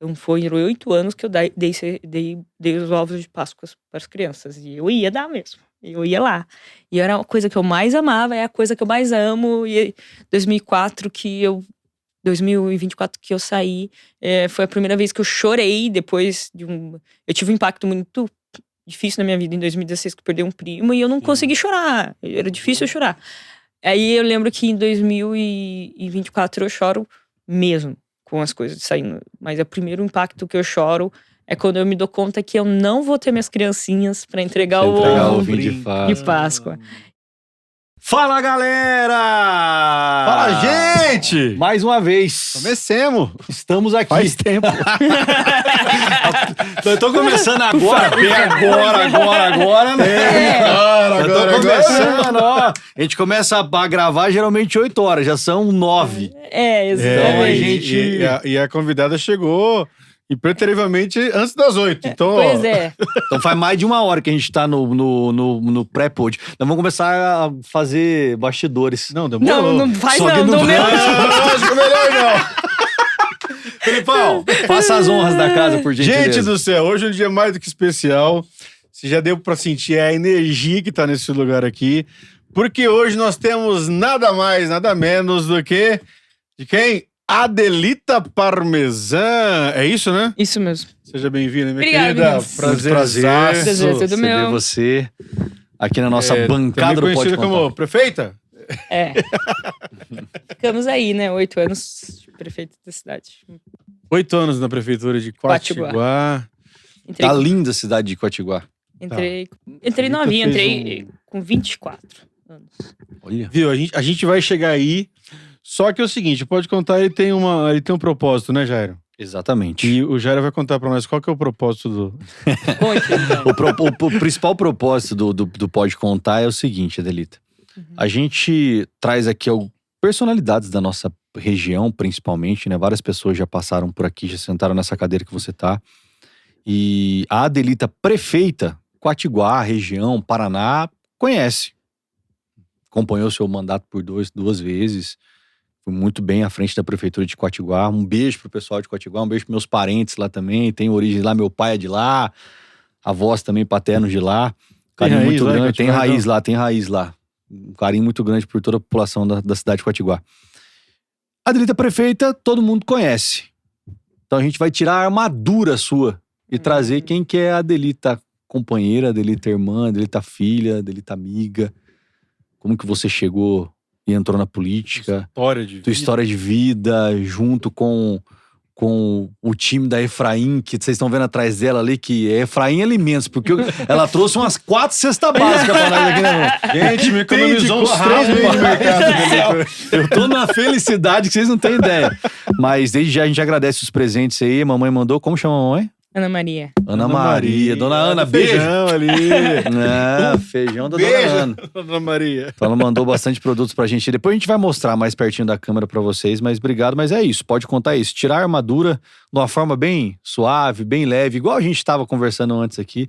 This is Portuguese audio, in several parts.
Então foram 8 anos que eu dei os ovos de Páscoa para as crianças. E eu ia dar mesmo. Eu ia lá. E era a coisa que eu mais amava, é a coisa que eu mais amo. E 2024 que eu saí, foi a primeira vez que eu chorei depois de Eu tive um impacto muito difícil na minha vida em 2016, que eu perdi um primo, e eu não consegui chorar. Era difícil eu chorar. Aí eu lembro que em 2024 eu choro mesmo com as coisas saindo. Mas o primeiro impacto que eu choro é quando eu me dou conta que eu não vou ter minhas criancinhas pra entregar o ovo ovinho de Páscoa. Fala, galera! Fala, gente! Mais uma vez. Comecemos! Estamos aqui. Faz tempo. Eu tô começando agora, agora, né? Agora, Eu tô começando, ó. A gente começa a gravar geralmente 8 horas, já são 9. Exatamente. E a convidada chegou impreterivelmente antes das 8. Então, Pois é. Então faz mais de 1 hora que a gente tá no pré-pod. Nós vamos começar a fazer bastidores. Não, demorou. Não faz Só que não, não meu. Acho que melhor não. Felipão, faça as honras da casa, por gentileza. Gente do céu, hoje é um dia mais do que especial. Você já deu pra sentir a energia que tá nesse lugar aqui. Porque hoje nós temos nada mais, nada menos do que... De quem? Adelita Parmesan. É isso, né? Isso mesmo. Seja bem-vinda, minha Obrigada, querida. meninos. Prazer Tudo meu. ver você aqui na nossa Também bancada do Pode conhecida Contar. como prefeita? Ficamos aí, né? 8 anos de prefeito da cidade. 8 anos na prefeitura de Quatiguá. Entrei, Tá linda a cidade de Quatiguá. entrei Thalita novinha, fez entrei com 24 anos. Olha. Viu? A gente vai chegar aí. Só que é o seguinte, Pode Contar, ele tem um propósito, né, Jairo? Exatamente. E o Jairo vai contar pra nós qual que é o propósito do... Conte, então. O principal propósito do Pode Contar é o seguinte, Adelita. A gente traz aqui personalidades da nossa região, principalmente, né? Várias pessoas já passaram por aqui, já sentaram nessa cadeira que você tá. E a Adelita prefeita, Quatiguá, região, Paraná, conhece. Acompanhou seu mandato por duas vezes. Foi muito bem à frente da prefeitura de Quatiguá. Um beijo pro pessoal de Quatiguá, um beijo pros meus parentes lá também. Tem origem lá, meu pai é de lá, avós também paternos de lá. Carinho muito grande. Tem raiz lá. Um carinho muito grande por toda a população da cidade de Quatiguá. A Adelita prefeita, todo mundo conhece. Então a gente vai tirar a armadura sua e trazer quem que é a Adelita companheira, a Adelita irmã, a Adelita filha, a Adelita amiga. Como que você chegou e entrou na política? Tua história de vida, junto com o time da Efraim, que vocês estão vendo atrás dela ali, que é Efraim Alimentos, porque ela trouxe umas 4 cestas básicas pra nós aqui, né? Gente, me economizou uns 3 meses de mercado. Eu tô na felicidade que vocês não têm ideia. Mas desde já a gente agradece os presentes aí. Mamãe mandou. Como chama a mamãe? Ana Maria. Ana Maria. Dona Ana, beijo. Feijão ali. Feijão da Beijo, Dona Ana. Dona Maria. Então ela mandou bastante produtos pra gente. Depois a gente vai mostrar mais pertinho da câmera pra vocês, mas obrigado. Mas é isso, Pode Contar isso. Tirar a armadura de uma forma bem suave, bem leve, igual a gente tava conversando antes aqui.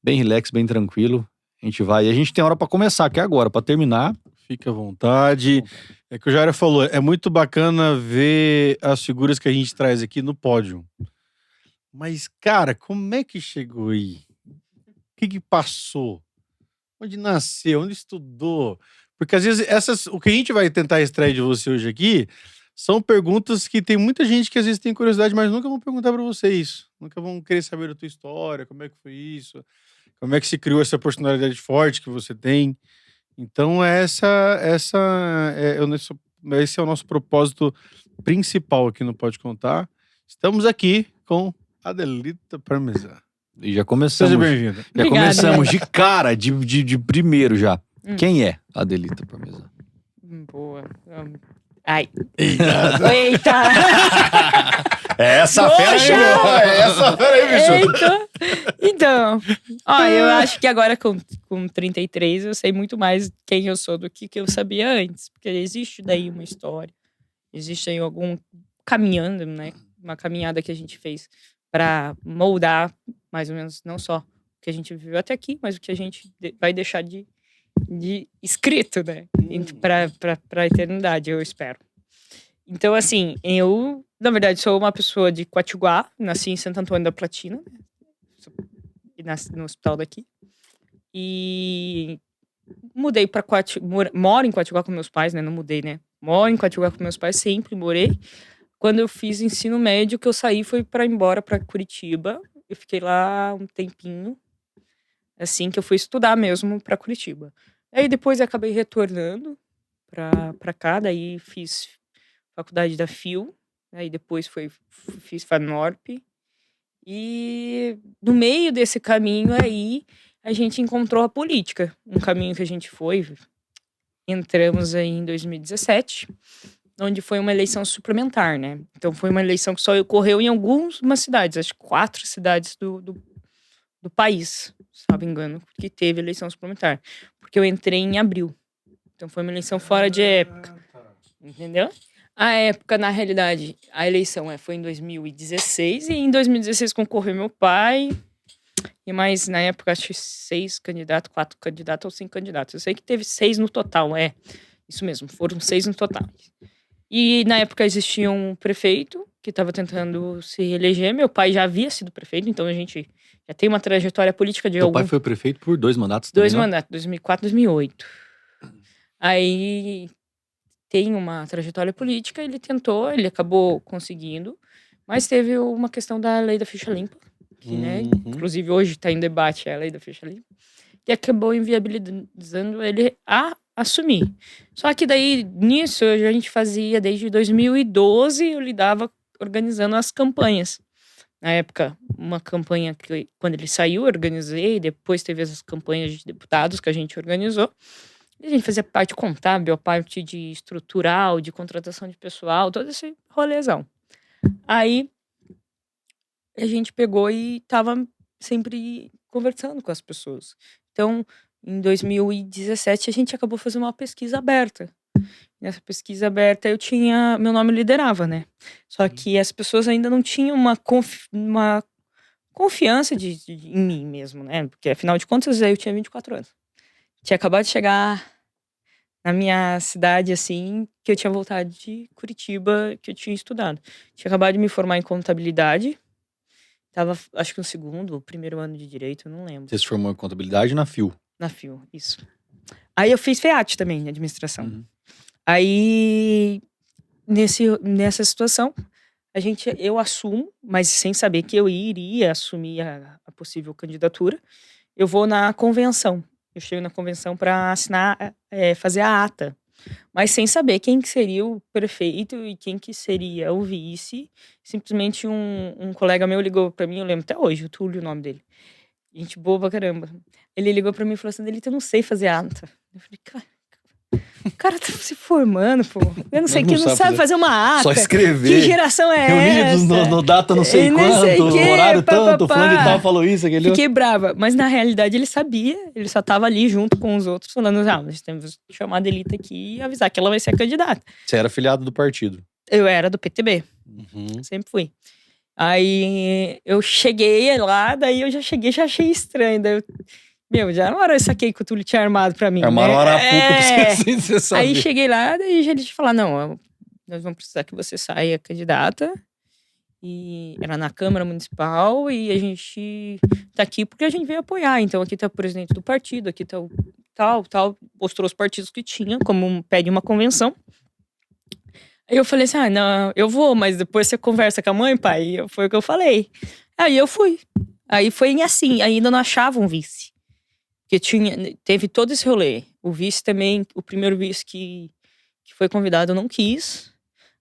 Bem relax, bem tranquilo. A gente vai. E a gente tem hora pra começar, que é agora. Pra terminar, Fica à vontade. É que o Jairo falou, é muito bacana ver as figuras que a gente traz aqui no pódio. Mas, cara, como é que chegou aí? O que passou? Onde nasceu? Onde estudou? Porque às vezes o que a gente vai tentar extrair de você hoje aqui são perguntas que tem muita gente que às vezes tem curiosidade, mas nunca vão perguntar pra você isso. Nunca vão querer saber da tua história, como é que foi isso, como é que se criou essa personalidade forte que você tem. Então esse é o nosso propósito principal aqui no Pode Contar. Estamos aqui com Adelita Parmesan. e já começamos. Seja bem-vinda. Já Obrigada, começamos de cara, de primeiro já. Quem é a Adelita Parmesan? Boa. Ai. Eita! Essa fera aí, Essa fera aí, bicho. Então, eu acho que agora com 33 eu sei muito mais quem eu sou do que eu sabia antes. Porque existe daí uma história. Existe aí algum caminhando, né? Uma caminhada que a gente fez para moldar, mais ou menos, não só o que a gente viveu até aqui, mas o que a gente vai deixar de escrito, né? Pra eternidade, eu espero. Então, assim, eu, na verdade, sou uma pessoa de Quatiguá, nasci em Santo Antônio da Platina, né? E nasci no hospital daqui. E mudei pra Quatiguá, moro em Quatiguá com meus pais, né? Não mudei, né? Moro em Quatiguá com meus pais, sempre morei. Quando eu fiz ensino médio, que eu saí foi para ir embora para Curitiba. Eu fiquei lá um tempinho, assim que eu fui estudar mesmo para Curitiba. Aí depois eu acabei retornando para cá, daí fiz faculdade da FIU, aí depois fiz FANORP. E no meio desse caminho aí, a gente encontrou a política, um caminho que a gente entramos aí em 2017, onde foi uma eleição suplementar, né? Então foi uma eleição que só ocorreu em algumas cidades, acho que 4 cidades do país, se não me engano, que teve eleição suplementar. Porque eu entrei em abril. Então foi uma eleição fora de época. Entendeu? A época, na realidade, a eleição foi em 2016, e em 2016 concorreu meu pai, e mais, na época, acho que 6 candidatos, 4 candidatos ou 5 candidatos. Eu sei que teve 6 no total, isso mesmo, foram 6 no total. E na época existia um prefeito que estava tentando se eleger. Meu pai já havia sido prefeito, então a gente já tem uma trajetória política de Teu pai foi prefeito por 2 mandatos também, 2 mandatos, 2004 e 2008. Aí tem uma trajetória política, ele tentou, ele acabou conseguindo, mas teve uma questão da lei da ficha limpa, que, né, inclusive hoje está em debate a lei da ficha limpa, que acabou inviabilizando ele a assumir. Só que daí, nisso, a gente fazia, desde 2012, eu lidava organizando as campanhas. Na época, uma campanha que, quando ele saiu, eu organizei, depois teve as campanhas de deputados que a gente organizou. E a gente fazia parte contábil, a parte de estrutural, de contratação de pessoal, todo esse rolezão. Aí, a gente pegou e tava sempre conversando com as pessoas. Então, em 2017, a gente acabou fazendo uma pesquisa aberta. Nessa pesquisa aberta, meu nome liderava, né? Só que as pessoas ainda não tinham uma confiança em mim mesmo, né? Porque, afinal de contas, eu tinha 24 anos. Tinha acabado de chegar na minha cidade, assim, que eu tinha voltado de Curitiba, que eu tinha estudado. Tinha acabado de me formar em contabilidade. Tava, acho que no segundo ou primeiro ano de direito, eu não lembro. Você se formou em contabilidade na FIU. Na FIU, isso. Aí eu fiz FEAT também, administração. Aí, nessa situação, eu assumo, mas sem saber que eu iria assumir a possível candidatura. Eu vou na convenção. Eu chego na convenção para assinar, fazer a ata. Mas sem saber quem que seria o prefeito e quem que seria o vice. Simplesmente um colega meu ligou para mim, eu lembro até hoje, o Túlio, o nome dele. Gente boa pra caramba. Ele ligou pra mim e falou assim, Delita, eu não sei fazer ata. Eu falei, cara, o cara tá se formando, pô. Eu não sei, que não sabe fazer uma ata. Só escrever. Que geração é Reunidos essa? no data não sei quanto, horário tanto, fulano de tal falou isso, aquele... Fiquei brava. Mas na realidade ele sabia, ele só tava ali junto com os outros falando, nós temos que chamar a Delita aqui e avisar que ela vai ser a candidata. Você era filiado do partido? Eu era do PTB. Sempre fui. Aí eu cheguei lá, daí eu já achei estranho. Daí já na hora eu saquei que o Túlio tinha armado pra mim. Armaram né? arapuca pra você saber. Aí cheguei lá, daí eles falaram, não, nós vamos precisar que você saia candidata. E era na Câmara Municipal e a gente tá aqui porque a gente veio apoiar. Então aqui tá o presidente do partido, aqui tá o tal. Mostrou os partidos que tinha, como pede uma convenção. Aí eu falei assim, não, eu vou, mas depois você conversa com a mãe, pai. Foi o que eu falei. Aí eu fui. Aí foi assim, ainda não achava um vice. Porque teve todo esse rolê. O vice também, o primeiro vice que foi convidado não quis.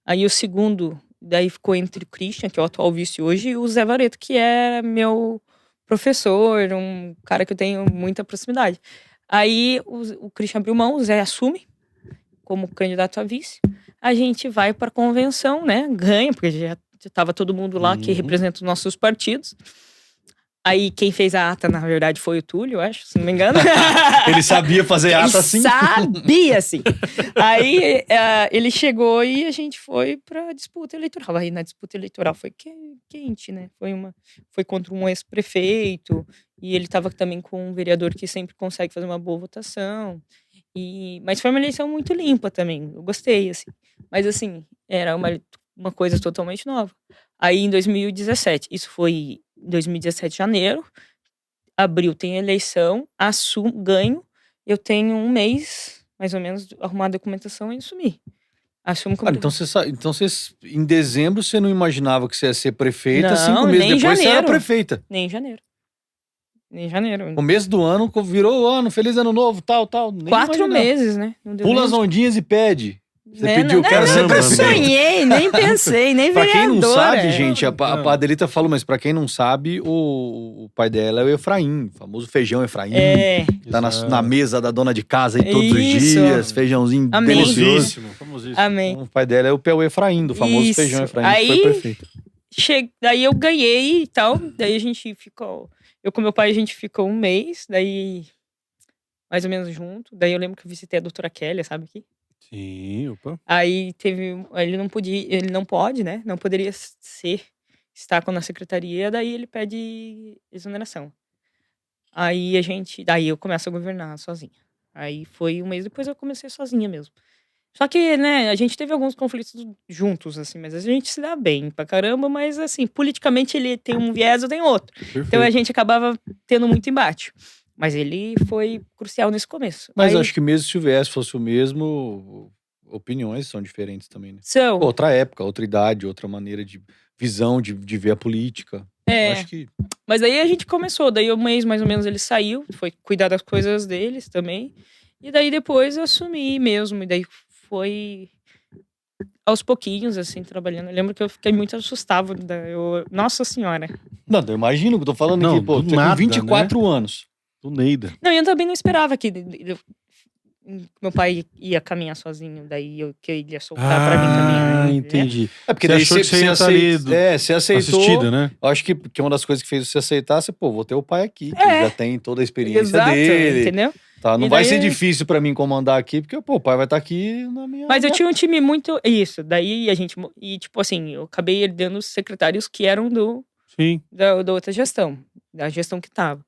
Aí o segundo, daí ficou entre o Christian, que é o atual vice hoje, e o Zé Vareto, que é meu professor, um cara que eu tenho muita proximidade. Aí o Christian abriu mão, o Zé assume como candidato a vice. A gente vai para a convenção, né? Ganha, porque já estava todo mundo lá que representa os nossos partidos. Aí quem fez a ata, na verdade, foi o Túlio, eu acho, se não me engano. Ele sabia fazer ata assim? Sabia, sim. Aí ele chegou e a gente foi pra disputa eleitoral. Aí na disputa eleitoral foi quente, né? Foi contra um ex-prefeito. E ele tava também com um vereador que sempre consegue fazer uma boa votação. Mas foi uma eleição muito limpa também. Eu gostei, assim. Mas assim, Era uma coisa totalmente nova. Aí em 2017, isso foi em 2017, janeiro, abril tem eleição, assumo, ganho, eu tenho um mês, mais ou menos, de arrumar a documentação e assumir. Assumo como Ah, então em dezembro você não imaginava que você ia ser prefeita, 5 Não, meses nem depois você era janeiro. prefeita. Nem em janeiro. Nem em janeiro. Começo do ano, virou o ano, feliz ano novo, tal. Nem 4 imaginava. meses, né? Não deu Pula nem as uns- ondinhas e pede. Você Né? pediu, Não, quero ser Caramba, prefeito. sonhei, nem pensei, nem Pra quem não vereadora. sabe, gente, a Não. Adelita falou, mas pra quem não sabe, o pai dela é o Efraim, o famoso feijão Efraim. É, Tá na mesa da dona de casa aí todos os Isso. dias, feijãozinho Amém. delicioso. Famosíssimo, famosíssimo. amém. Então, o pai dela é o Efraim, do famoso Isso. feijão Efraim, que Aí- foi prefeito. Daí eu ganhei e tal, daí a gente ficou... Eu com meu pai, a gente ficou um mês, daí... Mais ou menos junto. Daí eu lembro que eu visitei a doutora Kélia, sabe aqui? Sim, opa. Aí ele não podia, ele não pode, né? Não poderia estar na secretaria, daí ele pede exoneração. Daí eu começo a governar sozinha. Aí foi um mês depois eu comecei sozinha mesmo. Só que, né, a gente teve alguns conflitos juntos, assim, mas a gente se dá bem pra caramba, mas assim, politicamente ele tem um viés, eu tenho outro. Perfeito. Então a gente acabava tendo muito embate. Mas ele foi crucial nesse começo. Mas Aí, acho que mesmo se o viés fosse o mesmo, opiniões são diferentes também, né? são, Outra época, outra idade, outra maneira de visão de ver a política. Eu acho que Mas daí a gente começou, daí um mês mais ou menos ele saiu, foi cuidar das coisas deles também. E daí depois eu assumi mesmo, e daí foi aos pouquinhos, assim, trabalhando. Eu lembro que eu fiquei muito assustada. Nossa senhora. Não, eu imagino que eu tô falando Não, aqui, pô, do tô nada, com 24 anos. Do Neida. Não, eu também não esperava que meu pai ia caminhar sozinho, que eu ia soltar pra mim caminhar. né? Entendi. É porque Você daí achou que você ia estar ali você aceitou. assistida, né? Eu acho que uma das coisas que fez você aceitar, você, pô, vou ter o pai aqui, que É. já tem toda a experiência Exato, dele. entendeu? Tá? Não E vai daí- ser difícil pra mim comandar aqui, porque, pô, o pai vai estar aqui na minha. Mas eu tinha um time muito. Isso, daí a gente. E, tipo assim, eu acabei herdando os secretários que eram Sim. da outra gestão, da gestão que tava.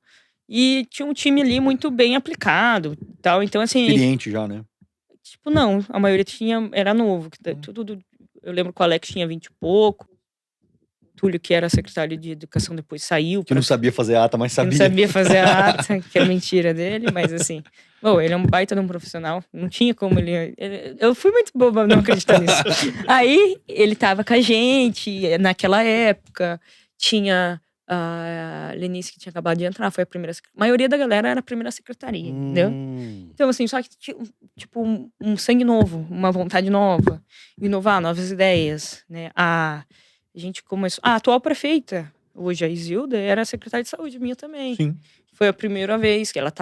E tinha um time ali muito bem aplicado e tal. Então, assim, Experiente já, né? tipo, não, a maioria era novo. Eu lembro que o Alex tinha 20 e pouco. Túlio, que era secretário de educação, depois saiu. Que não sabia fazer ata, mas que sabia. não sabia fazer a ata, que é mentira dele, mas assim. Bom, ele é um baita de um profissional. Não tinha como eu fui muito boba não acreditar nisso. Aí ele tava com a gente naquela época. Tinha a Lenice que tinha acabado de entrar, foi a primeira. A maioria da galera era a primeira secretaria, entendeu? Então, assim, só que tinha, tipo, um sangue novo, uma vontade nova, inovar, novas ideias, né? A gente começou. A atual prefeita, hoje a Isilda, era secretária de saúde minha também. Sim. Foi a primeira vez que ela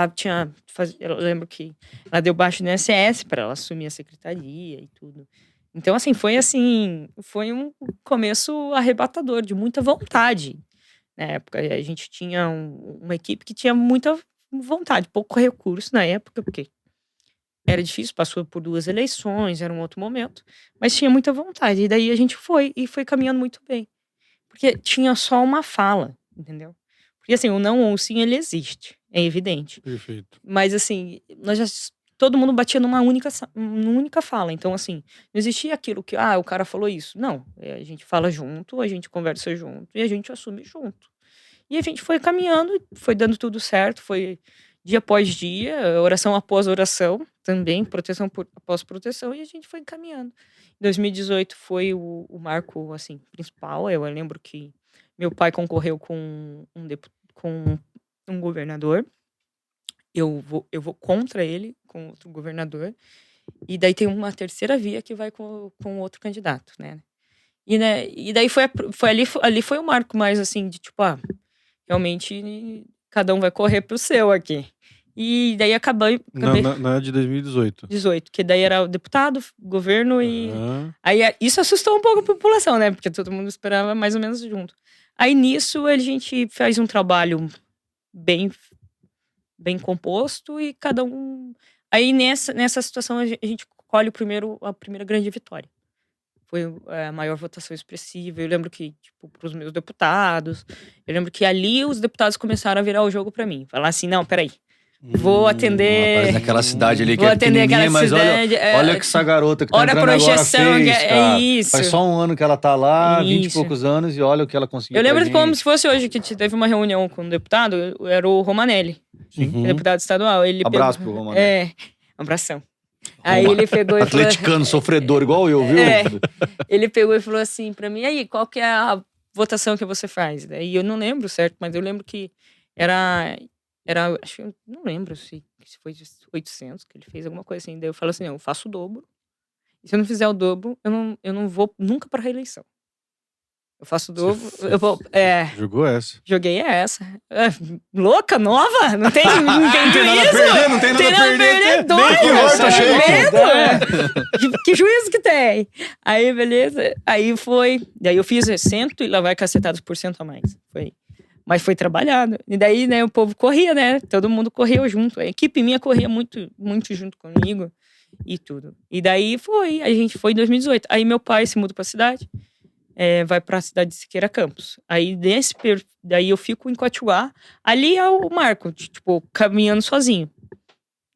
eu lembro que ela deu baixo no INSS para ela assumir a secretaria e tudo. Então, assim, foi um começo arrebatador, de muita vontade. Na época, a gente tinha uma equipe que tinha muita vontade, pouco recurso na época, porque era difícil, passou por 2 eleições, era um outro momento, mas tinha muita vontade. E daí a gente foi caminhando muito bem. Porque tinha só uma fala, entendeu? Porque assim, o não ou o sim, ele existe, é evidente. Perfeito. Mas assim, todo mundo batia numa única fala. Então assim, não existia aquilo que, o cara falou isso. Não, a gente fala junto, a gente conversa junto e a gente assume junto. E a gente foi caminhando, foi dando tudo certo, foi dia após dia, oração após oração, também, proteção após proteção, e a gente foi caminhando. Em 2018 foi o marco, assim, principal. Eu lembro que meu pai concorreu com um governador. Eu vou contra ele, com outro governador. E daí tem uma terceira via que vai com outro candidato, né? E daí ali foi o marco mais, assim, de tipo, realmente cada um vai correr pro seu aqui. E daí acabei Na de 2018. 18, que daí era o deputado, governo e... Aham. Aí isso assustou um pouco a população, né? Porque todo mundo esperava mais ou menos junto. Aí nisso a gente faz um trabalho bem composto e cada um... Aí nessa situação a gente colhe a primeira grande vitória. Foi a maior votação expressiva. Eu lembro que, tipo, pros meus deputados, eu lembro que ali os deputados começaram a virar o jogo pra mim. Falar assim, não, peraí, Vou atender. Mas naquela cidade ali que Vou é atender pequenininha, aquela mas cidade. olha que essa garota que tá olha a entrando agora projeção, fez, é cara. isso. Faz só um ano que ela tá lá, 20 e Isso. poucos anos, e olha o que ela conseguiu Eu lembro pra de como gente. se fosse hoje, que teve uma reunião com um deputado, era o Romanelli, deputado estadual. Ele Abraço pegou, pro Romanelli. um abração. Aí ele pegou e falou... Atleticano, sofredor, igual eu, viu? Ele pegou e falou assim pra mim, aí, qual que é a votação que você faz? E eu não lembro certo, mas eu lembro que era acho que eu não lembro se foi de 800 que ele fez, alguma coisa assim. Daí eu falo assim, não, eu faço o dobro. E se eu não fizer o dobro, eu não vou nunca pra reeleição. Eu faço o dobro, eu vou... Jogou essa. Joguei essa. Louca, nova? Não tem juízo? Não tem nada a perder. Doida, que horta, medo. Que juízo que tem? Aí, beleza. Aí foi... Daí eu fiz 100 e lá vai cacetados por cento a mais. Mas foi trabalhado. E daí, né, o povo corria, né? Todo mundo correu junto. A equipe minha corria muito, muito junto comigo e tudo. E daí a gente foi em 2018. Aí meu pai se muda pra cidade. Vai pra cidade de Siqueira Campos. Aí daí eu fico em Coatiuá. Ali é o Marco, tipo, caminhando sozinho.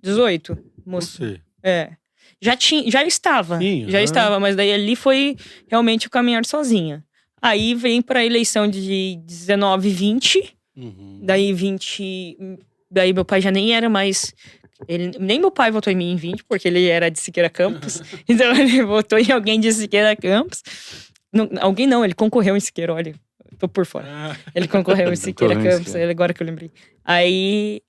18, moço. Você. Já estava. Já estava, mas daí ali foi realmente o caminhar sozinha. Aí vem pra eleição de 19 e 20. Daí 20. Daí meu pai já nem era mais. Nem meu pai votou em mim em 20, porque ele era de Siqueira Campos. Então ele votou em alguém de Siqueira Campos. Não, ele concorreu em Siqueira, olha, tô por fora. Ele concorreu em Siqueira Campos, agora que eu lembrei. Aí,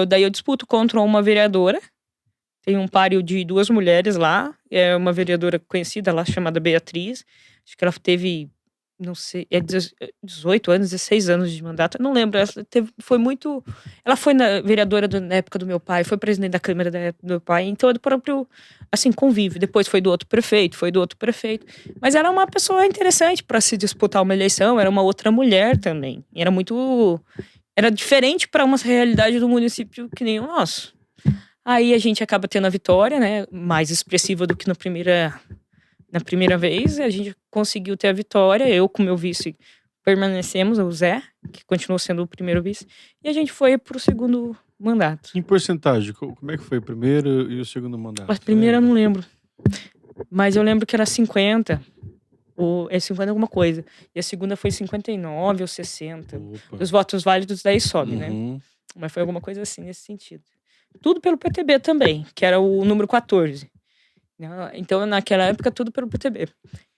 daí eu disputo contra uma vereadora, tem um páreo de 2 mulheres lá, é uma vereadora conhecida lá, chamada Beatriz, acho que ela teve, não sei, 18 anos, 16 anos de mandato, não lembro, ela foi vereadora na época do meu pai, foi presidente da Câmara da época do meu pai, então é do próprio, assim, convívio, depois foi do outro prefeito, mas era uma pessoa interessante para se disputar uma eleição, era uma outra mulher também, era diferente para uma realidade do município que nem o nosso. Aí a gente acaba tendo a vitória, né, mais expressiva do que na primeira vez, a gente conseguiu ter a vitória, eu com meu vice permanecemos, o Zé, que continuou sendo o primeiro vice, e a gente foi pro segundo mandato. Em porcentagem, como é que foi o primeiro e o segundo mandato? A primeira eu não lembro, mas eu lembro que era 50, ou 50 alguma coisa, e a segunda foi 59 ou 60. Opa. Os votos válidos daí sobe, né? Mas foi alguma coisa assim, nesse sentido. Tudo pelo PTB também, que era o número 14. Então, naquela época, tudo pelo PTB.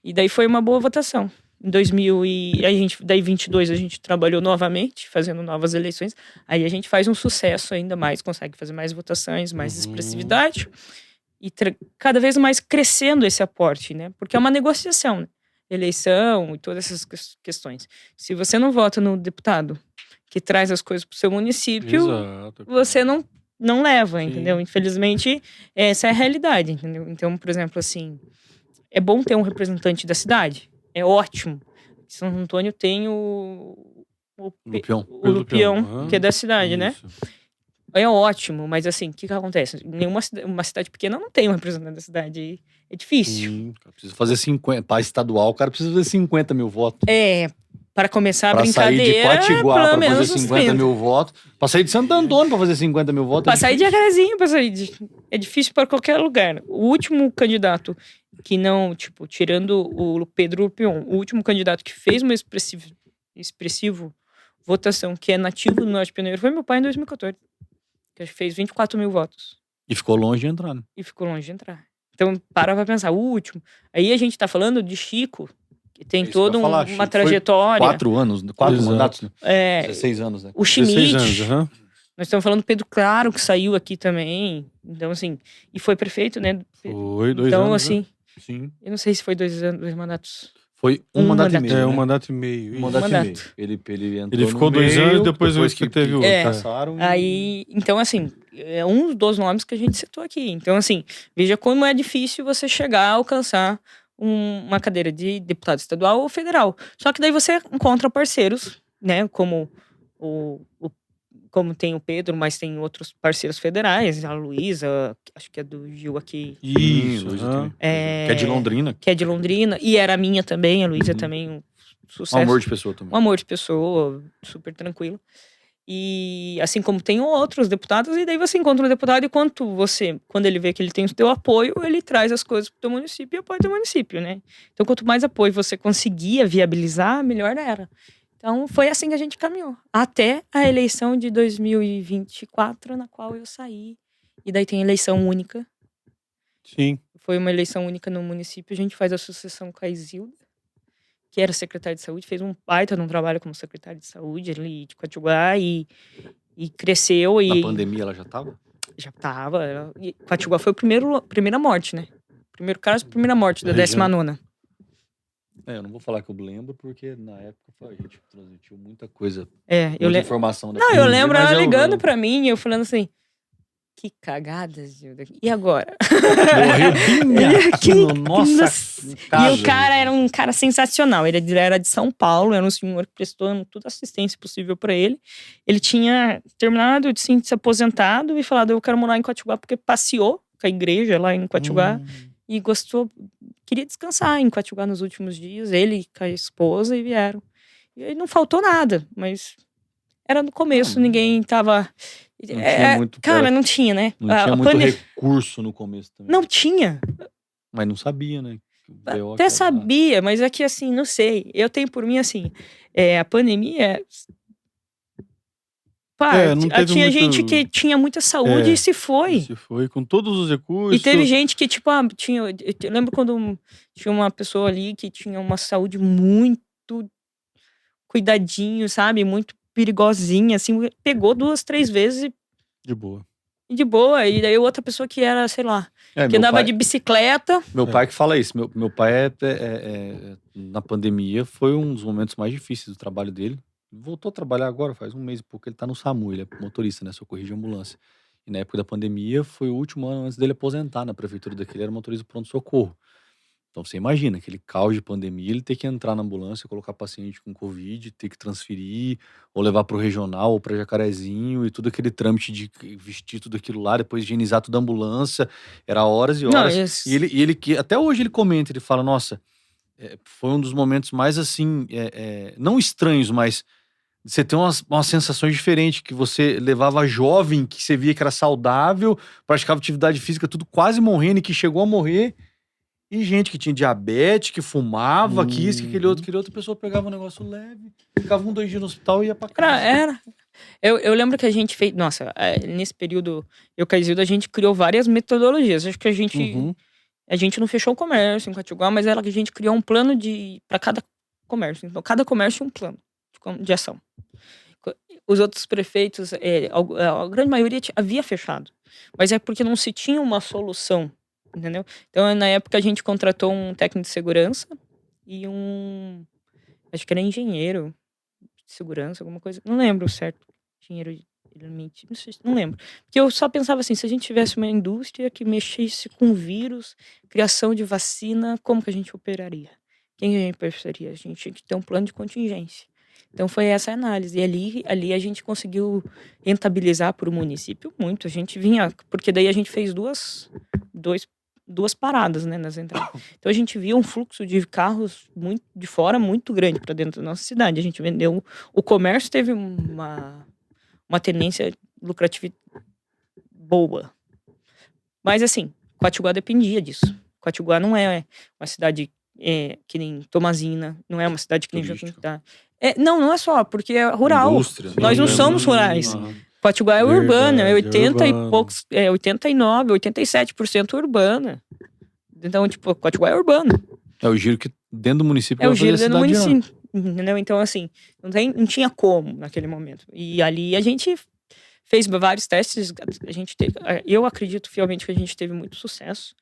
E daí foi uma boa votação. Em 2022 a gente trabalhou novamente, fazendo novas eleições. Aí a gente faz um sucesso ainda mais, consegue fazer mais votações, mais expressividade. E cada vez mais crescendo esse aporte, né? Porque é uma negociação, né? Eleição e todas essas questões. Se você não vota no deputado que traz as coisas para o seu município, você não leva, entendeu? Infelizmente, essa é a realidade, entendeu? Então, por exemplo, assim, é bom ter um representante da cidade, é ótimo. São Antônio tem o Lupião, que é da cidade, né? É ótimo, mas assim, o que acontece? Uma cidade pequena não tem um representante da cidade, é difícil. Precisa fazer 50, para estadual, o cara precisa fazer 50 mil votos. Para começar a pra brincadeira, sair de Coatiuá pelo pra menos fazer 50 mil votos. Pra sair de Santo Antônio pra fazer 50 mil votos. Pra sair de Acarezinho, é difícil para qualquer lugar. O último candidato que não, tipo, tirando o Pedro Lupion, o último candidato que fez uma expressivo votação, que é nativo do Norte Pioneiro, foi meu pai em 2014. Que fez 24 mil votos. E ficou longe de entrar, né? Então, para pra pensar, o último. Aí a gente tá falando de Chico, que tem toda uma trajetória. 4 anos, 4 mandatos, né? 16 anos, né? O Schmidt. 16 anos, Nós estamos falando do Pedro Claro, que saiu aqui também. Então, assim, e foi prefeito, né? Foi 2 anos. Então, assim, né? Sim. Eu não sei se foi 2 anos, 2 mandatos. Foi um mandato e meio. Um mandato e meio. Um mandato e meio. Ele entrou. Ele ficou 2 anos depois que teve o. Passaram. Aí, então, assim, é um dos nomes que a gente citou aqui. Então, assim, veja como é difícil você chegar a alcançar uma cadeira de deputado estadual ou federal. Só que daí você encontra parceiros, né? Como tem o Pedro, mas tem outros parceiros federais, a Luísa, acho que é do Gil aqui. Isso, que é de Londrina. Que é de Londrina, e era minha também, a Luísa também, um sucesso. Um amor de pessoa também. Um amor de pessoa, super tranquilo. E assim como tem outros deputados, e daí você encontra um deputado e quando ele vê que ele tem o teu apoio, ele traz as coisas pro teu município e apoia o teu município, né? Então, quanto mais apoio você conseguia viabilizar, melhor era. Então, foi assim que a gente caminhou. Até a eleição de 2024, na qual eu saí. E daí tem eleição única. Sim. Foi uma eleição única no município. A gente faz a sucessão com a Isilda, que era secretária de saúde, fez um baita de um trabalho como secretária de saúde ali de Quatiguá e cresceu Na e pandemia ela já tava? já tava. E Quatiguá foi a primeira morte, né? Primeiro caso, primeira morte da Região. 19ª. Eu não vou falar que eu lembro, porque na época a gente transmitiu muita coisa, Eu muita lembro. informação da Não, eu pandemia, lembro mas ela eu- ligando pra mim e eu falando assim: que cagada, Zilda. E agora? Morreu bem aqui no nossa E casa. o cara era um cara sensacional. Ele era de São Paulo, era um senhor que prestou toda a assistência possível pra ele. Ele tinha terminado de se aposentado e falado: eu quero morar em Quatiguá, porque passeou com a igreja lá em Quatiguá e gostou, queria descansar em Quatiguá nos últimos dias. Ele com a esposa e vieram. E aí não faltou nada, mas era no começo, ninguém tava. Não tinha muito, Cara, era- não tinha, né? não tinha muito recurso no começo também. Não tinha. Mas não sabia, né? Que o BO Até que era- sabia, mas é que assim, não sei. Eu tenho por mim assim, a pandemia. Pá, não teve tinha muito- gente que tinha muita saúde e se foi. Se foi com todos os E recursos. teve gente que, tipo, eu lembro quando tinha uma pessoa ali que tinha uma saúde muito cuidadinho, sabe? Muito perigosinha, assim, pegou 2, 3 vezes De boa. e de boa. E daí outra pessoa que era, sei lá, que meu andava pai- de bicicleta. Meu pai que fala isso. Meu pai na pandemia foi um dos momentos mais difíceis do trabalho dele. Voltou a trabalhar agora, faz um mês e pouco. Ele tá no SAMU, ele é motorista, né? Socorro de ambulância. E na época da pandemia foi o último ano antes dele aposentar na prefeitura daqui. Ele era motorista pronto-socorro. Então você imagina, aquele caos de pandemia, ele ter que entrar na ambulância, colocar paciente com Covid, ter que transferir, ou levar pro regional, ou pra Jacarezinho, e tudo aquele trâmite de vestir tudo aquilo lá, depois higienizar toda a ambulância, era horas e Não, horas. E ele que até hoje ele comenta, ele fala, nossa, foi um dos momentos mais assim, não estranhos, mas você tem umas sensações diferentes, que você levava jovem, que você via que era saudável, praticava atividade física, tudo quase morrendo, e que chegou a morrer. E gente que tinha diabetes, que fumava, que isso, que aquele outro, outra pessoa pegava um negócio leve, ficava 1, 2 dias no hospital e ia pra casa. Era. Eu lembro que a gente fez. Nossa, nesse período, eu com a Isilda, a gente criou várias metodologias. Acho que a gente não fechou o comércio em Quatiguá, mas a gente criou um plano para cada comércio. Então, cada comércio tinha um plano de ação. Os outros prefeitos, a grande maioria havia fechado. Mas é porque não se tinha uma solução. Entendeu? Então, na época, a gente contratou um técnico de segurança e acho que era engenheiro de segurança, alguma coisa. Não lembro certo. Engenheiro de elemento, não lembro. Porque eu só pensava assim, se a gente tivesse uma indústria que mexesse com vírus, criação de vacina, como que a gente operaria? Quem a gente precisaria? A gente tinha que ter um plano de contingência. Então foi essa a análise. E ali a gente conseguiu rentabilizar para o município muito. A gente vinha, porque daí a gente fez duas paradas, né, nas entradas. Então a gente via um fluxo de carros de fora muito grande para dentro da nossa cidade. A gente vendeu, o comércio teve uma tendência lucrativa boa. Mas assim, Quatiguá dependia disso. Quatiguá não é uma cidade que nem Tomazina, não é uma cidade que nem Joaquim Quintá. Não é só, porque é rural. Indústria. Nós não somos rurais. Quatiguá é urbana, é 80 e poucos, 89, 87% urbana. Então, tipo, Quatiguá é urbano. É o giro que dentro do município É o giro vai fazer dentro a do cidade município. Entendeu? Então, assim, não tinha como naquele momento. E ali a gente fez vários testes. Eu acredito fielmente que a gente teve muito sucesso.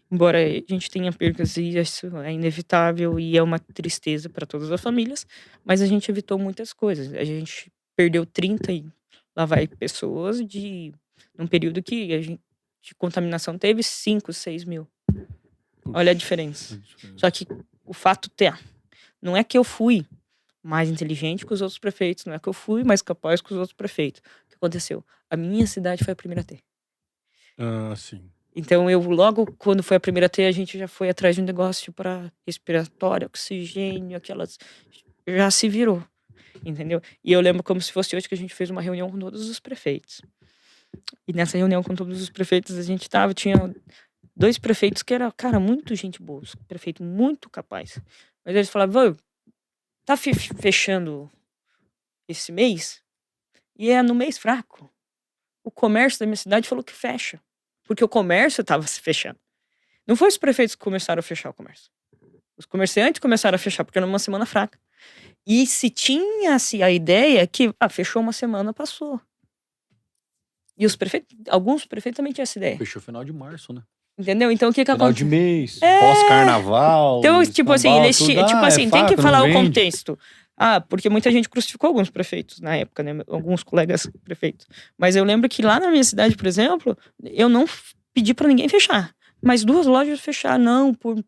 Embora a gente tenha percas, e isso é inevitável e é uma tristeza para todas as famílias, mas a gente evitou muitas coisas. A gente perdeu 30 e lá vai pessoas num período que a gente de contaminação teve 5, 6 mil. Olha a diferença. Só que o fato não é que eu fui mais inteligente que os outros prefeitos, não é que eu fui mais capaz que os outros prefeitos. O que aconteceu? A minha cidade foi a primeira a ter. Sim. Então, logo quando foi a primeira a ter, a gente já foi atrás de um negócio para respiratório, oxigênio, já se virou. entendeu? E eu lembro como se fosse hoje que a gente fez uma reunião com todos os prefeitos. E nessa reunião com todos os prefeitos, a gente tinha 2 prefeitos que eram, cara, muito gente boa, prefeito muito capaz. Mas eles falavam, tá fechando esse mês? E é no mês fraco. O comércio da minha cidade falou que fecha. Porque o comércio estava se fechando. Não foi os prefeitos que começaram a fechar o comércio. Os comerciantes começaram a fechar, porque era uma semana fraca. E se tinha-se a ideia que, fechou uma semana, passou. E os prefeitos, alguns prefeitos também tinham essa ideia. Fechou final de março, né? Entendeu? Então o que Final acontece? de mês, pós-carnaval. Então, tipo assim, escambau, tipo tudo. assim, tem que fraco, falar não o vende. contexto. Porque muita gente crucificou alguns prefeitos na época, né? Alguns colegas prefeitos. Mas eu lembro que lá na minha cidade, por exemplo, eu não pedi pra ninguém fechar. Mas 2 lojas fecharam, não, por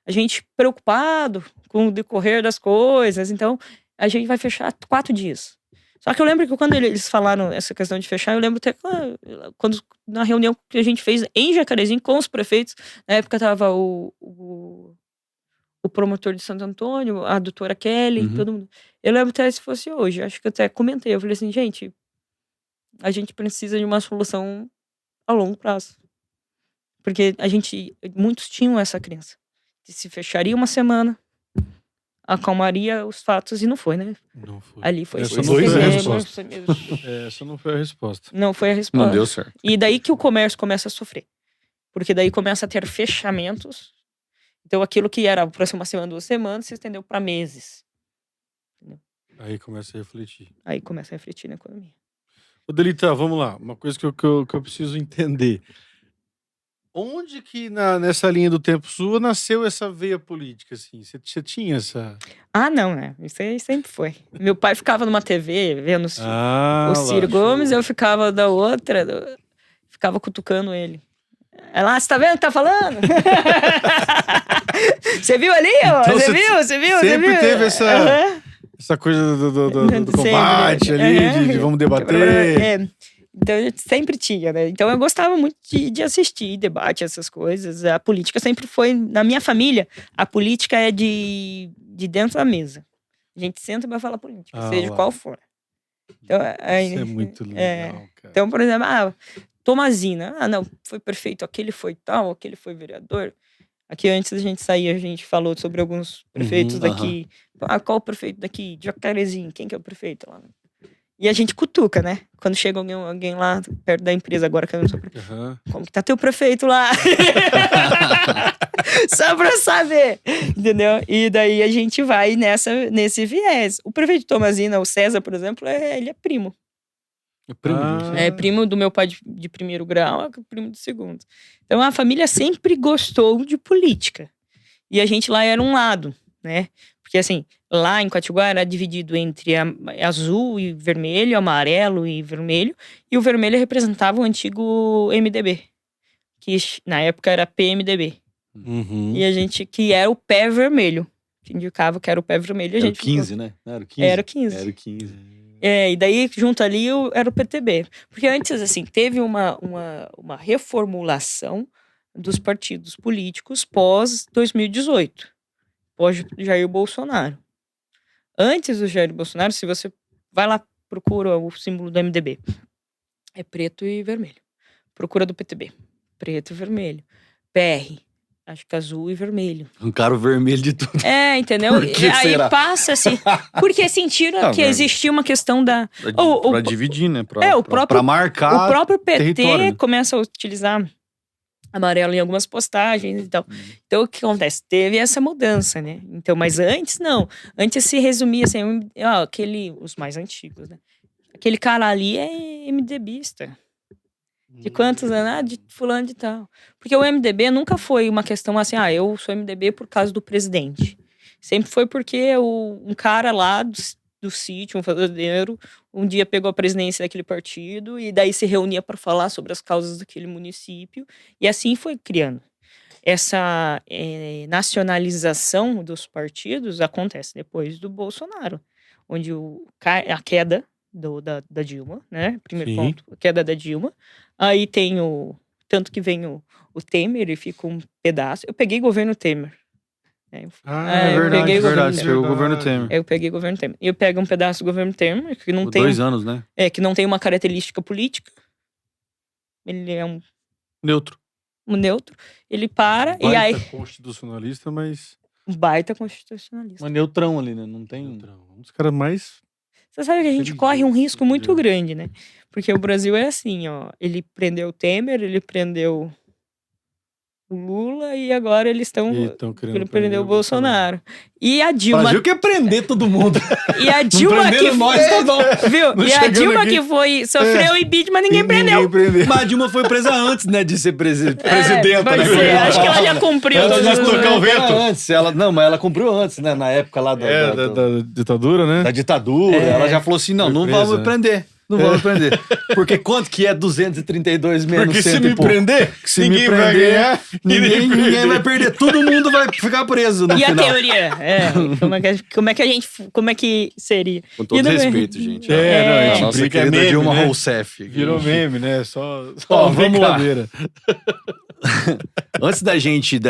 a gente preocupado com o decorrer das coisas. Então, a gente vai fechar 4 dias. Só que eu lembro que quando eles falaram essa questão de fechar, eu lembro até quando na reunião que a gente fez em Jacarezinho com os prefeitos, na época tava o promotor de Santo Antônio, a doutora Kelly, Uhum. todo mundo. Eu lembro até se fosse hoje, acho que eu até comentei, eu falei assim, gente, a gente precisa de uma solução a longo prazo. Porque muitos tinham essa crença, que se fecharia uma semana, acalmaria os fatos, e não foi, né? Não foi. Ali foi Essa não foi a resposta. Essa não foi a resposta. Não foi a resposta. Não deu certo. E daí que o comércio começa a sofrer. Porque daí começa a ter fechamentos. Então aquilo que era para ser uma semana, 2 semanas, se estendeu para meses. Aí começa a refletir. Aí começa a refletir na economia. Ô, Delita, vamos lá. Uma coisa que eu preciso entender. Onde que nessa linha do tempo sua nasceu essa veia política, assim? Você tinha essa... Não, né? Isso aí sempre foi. Meu pai ficava numa TV vendo o Ciro lá, Gomes, show. eu ficava da outra, ficava cutucando ele. Ela, você tá vendo o que tá falando? Você viu ali, ó? Então, Você viu? sempre teve essa coisa do Sempre, combate ali, de vamos debater. Então, eu sempre tinha, né? Então, eu gostava muito de assistir debate, essas coisas. A política sempre foi... Na minha família, a política é de dentro da mesa. A gente senta pra falar política, seja lá. qual for. Então, Isso é muito legal, cara. Então, por exemplo, Tomazina. Não, foi prefeito, aquele foi tal, aquele foi vereador. Aqui, antes da gente sair, a gente falou sobre alguns prefeitos daqui. Qual o prefeito daqui? De Jacarezinho, quem que é o prefeito lá? E a gente cutuca, né? Quando chega alguém lá perto da empresa, agora que eu não sou prefeito. Como que tá teu prefeito lá? Só pra saber, entendeu? E daí a gente vai nesse viés. O prefeito de Tomazina, o César, por exemplo, ele é primo. É primo de você? É primo do meu pai de primeiro grau, primo de segundo. Então a família sempre gostou de política. E a gente lá era um lado, né? Porque assim, lá em Quatiguá era dividido entre azul e vermelho, amarelo e vermelho. E o vermelho representava o antigo MDB, que na época era PMDB. E a gente, que era o pé vermelho, que indicava que era o pé vermelho. Era o 15, né? Não era o 15? Era o 15. Era o 15. E daí, junto ali, era o PTB. Porque antes, assim, teve uma reformulação dos partidos políticos pós-2018. Pós-Jair Bolsonaro. Antes do Jair Bolsonaro, se você vai lá, procura o símbolo do MDB. É preto e vermelho. Procura do PTB. Preto e vermelho. PR. Acho que azul e vermelho. Arrancaram o vermelho de tudo. Entendeu? Por que Aí será? passa-se. Porque sentiram que existia uma questão da... Pra dividir, né? Pra marcar o próprio PT território, né? começa a utilizar amarelo em algumas postagens e tal. Então, o que acontece? Teve essa mudança, né? Então, mas antes, não. Antes se resumia assim, os mais antigos, né? Aquele cara ali é MDBista. De quantos anos? De fulano de tal. Porque o MDB nunca foi uma questão assim, eu sou MDB por causa do presidente. Sempre foi porque um cara lá do sítio, um fazendeiro, um dia pegou a presidência daquele partido e daí se reunia para falar sobre as causas daquele município. E assim foi criando. Essa nacionalização dos partidos acontece depois do Bolsonaro, onde a queda da Dilma, né? Primeiro ponto, a queda da Dilma. Aí tem tanto que vem o Temer e fica um pedaço. Eu peguei governo Temer. É, É eu verdade, peguei o governo verdade. Você Temer. pegou o governo Temer. Eu peguei o governo Temer. E eu pego um pedaço do governo Temer, que não Por tem, 2 anos, né? que não tem uma característica política. Ele é um Neutro. neutro. Ele para e aí... Baita constitucionalista, mas... Um baita constitucionalista. Mas neutrão ali, né? Não tem... Um dos caras mais... Você sabe que a gente corre um risco muito Deus. grande, né? Porque o Brasil é assim, ó. Ele prendeu o Temer, ele prendeu o Lula e agora eles estão... E tão querendo Ele prender prendeu o o Bolsonaro. E a O Dilma... Brasil quer prender todo mundo. E a Dilma que... prendendo nós, tá bom. Viu? Não E a chegando Dilma aqui. que foi... Sofreu impeachment, ninguém prendeu. Ninguém prendeu. Mas a Dilma foi presa antes, né? De ser presidenta, Pode né? ser. Acho que ela já cumpriu. Ela todos já os- tocar o veto. Antes, não, mas ela cumpriu antes, né? Na época lá Da ditadura, né? da ditadura. É. Ela já falou assim: não, Foi não presa, vamos né? prender. Não vamos prender. Porque quanto que é 232 menos Porque 100 se e me pouco? prender, Se ninguém me vai prender, ganhar. Ninguém vai perder. Todo mundo vai ficar preso no E a final. teoria? Como é que seria? Com todo E também- respeito, gente. É, não, a gente nossa brinca, é querida meme, Dilma né? Rousseff. Virou meme, né? Só Ó, vamos lá. brincadeira. Antes da gente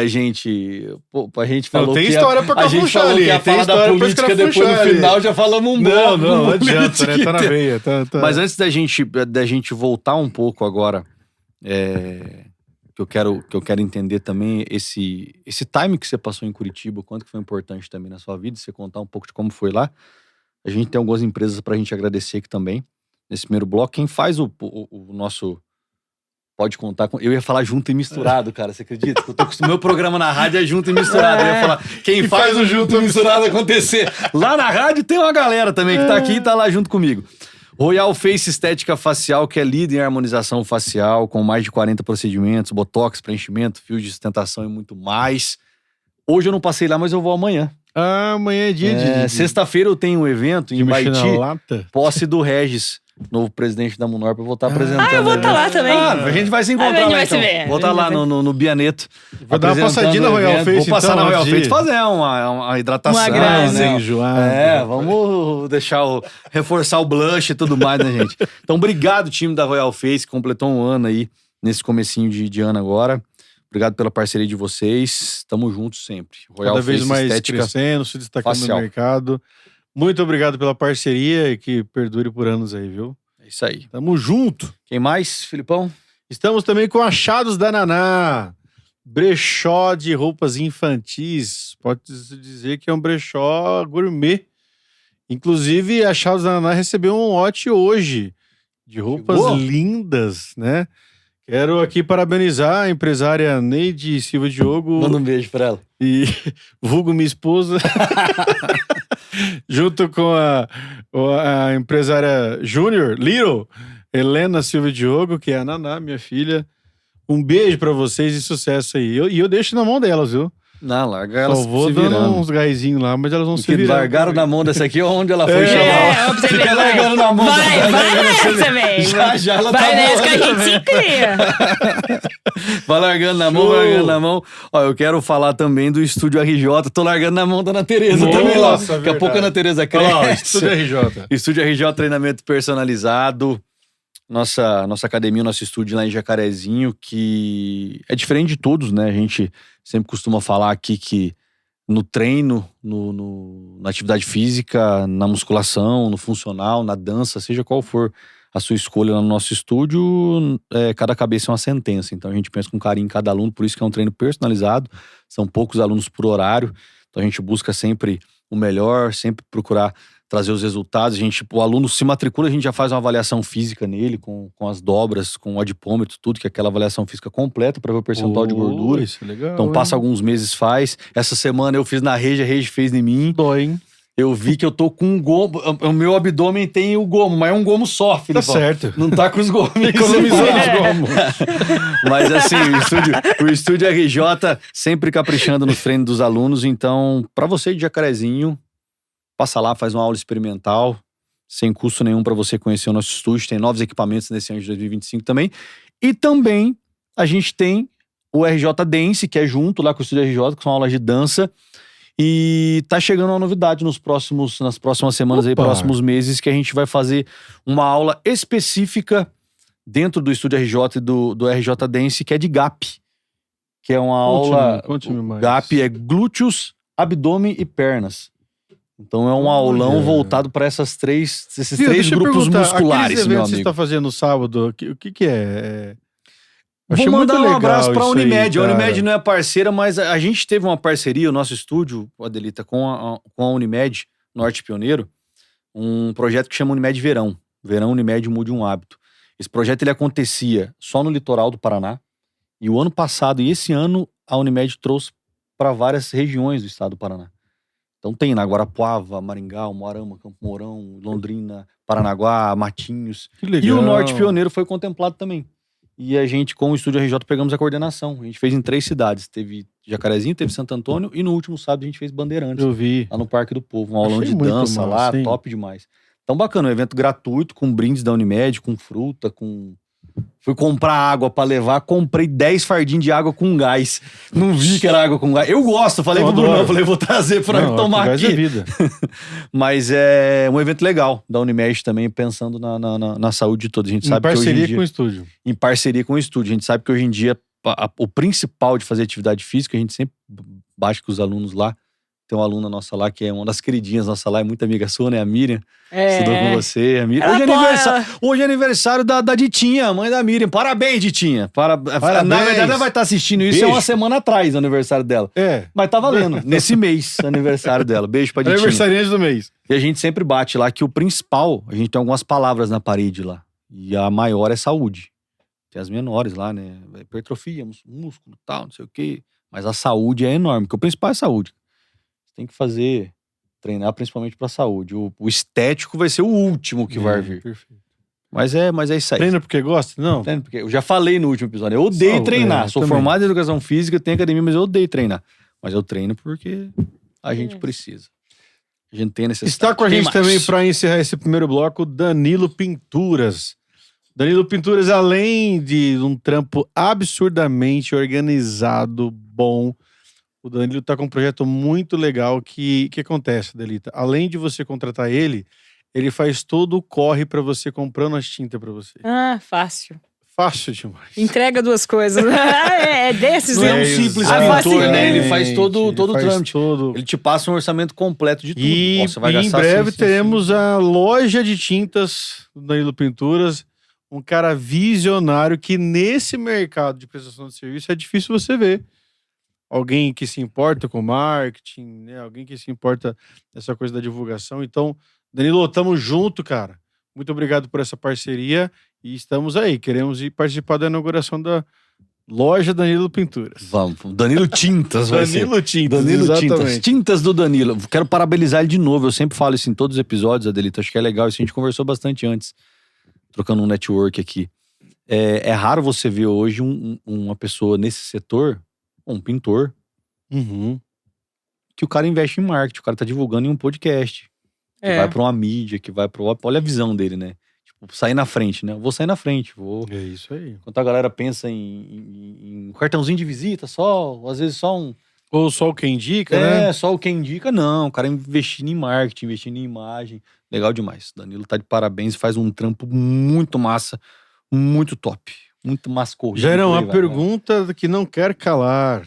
pô, a gente falou tem que história pra a gente cafuchar falou ali, que ia tem falar da história pra política, depois no escrafuchar ali. final já falamos um bloco. Não no adianta, né? Tá na política. veia. Tá. Mas antes da gente voltar um pouco agora, que eu quero entender também esse time que você passou em Curitiba, quanto que foi importante também na sua vida, você contar um pouco de como foi lá. A gente tem algumas empresas pra gente agradecer aqui também, nesse primeiro bloco. Quem faz o nosso... Pode contar com... Eu ia falar junto e misturado, cara, você acredita? Eu tô com o meu programa na rádio é junto e misturado. Eu ia falar, quem faz o junto e misturado acontecer. Lá na rádio tem uma galera também que tá aqui e tá lá junto comigo. Royal Face Estética Facial, que é líder em harmonização facial, com mais de 40 procedimentos, botox, preenchimento, fio de sustentação e muito mais. Hoje eu não passei lá, mas eu vou amanhã. Amanhã é dia de Sexta-feira eu tenho um evento em mexer na Baiti, lata. posse do Regis, novo presidente da Munor, eu vou estar apresentando. eu vou o estar lá evento. também. A gente vai se encontrar A gente lá vai se então. ver. Vou estar lá no Bianeto. Vou dar uma passadinha na apresentando o Royal evento. Face, Vou passar então, na Royal antes de Face ir. fazer uma hidratação. Uma graça. né? Enjoado. Vamos reforçar o blush e tudo mais, né, gente? Então, obrigado, time da Royal Face, que completou um ano aí, nesse comecinho de ano agora. Obrigado pela parceria de vocês. Tamo juntos sempre. Royal Cada vez Face mais Estética. crescendo, se destacando facial. no mercado. Muito obrigado pela parceria e que perdure por anos aí, viu? É isso aí. Tamo junto. Quem mais, Filipão? Estamos também com Achados da Naná. Brechó de roupas infantis. Pode-se dizer que é um brechó gourmet. Inclusive, Achados da Naná recebeu um lote hoje de roupas Chegou? lindas, né? Quero aqui parabenizar a empresária Neide Silva Diogo Manda um beijo pra ela. e vulgo minha esposa, junto com a empresária Júnior, Little, Helena Silva Diogo, que é a Naná, minha filha. Um beijo pra vocês e sucesso aí. E eu deixo na mão delas, viu? Não, larga elas Só vou se dando virando. uns gaizinhos lá, mas elas vão se Que virando. largaram na mão dessa aqui, onde ela foi É, chamar. pra você ver, Fica vai. largando na mão. Vai nessa, velho. Já ela Vai tá nessa que a voando. gente se cria. Vai largando na mão, Show. vai largando na mão. Ó, eu quero falar também do Estúdio RJ. Tô largando na mão da Ana Tereza também lá. Nossa, Daqui a pouco a Ana Tereza Olha lá, cresce. Estúdio RJ. Estúdio RJ Treinamento Personalizado. Nossa academia, nosso estúdio lá em Jacarezinho, que é diferente de todos, né? A gente sempre costuma falar aqui que no treino, na atividade física, na musculação, no funcional, na dança, seja qual for a sua escolha lá no nosso estúdio, cada cabeça é uma sentença. Então a gente pensa com carinho em cada aluno, por isso que é um treino personalizado. São poucos alunos por horário, então a gente busca sempre o melhor, sempre procurar trazer os resultados. O aluno se matricula, a gente já faz uma avaliação física nele, com as dobras, com o adipômetro, tudo, que é aquela avaliação física completa para ver o percentual de gordura. Isso é legal. Então passa alguns meses, faz. Essa semana eu fiz na Regi, a Regi fez em mim. Dói, hein? Eu vi que eu tô com um gomo. O meu abdômen tem o gomo, mas é um gomo só, Tá Filipão. certo. Não tá com os gomos. Economizou os gomos. Mas assim, o estúdio RJ sempre caprichando nos treinos dos alunos. Então, pra você de Jacarezinho, passa lá, faz uma aula experimental, sem custo nenhum pra você conhecer o nosso estúdio. Tem novos equipamentos nesse ano de 2025 também. E também a gente tem o RJ Dance, que é junto lá com o estúdio RJ, que são aulas de dança. E tá chegando uma novidade nas próximas semanas, aí, Opa! próximos meses, que a gente vai fazer uma aula específica dentro do estúdio RJ e do RJ Dance, que é de GAP. Que é uma aula... Conte-me mais. GAP é glúteos, abdômen e pernas. Então é um Olha. aulão voltado para esses três Viu, deixa eu grupos perguntar, musculares, aqueles meu eventos que você amigo. está fazendo no sábado, o que é? Eu Vou achei muito mandar um legal abraço para a isso aí, Unimed. A Unimed cara. não é parceira, mas a gente teve uma parceria, o nosso estúdio, Adelita, com a Unimed, Norte Pioneiro, um projeto que chama Unimed Verão. Verão Unimed Mude um Hábito. Esse projeto ele acontecia só no litoral do Paraná. E o ano passado e esse ano a Unimed trouxe para várias regiões do estado do Paraná. Então tem na Guarapuava, Maringá, Moarama, Campo Mourão, Londrina, Paranaguá, Matinhos. Que legal. E o Norte Pioneiro foi contemplado também. E a gente, com o Estúdio RJ, pegamos a coordenação. A gente fez em 3 cidades. Teve Jacarezinho, teve Santo Antônio e no último sábado a gente fez Bandeirantes, Eu vi. lá no Parque do Povo. Um aulão Achei de muito dança lá, massa, hein? top demais. Então bacana, um evento gratuito, com brindes da Unimed, com fruta, com... Fui comprar água pra levar, comprei 10 fardinhos de água com gás. Não vi que era água com gás. Eu gosto, falei Eu pro Bruno, adoro. eu falei, vou trazer pra Não, tomar gás aqui. é vida. Mas é um evento legal da Unimed também, pensando na saúde de todos. A gente Em sabe que hoje em parceria dia, com o estúdio. em parceria com o estúdio. A gente sabe que hoje em dia o principal de fazer atividade física, a gente sempre bate com os alunos lá. Tem uma aluna nossa lá que é uma das queridinhas nossa lá, é muito amiga sua, né? A Miriam. Estudou com você. A Miriam. Hoje é aniversário da Ditinha, a mãe da Miriam. Parabéns, Ditinha. Parabéns. Na verdade, ela vai estar assistindo isso Beijo. uma semana atrás, o aniversário dela. É. Mas tá valendo. Nesse mês, aniversário dela. Beijo pra Ditinha. Aniversariante do mês. E a gente sempre bate lá que o principal, a gente tem algumas palavras na parede lá. E a maior é saúde. Tem as menores lá, né? Hipertrofia, músculo, tal, não sei o quê. Mas a saúde é enorme, porque o principal é a saúde. Você tem que treinar principalmente pra saúde. O estético vai ser o último que vai vir. Perfeito. Mas é isso aí. Treina porque gosta? Não. Treino porque eu já falei no último episódio, eu odeio treinar. Sou também. formado em educação física, tenho academia, mas eu odeio treinar. Mas eu treino porque a gente precisa. A gente tem necessidade. Está com a Quem gente mais? também, para encerrar esse primeiro bloco, Danilo Pinturas. Danilo Pinturas, além de um trampo absurdamente organizado, bom, o Danilo está com um projeto muito legal que acontece, Delita. Além de você contratar ele faz todo o corre para você comprando as tintas para você. Ah, fácil. Fácil demais. Entrega 2 coisas. É desses, Não é um né? simples Ah, pintor, né? Ele faz Exatamente. todo o Ele faz trâmite. todo- Ele te passa um orçamento completo de tudo. E Ó, você vai em gastar breve assim, teremos a loja de tintas do Danilo Pinturas. Um cara visionário que nesse mercado de prestação de serviço é difícil você ver. Alguém que se importa com marketing, né? Alguém que se importa essa coisa da divulgação. Então, Danilo, tamo junto, cara. Muito obrigado por essa parceria e estamos aí. Queremos ir participar da inauguração da loja Danilo Pinturas. Vamos. Danilo Tintas vai ser. Danilo Tintas, Danilo Tintas. exatamente. Tintas do Danilo. Quero parabenizar ele de novo. Eu sempre falo isso em todos os episódios, Adelita. Acho que é legal. Isso a gente conversou bastante antes. Trocando um network aqui. É raro você ver hoje uma pessoa nesse setor, um pintor, Uhum. que o cara investe em marketing. O cara tá divulgando em um podcast. Que vai pra uma mídia, que vai pro... Olha a visão dele, né? Tipo, sair na frente, né? Eu vou sair na frente. É isso aí. Enquanto a galera pensa em um cartãozinho de visita só, às vezes só um... Ou só o que indica, né? só o que indica, não. O cara investindo em marketing, investindo em imagem. Legal demais. Danilo tá de parabéns e faz um trampo muito massa, muito top. Muito mascorrido. Jairão, por a aí vai, pergunta que não quer calar.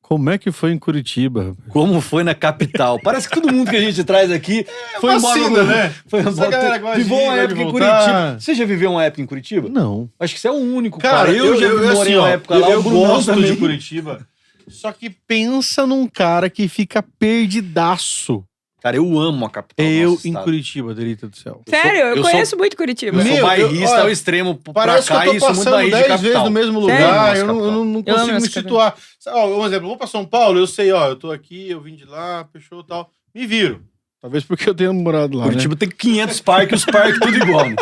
Como é que foi em Curitiba? né? Como foi na capital? Parece que todo mundo que a gente traz aqui foi vacina, embora. né? Foi Essa galera gosta de viveu ir, uma gosta época de em voltar. Curitiba. Você já viveu uma época em Curitiba? Não. Acho que você é o único, Cara, eu já morei assim, uma ó, época lá. eu o Brunão gosto também. de Curitiba. Só que pensa num cara que fica perdidaço. Cara, eu amo a capital. do Eu nosso em estado. Curitiba, Delita do céu. Sério, eu eu sou- conheço muito Curitiba. Eu Meu, sou bairrista olha, ao extremo pra Parece cá que eu e tô sou muito passando raiz de 10 vezes capital. no mesmo Sério? lugar. Eu Nossa, não Eu consigo amo me essa situar. Ó, um exemplo, eu vou pra São Paulo, eu sei, ó, eu tô aqui, eu vim de lá, fechou e tal. Me viro. Talvez porque eu tenha morado lá, né? Curitiba tem 500 parques, os parques tudo igual. Né?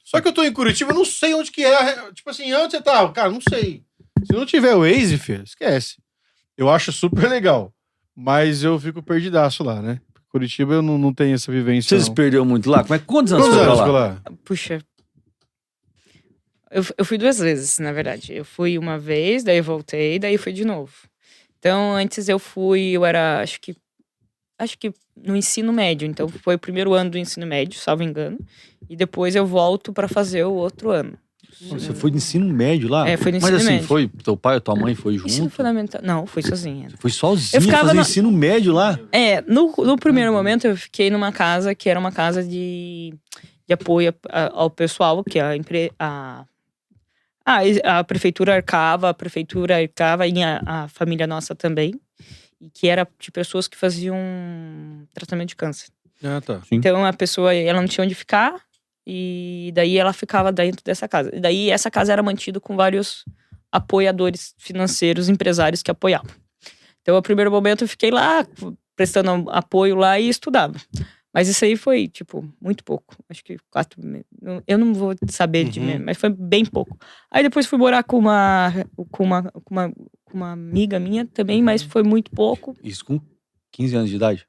Só que eu tô em Curitiba, eu não sei onde que é. Tipo assim, onde você tá? Cara, não sei. Se não tiver o Waze, filho, esquece. Eu acho super legal. Mas eu fico perdidaço lá, né? Curitiba eu não tenho essa vivência. Você se não. perdeu muito lá? Quantos anos Quantos você foi anos pra foi lá? lá? Puxa. Eu fui 2 vezes, na verdade. Eu fui uma vez, daí eu voltei, daí fui de novo. Então, antes eu era, acho que no ensino médio. Então, foi o primeiro ano do ensino médio, salvo engano. E depois eu volto pra fazer o outro ano. Você foi de ensino médio lá? Foi no Mas ensino assim, médio. foi teu pai ou tua mãe foi junto? Ensino fundamental. Não, fui sozinha. Você foi sozinha Eu ficava fazer na- ensino médio lá? No primeiro momento eu fiquei numa casa que era uma casa de apoio ao pessoal, que a prefeitura arcava e a família nossa também. E que era de pessoas que faziam tratamento de câncer. Ah, tá. Sim. Então a pessoa, ela não tinha onde ficar, e daí ela ficava dentro dessa casa. E daí essa casa era mantida com vários apoiadores financeiros, empresários que apoiavam. Então, no primeiro momento, eu fiquei lá, prestando apoio lá e estudava. Mas isso aí foi, tipo, muito pouco. Acho que 4 meses. Eu não vou saber mas foi bem pouco. Aí depois fui morar com uma amiga minha também, mas foi muito pouco. Isso com 15 anos de idade?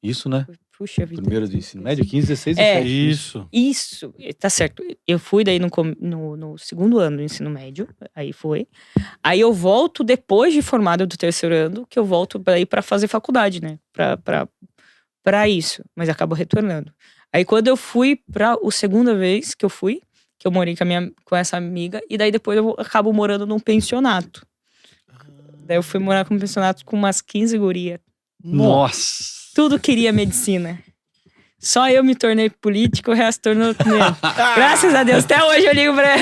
Isso, né? Puxa vida. Primeiro do ensino médio, 15, 16, É. 17. Isso. Tá certo. Eu fui daí no segundo ano do ensino médio, aí foi. Aí eu volto depois de formada do terceiro ano, que eu volto daí pra fazer faculdade, né? Pra isso, mas acabo retornando. Aí quando eu fui a segunda vez que eu morei com essa amiga, e daí depois eu acabo morando num pensionato. Daí eu fui morar com um pensionato com umas 15 gurias. Nossa! Tudo queria medicina. Só eu me tornei político, o resto tornou mesmo. Graças a Deus. Até hoje eu ligo pra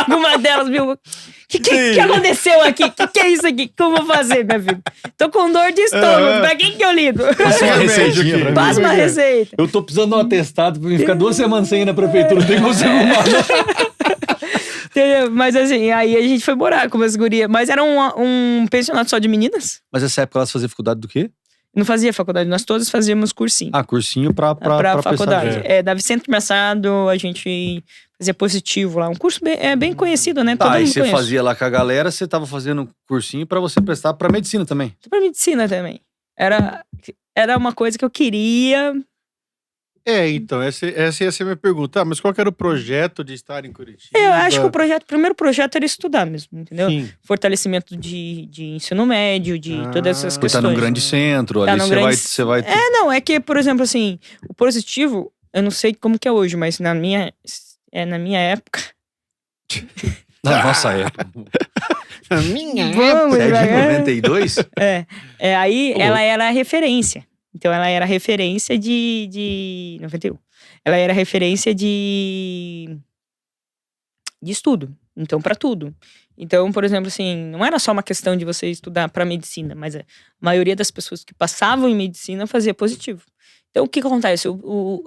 alguma delas, viu? O que aconteceu aqui? Que é isso aqui? O que eu vou fazer, minha vida? Tô com dor de estômago. Pra quem que eu ligo? Passa uma receitinha pra mim. Passa uma receita. Eu tô precisando de um atestado pra mim ficar 2 semanas sem ir na prefeitura. Não tem como você arrumar, não. Entendeu? Mas assim, aí a gente foi morar com umas gurias. Mas era um pensionato só de meninas. Mas nessa época elas faziam faculdade do quê? Não fazia faculdade, nós todos fazíamos cursinho. Cursinho pra faculdade. prestar. Da Vicente Machado, a gente fazia positivo lá. Um curso bem conhecido, né? Todo Tá, e mundo você conhece. fazia lá com a galera, você tava fazendo cursinho pra você prestar pra medicina também. Pra medicina também. Era uma coisa que eu queria. Então, essa ia ser a minha pergunta. Mas qual que era o projeto de estar em Curitiba? Eu acho que o primeiro projeto era estudar mesmo, entendeu? Sim. Fortalecimento de ensino médio, de todas essas Você questões. tá num grande centro, Tá ali num você grande- vai... Não, é que, por exemplo, assim, o positivo, eu não sei como que é hoje, mas na minha época. Na nossa época. A minha Vamos, É de devagar. 92? Aí Pô. ela era referência. Então ela era referência de 91. Ela era referência de estudo. Então, pra tudo. Então, por exemplo, assim, não era só uma questão de você estudar pra medicina, mas a maioria das pessoas que passavam em medicina fazia positivo. Então, o que acontece?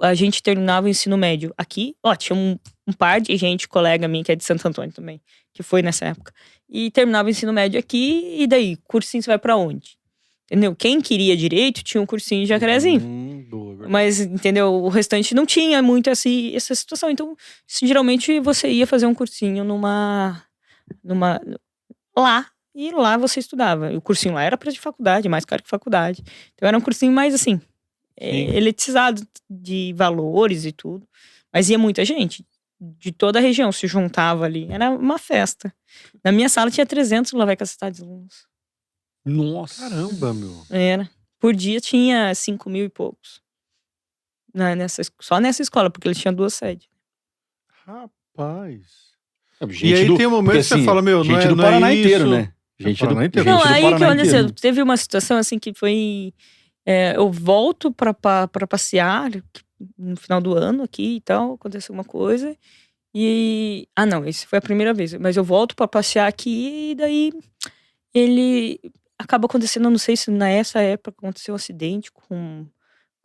A gente terminava o ensino médio aqui, tinha um par de gente, colega minha, que é de Santo Antônio também, que foi nessa época. E terminava o ensino médio aqui, e daí, cursinho você vai pra onde? Entendeu? Quem queria direito tinha um cursinho de Jacarezinho. Boa, verdade. Mas, entendeu? O restante não tinha muito essa situação. Então, geralmente você ia fazer um cursinho lá. E lá você estudava. E o cursinho lá era pra de faculdade, mais caro que faculdade. Então era um cursinho mais assim, elitizado de valores e tudo. Mas ia muita gente. De toda a região se juntava ali. Era uma festa. Na minha sala tinha 300 lá vai com a cidade dos alunos. Nossa. Caramba, meu. Era. Por dia tinha 5 mil e poucos. Só nessa escola, porque eles tinham 2 sedes. Rapaz. Gente E aí do- tem um momento porque, que você assim, fala, meu, gente não do Paraná é inteiro, isso. né? Gente do Paraná inteiro. Não, gente do aí que Paraná aconteceu. inteiro. Teve uma situação assim que foi. Eu volto pra passear no final do ano aqui e tal. Aconteceu uma coisa. E. Não, essa foi a primeira vez. Mas eu volto pra passear aqui e daí ele acaba acontecendo. Eu não sei se nessa época aconteceu um acidente com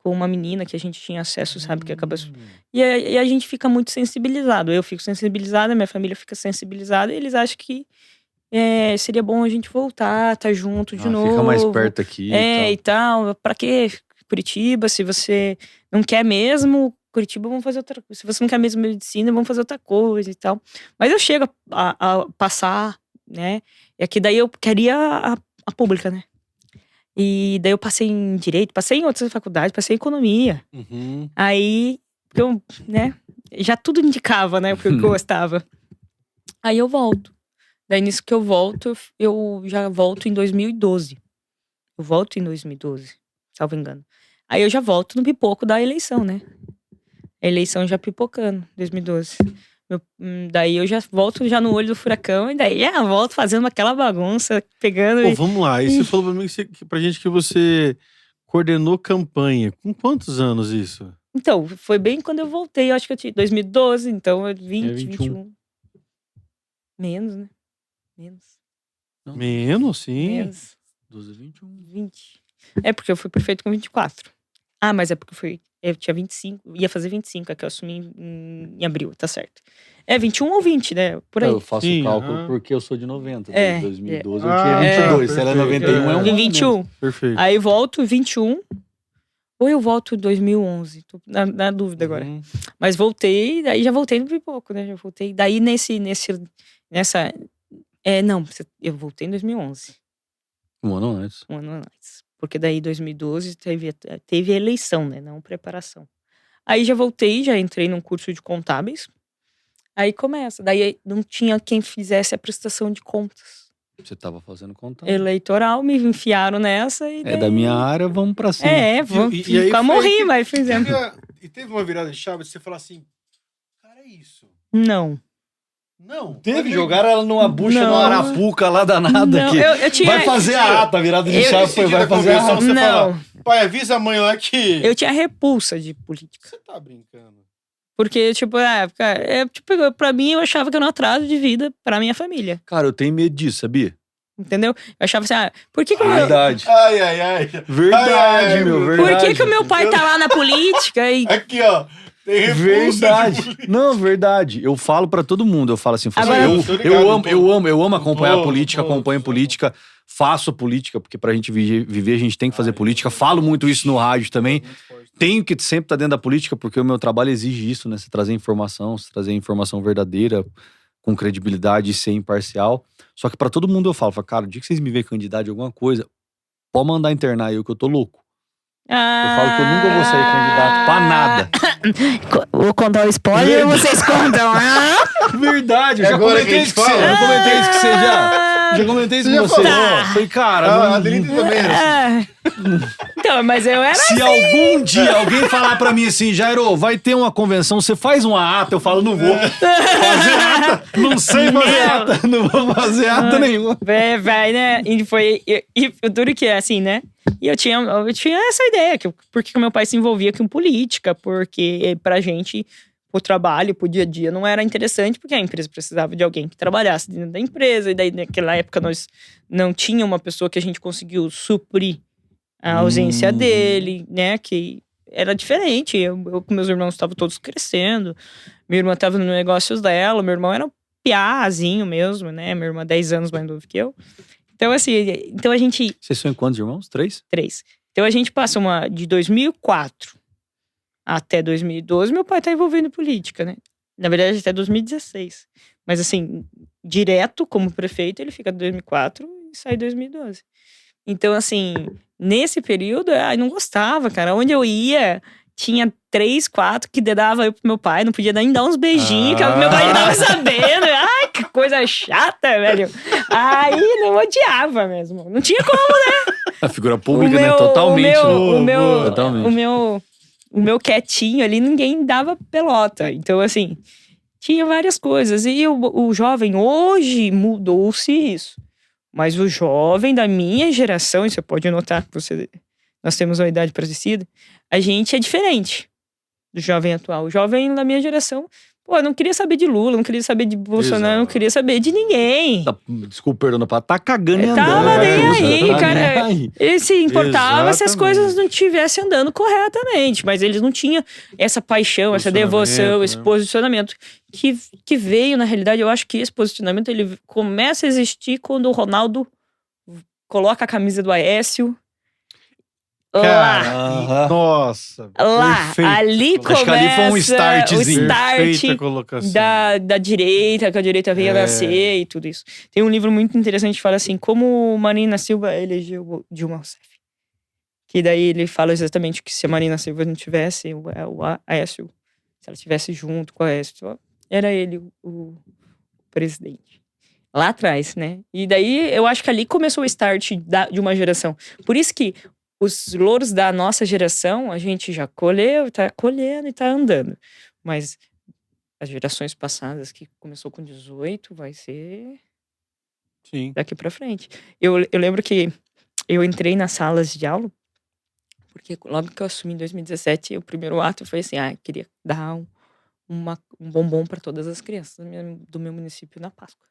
uma menina que a gente tinha acesso, sabe? Que acaba. E a gente fica muito sensibilizado. Eu fico sensibilizada, minha família fica sensibilizada. E eles acham que seria bom a gente voltar, tá junto de novo. Fica mais perto aqui E tal. Pra quê? Curitiba, se você não quer mesmo, Curitiba, vamos fazer outra coisa. Se você não quer mesmo medicina, vamos fazer outra coisa e tal. Mas eu chego a passar, né? É que daí eu queria a pública, né? E daí eu passei em Direito, passei em outras faculdades, passei em Economia. Uhum. Aí, eu, né? Já tudo indicava, né? Porque eu gostava. Aí eu volto. Daí nisso que eu volto, eu já volto em 2012. Eu volto em 2012, salvo engano. Aí eu já volto no pipoco da eleição, né? A eleição já pipocando, 2012. Daí eu já volto já no olho do furacão. E daí volto fazendo aquela bagunça, pegando. Pô, vamos lá. E você falou pra mim pra gente que você coordenou campanha. Com quantos anos isso? Então, foi bem quando eu voltei. Eu acho que eu tinha 2012, então 20, 21. 21. Menos, né? Menos. Menos, sim. Menos. 12, 21. 20. É porque eu fui prefeito com 24. Mas é porque eu tinha 25, ia fazer 25, é que eu assumi em abril, tá certo. 21 ou 20, né? Por aí. Eu faço Sim, o cálculo aham. porque eu sou de 90. É, 2012 é. eu tinha 22. Se ela é perfeito. 91, é um ano Em menos. 21. Perfeito. Aí volto 21. Ou eu volto 2011. Tô na dúvida agora. Uhum. Mas voltei, daí já voltei no pouco, né? Já voltei. Daí nessa. Não, eu voltei em 2011. Um ano antes. Um ano antes. Porque daí 2012 teve a eleição, né? Não preparação. Aí já voltei, já entrei num curso de contábeis. Aí começa. Daí não tinha quem fizesse a prestação de contas Você tava fazendo conta. eleitoral, me enfiaram nessa e daí... É da minha área, vamos pra cima. Vamos. E aí Quase foi morri, que- mas fizemos. E teve uma virada de chave de você falar assim, cara, é isso. Não. Não. Teve, jogaram ela numa bucha, Não. numa arapuca lá danada. Não, Que eu tinha... vai fazer a ata, virada de Eu- chave, Esse dia vai da fazer a convenção ata. que você Não. fala, pai, avisa a mãe lá que... Eu tinha repulsa de política. Você tá brincando. Porque, tipo, pra mim, eu achava que era um atraso de vida pra minha família. Cara, eu tenho medo disso, sabia? Entendeu? Eu achava assim, por que que o meu... Verdade. Ai, ai, ai. Verdade, Ai, ai, meu, meu. verdade. Por que o meu pai tá lá na política e... Aqui, ó. Tem repulsa Verdade. de política. Não, verdade. Eu falo pra todo mundo. Eu falo assim, Agora- Eu tô ligado, eu amo acompanhar tô- a política, tô- acompanho política, faço política, porque pra gente viver, a gente tem que fazer política. Falo muito isso no rádio também. Tenho que sempre estar dentro da política, porque o meu trabalho exige isso, né? Você trazer informação verdadeira, com credibilidade e ser imparcial. Só que pra todo mundo eu falo, cara, o dia que vocês me verem candidato de alguma coisa, pode mandar internar eu, que eu tô louco. Eu falo que eu nunca vou sair candidato pra nada. Vou contar o spoiler, vocês contam. Verdade, eu É já agora comentei que a gente isso com você. fala. Já comentei isso com você já. Já comentei isso Você com já você. falou. Falei, cara, A não- Adelita também era assim. Então, mas eu era... se algum dia alguém falar pra mim assim, Jairo, vai ter uma convenção, você faz uma ata, eu falo, não vou fazer ata, não sei fazer ata, não vou fazer ata nenhuma. Vai, né? E foi... E o duro que é assim, né? E eu tinha essa ideia, porque o meu pai se envolvia com política, porque pra gente, o trabalho, pro dia a dia, não era interessante, porque a empresa precisava de alguém que trabalhasse dentro da empresa, e daí naquela época nós não tinha uma pessoa que a gente conseguiu suprir a ausência dele, né? Que era diferente. Eu com meus irmãos estavam todos crescendo, minha irmã estava nos negócios dela, meu irmão era um piazinho mesmo, né? Minha irmã 10 anos mais novo que eu. Então, assim, a gente... Vocês são em quantos irmãos? 3? 3. Então a gente passa de 2004 até 2012, meu pai tá envolvido em política, né? Na verdade, até 2016. Mas assim, direto como prefeito, ele fica de 2004 e sai em 2012. Então, assim, nesse período, não gostava, cara. Onde eu ia, tinha 3, 4 que dava eu pro meu pai, não podia nem dar uns beijinhos, que meu pai já tava sabendo. Ai, que coisa chata, velho. Aí eu odiava mesmo. Não tinha como, né? A figura pública, né? Totalmente. O meu quietinho ali, ninguém dava pelota. Então, assim, tinha várias coisas. E o jovem, hoje mudou-se isso. Mas o jovem da minha geração, e você pode notar que nós temos uma idade parecida, a gente é diferente do jovem atual. O jovem da minha geração, não queria saber de Lula, não queria saber de Bolsonaro, não queria saber de ninguém. Desculpa, perdão, tá cagando e andando. Tava nem aí, Tá cara. nem aí. Ele se importava se as Exatamente. coisas não estivessem andando corretamente, mas eles não tinham essa paixão, essa devoção, Posicionamento, esse né? posicionamento que veio, na realidade, eu acho que esse posicionamento ele começa a existir quando o Ronaldo coloca a camisa do Aécio lá. Cara, Aham. nossa. Lá, perfeito. ali Acho que começa ali foi um startzinho. o start Perfeita colocação. da direita, que a direita veio a nascer e tudo isso. Tem um livro muito interessante que fala assim, como Marina Silva elegeu Dilma Rousseff. Que daí ele fala exatamente que se a Marina Silva não tivesse o Aécio, se ela estivesse junto com o Aécio, era ele o presidente. Lá atrás, né? E daí eu acho que ali começou o start de uma geração. Por isso que os louros da nossa geração, a gente já colheu, tá colhendo e tá andando. Mas as gerações passadas que começou com 18 vai ser Sim. daqui pra frente. Eu lembro que eu entrei nas salas de aula, porque logo que eu assumi em 2017, o primeiro ato foi assim, queria dar um bombom para todas as crianças do meu município na Páscoa.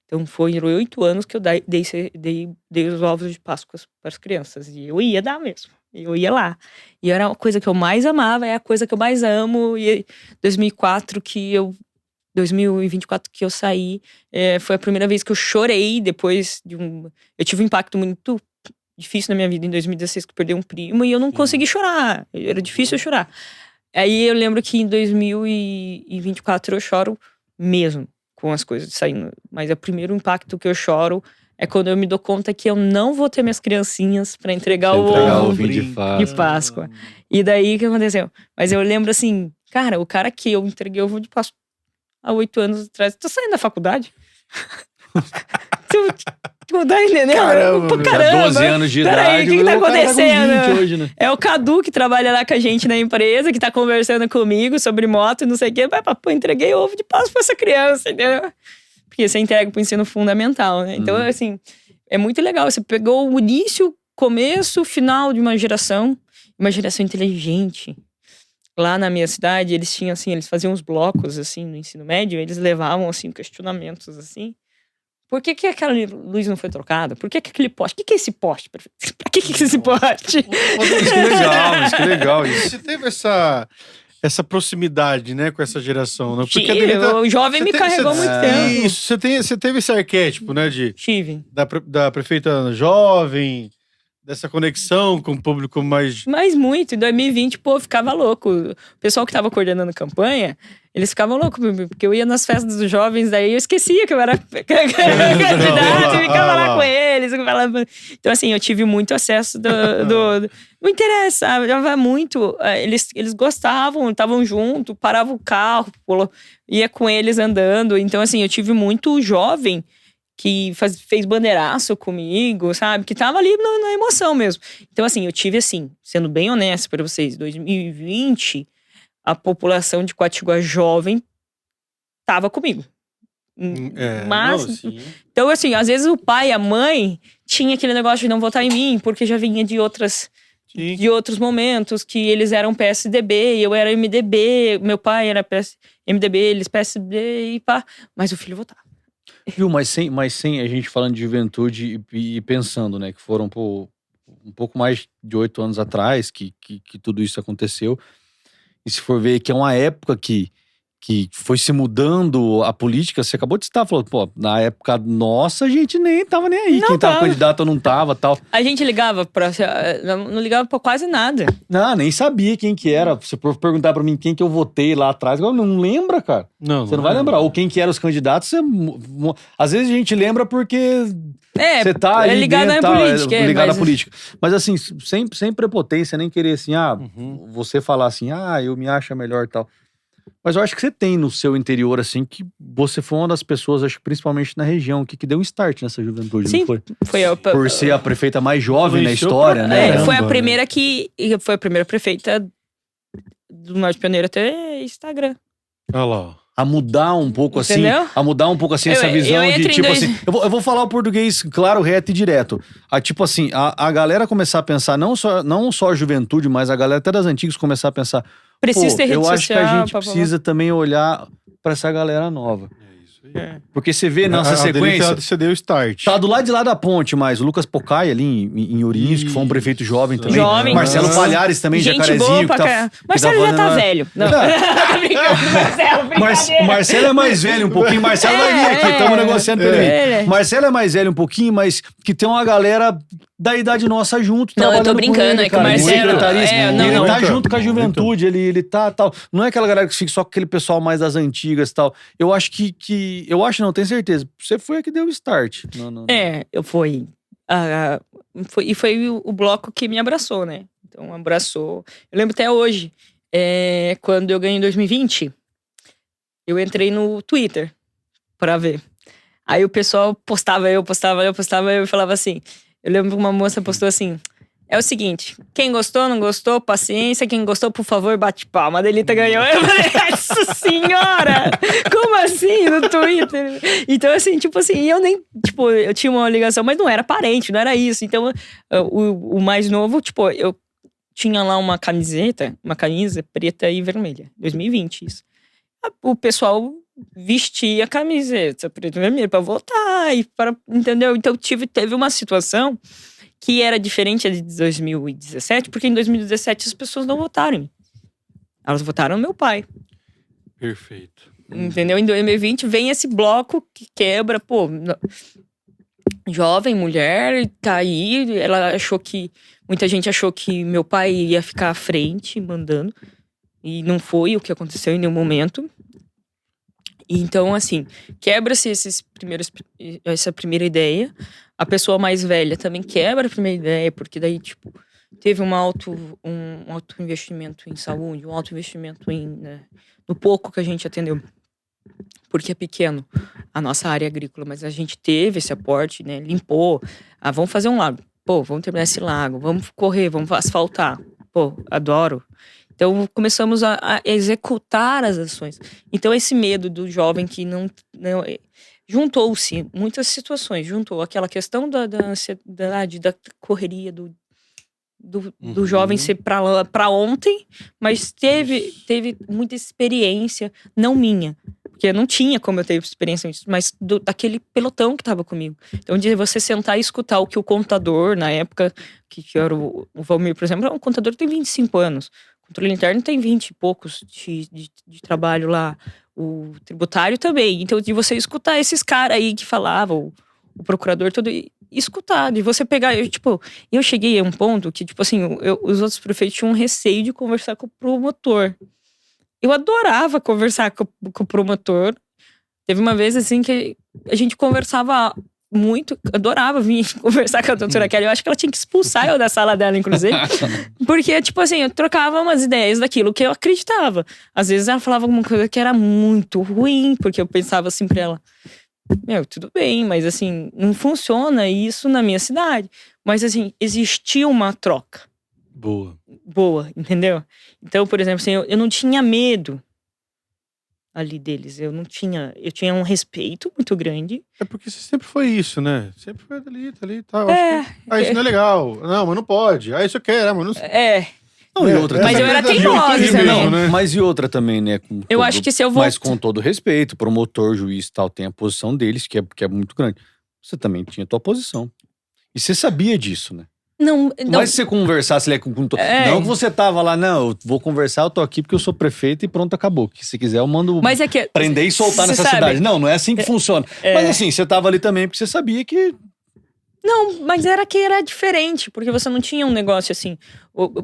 Então, foi 8 anos que eu dei os ovos de Páscoa para as crianças. E eu ia dar mesmo. Eu ia lá. E era a coisa que eu mais amava, é a coisa que eu mais amo. E 2024 2024 que eu saí, foi a primeira vez que eu chorei depois de eu tive um impacto muito difícil na minha vida em 2016, que eu perdi um primo. E eu não consegui chorar. Era difícil eu chorar. Aí eu lembro que em 2024 eu choro mesmo com as coisas saindo. Mas o primeiro impacto que eu choro é quando eu me dou conta que eu não vou ter minhas criancinhas pra entregar o ovo ovinho de Páscoa. E daí o que aconteceu? Mas eu lembro assim, cara, o cara que eu entreguei o ovo de Páscoa há 8 anos atrás, tô saindo da faculdade. Tu tá entendendo? Caramba, 12 anos de Peraí, idade. o que tá o cara acontecendo? com 20 hoje, né? É o Cadu que trabalha lá com a gente na empresa, que tá conversando comigo sobre moto e não sei o quê. Pô, entreguei ovo de Páscoa pra essa criança, entendeu? Porque você entrega pro ensino fundamental, né? Então, assim, é muito legal. Você pegou o início, começo, final de uma geração inteligente. Lá na minha cidade, eles tinham, assim, eles faziam uns blocos, assim, no ensino médio, eles levavam, assim, questionamentos, assim. Por que aquela luz não foi trocada? Por que aquele poste? O que é esse poste? Pra que é esse poste? Isso que legal. E você teve essa proximidade, né, com essa geração, né? Porque o jovem me carregou muito tempo. Isso, você teve esse arquétipo, né, Tive. da prefeita jovem, dessa conexão com o público mais... Mas muito. Em 2020, pô, ficava louco. O pessoal que tava coordenando a campanha, eles ficavam loucos, porque eu ia nas festas dos jovens, daí eu esquecia que eu era candidato e ficava lá com eles. Então, assim, eu tive muito acesso não interessava muito. Eles gostavam, estavam junto, parava o carro, ia com eles andando. Então, assim, eu tive muito jovem que fez bandeiraço comigo, sabe? Que tava ali na emoção mesmo. Então, assim, eu tive, assim, sendo bem honesto para vocês, 2020, a população de Quatiguá jovem tava comigo. Mas, então, assim, às vezes o pai e a mãe tinha aquele negócio de não votar em mim, porque já vinha de outros momentos, que eles eram PSDB, eu era MDB, meu pai era MDB, eles PSDB e pá. Mas o filho votava. Viu, mas sem a gente falando de juventude e pensando, né, que foram um pouco mais de 8 anos atrás que tudo isso aconteceu. E se for ver que é uma época que foi se mudando a política, você acabou de citar, falou, pô, na época nossa, a gente nem tava nem aí. Quem tava candidato ou não tava, tal. A gente ligava não ligava pra quase nada. Não, nem sabia quem que era. Se for perguntar pra mim quem que eu votei lá atrás, eu não lembra, cara. Você não vai lembrar. Ou quem que eram os candidatos, às vezes a gente lembra porque você tá ali ligado dentro, na política. Ligado na política. Mas assim, sem prepotência, nem querer assim, você falar assim, eu me acho melhor e tal. Mas eu acho que você tem no seu interior, assim, que você foi uma das pessoas, acho que principalmente na região, que deu um start nessa juventude, sim, não foi? Foi por ser a prefeita mais jovem na história, né? Foi a primeira foi a primeira prefeita do Norte Pioneiro até Instagram. Olha lá. A mudar um pouco assim, essa visão de tipo assim, eu vou falar o português claro, reto e direto. Tipo assim, a galera começar a pensar, não só a juventude, mas a galera até das antigas começar a pensar, precisa ter rede social, eu acho que a gente precisa também olhar pra essa galera nova. Porque você vê nessa sequência. Você deu start. Tá do lado de lá da ponte, mas o Lucas Pocai ali em Ourinhos, que foi um prefeito jovem também. Marcelo Palhares também, gente Jacarezinho. Boa pra Marcelo já tá velho. Não. Tá brincando, Marcelo, Marcelo é mais velho um pouquinho. Marcelo vai vir aqui, estamos negociando pra ele. Marcelo é mais velho um pouquinho, mas que tem uma galera da idade nossa junto. Não, eu tô brincando, é que o Marcelo... Ele tá junto com a juventude, ele tá tal. Não é aquela galera que fica só com aquele pessoal mais das antigas e tal. Eu acho eu acho, não, tenho certeza. Você foi a que deu o start. Eu fui. E foi o bloco que me abraçou, né? Então, abraçou. Eu lembro até hoje, quando eu ganhei em 2020, eu entrei no Twitter pra ver. Aí o pessoal postava eu e falava assim... Eu lembro que uma moça postou assim, É o seguinte, quem gostou, não gostou, paciência. Quem gostou, por favor, bate palma. A Adelita ganhou. Eu falei, nossa senhora! Como assim? No Twitter? Então, assim, tipo assim, eu nem... Tipo, eu tinha uma ligação, mas não era parente, não era isso. Então, o mais novo, tipo, eu tinha lá uma camisa preta e vermelha. 2020, isso. O pessoal vestia a camiseta preta e vermelha pra votar. Entendeu? Então, teve uma situação... que era diferente de 2017, porque em 2017 as pessoas não votaram em mim. Elas votaram no meu pai. Perfeito. Entendeu? Em 2020 vem esse bloco que quebra, jovem, mulher, tá aí. Muita gente achou que meu pai ia ficar à frente, mandando. E não foi o que aconteceu em nenhum momento. Então, assim, quebra-se essa primeira ideia. A pessoa mais velha também quebra a primeira ideia, porque daí, tipo, teve um alto investimento em saúde, um alto investimento no pouco que a gente atendeu. Porque é pequeno a nossa área agrícola, mas a gente teve esse aporte, né? Limpou. Vamos fazer um lago. Vamos terminar esse lago. Vamos correr, vamos asfaltar. Adoro. Então, começamos a executar as ações. Então, esse medo do jovem que não juntou-se muitas situações. Juntou aquela questão da ansiedade, da correria, do jovem ser pra ontem, mas teve muita experiência, não minha. Porque não tinha como eu ter experiência nisso, mas daquele pelotão que tava comigo. Então, de você sentar e escutar o que o contador, na época, que era o Valmir, por exemplo, um contador que tem 25 anos. O controle interno tem 20 e poucos de trabalho lá. O tributário também. Então, de você escutar esses caras aí que falavam, o procurador todo, e escutar, de você pegar. Eu cheguei a um ponto que, tipo assim, os outros prefeitos tinham um receio de conversar com o promotor. Eu adorava conversar com o promotor. Teve uma vez, assim, que a gente conversava muito, adorava vir conversar com a doutora Kelly. Eu acho que ela tinha que expulsar eu da sala dela, inclusive. Porque, tipo assim, eu trocava umas ideias daquilo que eu acreditava. Às vezes ela falava alguma coisa que era muito ruim, porque eu pensava assim pra ela: tudo bem, mas assim, não funciona isso na minha cidade. Mas assim, existia uma troca. Boa, entendeu? Então, por exemplo, assim, eu não tinha medo ali deles. Eu tinha um respeito muito grande. É porque você sempre foi isso, né? Sempre foi ali, tal. Isso não é legal. Não, mas não pode. Isso eu quero, mas não sei. Não, e outra mas também. eu era teimosa também. Né? Mas e outra também, né? Eu acho que se eu vou... Mas com todo respeito, promotor, juiz e tal, tem a posição deles, que é muito grande. Você também tinha a tua posição. E você sabia disso, né? Não. Mas se você conversasse ali não que você tava lá, não, eu vou conversar, eu tô aqui porque eu sou prefeito e pronto, acabou. Que se quiser eu mando prender e soltar nessa cidade. Não é assim que funciona. Mas assim, você tava ali também porque você sabia que... Não, mas era diferente, porque você não tinha um negócio assim.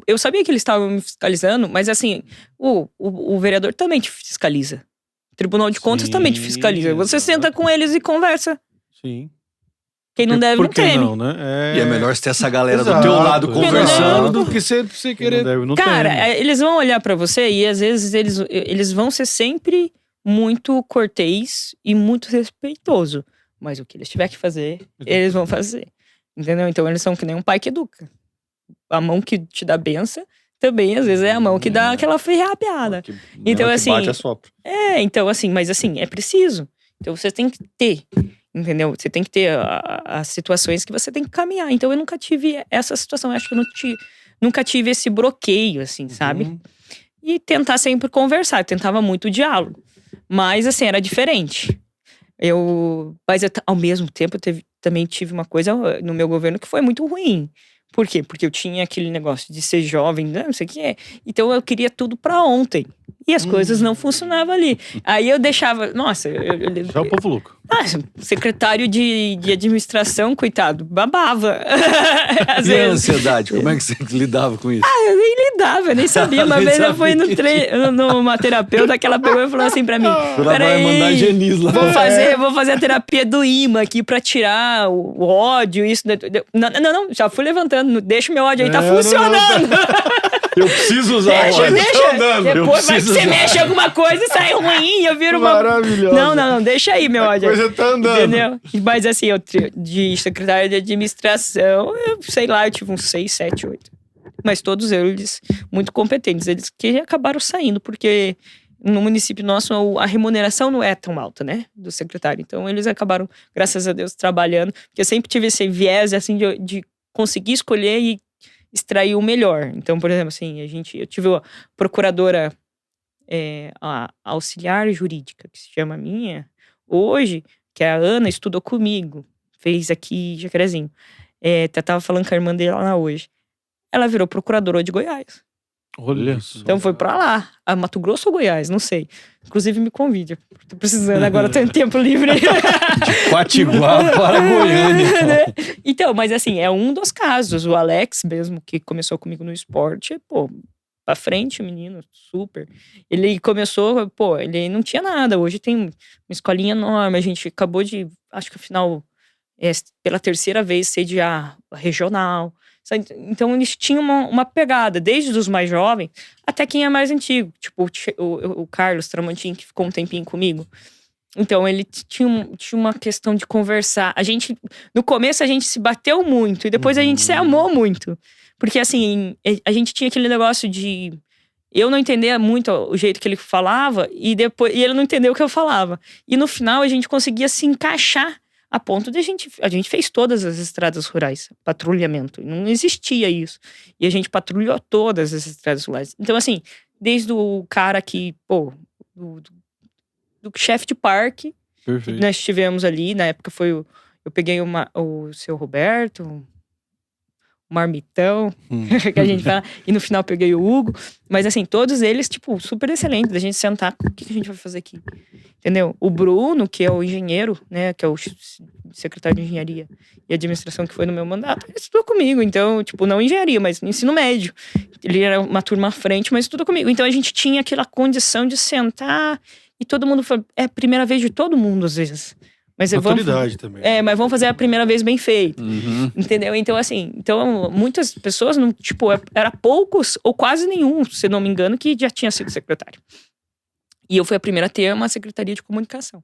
Eu sabia que eles estavam me fiscalizando, mas assim, o vereador também te fiscaliza. O Tribunal de Contas também te fiscaliza. Você senta com eles e conversa. Sim. Quem não deve, não teme. Não, né? E é melhor você ter essa galera do teu lado conversando do que você querer... Cara, eles vão olhar pra você e às vezes eles vão ser sempre muito cortês e muito respeitoso. Mas o que eles tiver que fazer, eles vão fazer. Entendeu? Então eles são que nem um pai que educa. A mão que te dá benção também, às vezes, é a mão que dá aquela ferrapeada. Então, assim... bate a sopra. Então, assim, mas assim, é preciso. Então você tem que ter, entendeu? Você tem que ter as situações que você tem que caminhar. Então eu nunca tive essa situação. Eu acho que eu nunca tive esse bloqueio, assim, sabe? E tentar sempre conversar. Eu tentava muito diálogo. Mas, assim, era diferente. Mas ao mesmo tempo, também tive uma coisa no meu governo que foi muito ruim. Por quê? Porque eu tinha aquele negócio de ser jovem, não sei o que é. Então eu queria tudo pra ontem. E as coisas não funcionavam ali. Aí eu deixava... Nossa, Já é o povo louco. Secretário de administração, coitado, babava. Às vezes. A ansiedade? Como é que você lidava com isso? Eu nem lidava, eu nem sabia. Uma vez eu fui numa terapeuta, que ela pegou e falou assim pra mim: vai mandar Genis lá. Vou fazer a terapia do imã aqui pra tirar o ódio, isso. Não, já fui levantando. Deixa o meu ódio aí, tá funcionando. Eu preciso usar o ódio. Depois vai que preciso você usar. mexe alguma coisa e sai ruim, eu viro uma... Maravilhoso. Não, deixa aí meu ódio. Coisa tá andando. Entendeu? Mas assim, de secretária de administração, eu sei lá, eu tive uns 6, 7, 8. Mas todos eles muito competentes. Eles que acabaram saindo, porque no município nosso a remuneração não é tão alta, né? Do secretário. Então eles acabaram, graças a Deus, trabalhando. Porque eu sempre tive esse viés, assim, de conseguir escolher e extrair o melhor. Então, por exemplo, assim, eu tive a procuradora a auxiliar jurídica, que se chama minha, hoje, que é a Ana, estudou comigo, fez aqui Jacarezinho. Tava falando com a irmã dela lá hoje. Ela virou procuradora de Goiás. Olha só. Então foi pra lá, a Mato Grosso ou Goiás, não sei. Inclusive me convide, tô precisando agora, tenho tempo livre. Quatiguá para Goiânia. Né? Então, mas assim, é um dos casos. O Alex mesmo, que começou comigo no esporte, pô, pra frente, menino, super. Ele começou, pô, ele não tinha nada. Hoje tem uma escolinha enorme, a gente acabou de, acho que afinal, pela terceira vez, sediar a regional. Então eles tinham uma pegada, desde os mais jovens até quem é mais antigo. Tipo o Carlos Tramontim, que ficou um tempinho comigo. Então ele tinha uma questão de conversar. No começo a gente se bateu muito e depois a gente se amou muito. Porque assim, a gente tinha aquele negócio de eu não entender muito o jeito que ele falava e ele não entendeu o que eu falava. E no final a gente conseguia se encaixar a ponto de a gente fez todas as estradas rurais, patrulhamento. Não existia isso. E a gente patrulhou todas as estradas rurais. Então, assim, desde o cara que, pô, do chefe de parque, Perfeito. que nós tivemos ali, na época eu peguei o seu Roberto, o Marmitão, que a gente fala, e no final peguei o Hugo, mas assim, todos eles, tipo, super excelentes, da gente sentar, o que a gente vai fazer aqui? Entendeu? O Bruno, que é o engenheiro, né, que é o secretário de engenharia e administração que foi no meu mandato, ele estudou comigo, então, tipo, não engenharia, mas ensino médio. Ele era uma turma à frente, mas estudou comigo. Então a gente tinha aquela condição de sentar e todo mundo foi, é a primeira vez de todo mundo, às vezes. Mas Maturidade também. mas vamos fazer a primeira vez bem feito. Uhum. Entendeu? Então, assim, muitas pessoas, não, tipo, era poucos ou quase nenhum, se não me engano, que já tinha sido secretário. E eu fui a primeira a ter uma secretaria de comunicação.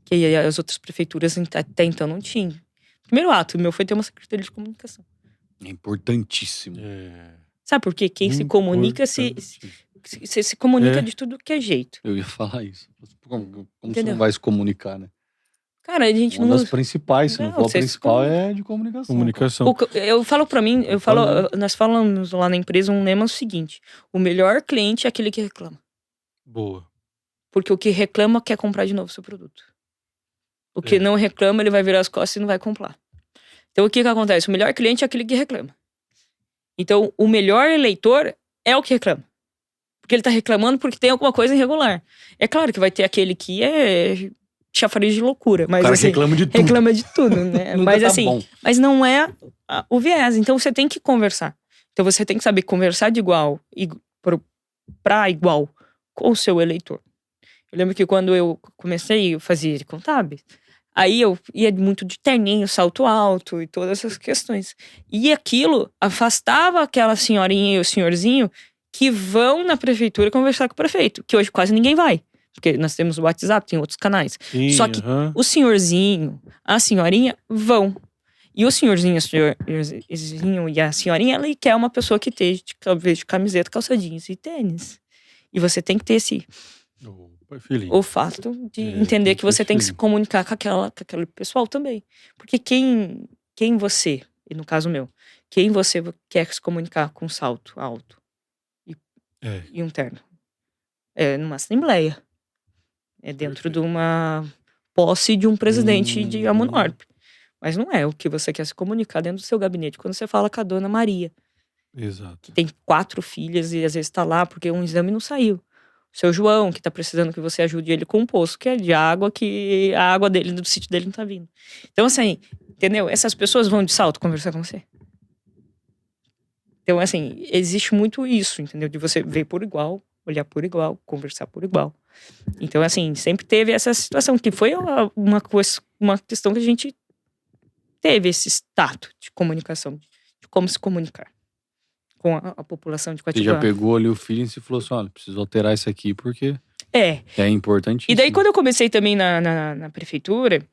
Que as outras prefeituras até então não tinham. O primeiro ato meu foi ter uma secretaria de comunicação. É importantíssimo. Sabe por quê? Quem se comunica se comunica de tudo que é jeito. Eu ia falar isso. Como você Entendeu? não vai se comunicar, né? Cara, a gente Uma não... das principais, se não Não, for a vocês principal, é de comunicação. Comunicação. Eu falo pra mim, nós falamos lá na empresa um lema seguinte: o melhor cliente é aquele que reclama. Boa. Porque o que reclama quer comprar de novo o seu produto. O que não reclama, ele vai virar as costas e não vai comprar. Então o que acontece? O melhor cliente é aquele que reclama. Então o melhor eleitor é o que reclama. Porque ele tá reclamando porque tem alguma coisa irregular. É claro que vai ter aquele que é chafariz de loucura. Mas, O cara assim, reclama de tudo. reclama de tudo, né? Nunca Mas tá assim, bom. mas não é o viés. Então você tem que conversar. Então você tem que saber conversar de igual para igual com o seu eleitor. Eu lembro que quando eu comecei, eu fazia contábeis. Aí eu ia muito de terninho, salto alto e todas essas questões. E aquilo afastava aquela senhorinha e o senhorzinho que vão na prefeitura conversar com o prefeito. Que hoje quase ninguém vai. Porque nós temos o WhatsApp, tem outros canais. Sim, Só que o senhorzinho, a senhorinha vão. E o senhorzinho e a senhorinha, ele quer uma pessoa que esteja talvez de camiseta, calça jeans e tênis. E você tem que ter esse olfato de entender que você tem que se comunicar com aquele pessoal também. Porque quem você, e no caso meu, quem você quer se comunicar com um salto alto e um terno? É numa assembleia. É dentro de uma posse de um presidente de Amunorp. Mas não é o que você quer se comunicar dentro do seu gabinete. Quando você fala com a dona Maria. Exato. Que tem 4 filhas e às vezes tá lá porque um exame não saiu. O seu João, que tá precisando que você ajude ele com um poço, que é de água, que a água dele, do sítio dele não tá vindo. Então assim, entendeu? Essas pessoas vão de salto conversar com você. Então assim, existe muito isso, entendeu? De você ver por igual, olhar por igual, conversar por igual. Então assim, sempre teve essa situação, que foi uma questão que a gente teve esse tato de comunicação, de como se comunicar com a população de Você já Quatiguá. pegou ali o feeling e falou assim, olha, preciso alterar isso aqui porque É. é importante. E daí, quando eu comecei também na prefeitura,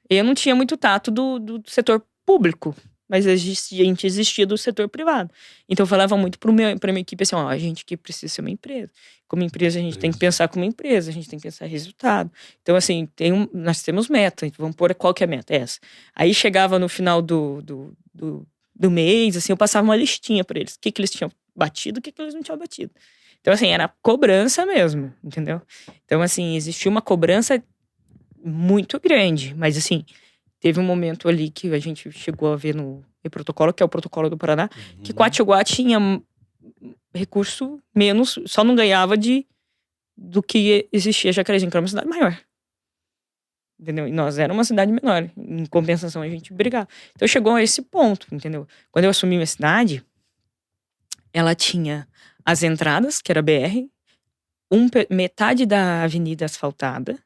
eu não tinha muito tato do setor público. Mas a gente existia do setor privado. Então eu falava muito pra minha equipe assim, ó, a gente que precisa ser uma empresa. Como empresa, a gente tem que pensar como empresa, a gente tem que pensar em resultado. Então, assim, nós temos meta, então vamos pôr qual que é a meta? Essa. Aí chegava no final do mês, assim, eu passava uma listinha pra eles. O que eles tinham batido, o que eles não tinham batido. Então, assim, era cobrança mesmo, entendeu? Então, assim, existia uma cobrança muito grande, mas assim, teve um momento ali que a gente chegou a ver no protocolo, que é o protocolo do Paraná, que Quatiguá tinha recurso menos, só não ganhava do que existia Jacarezinho, que era uma cidade maior. Entendeu? E nós era uma cidade menor. Em compensação, a gente brigava. Então chegou a esse ponto, entendeu? Quando eu assumi minha cidade, ela tinha as entradas, que era BR, metade da avenida asfaltada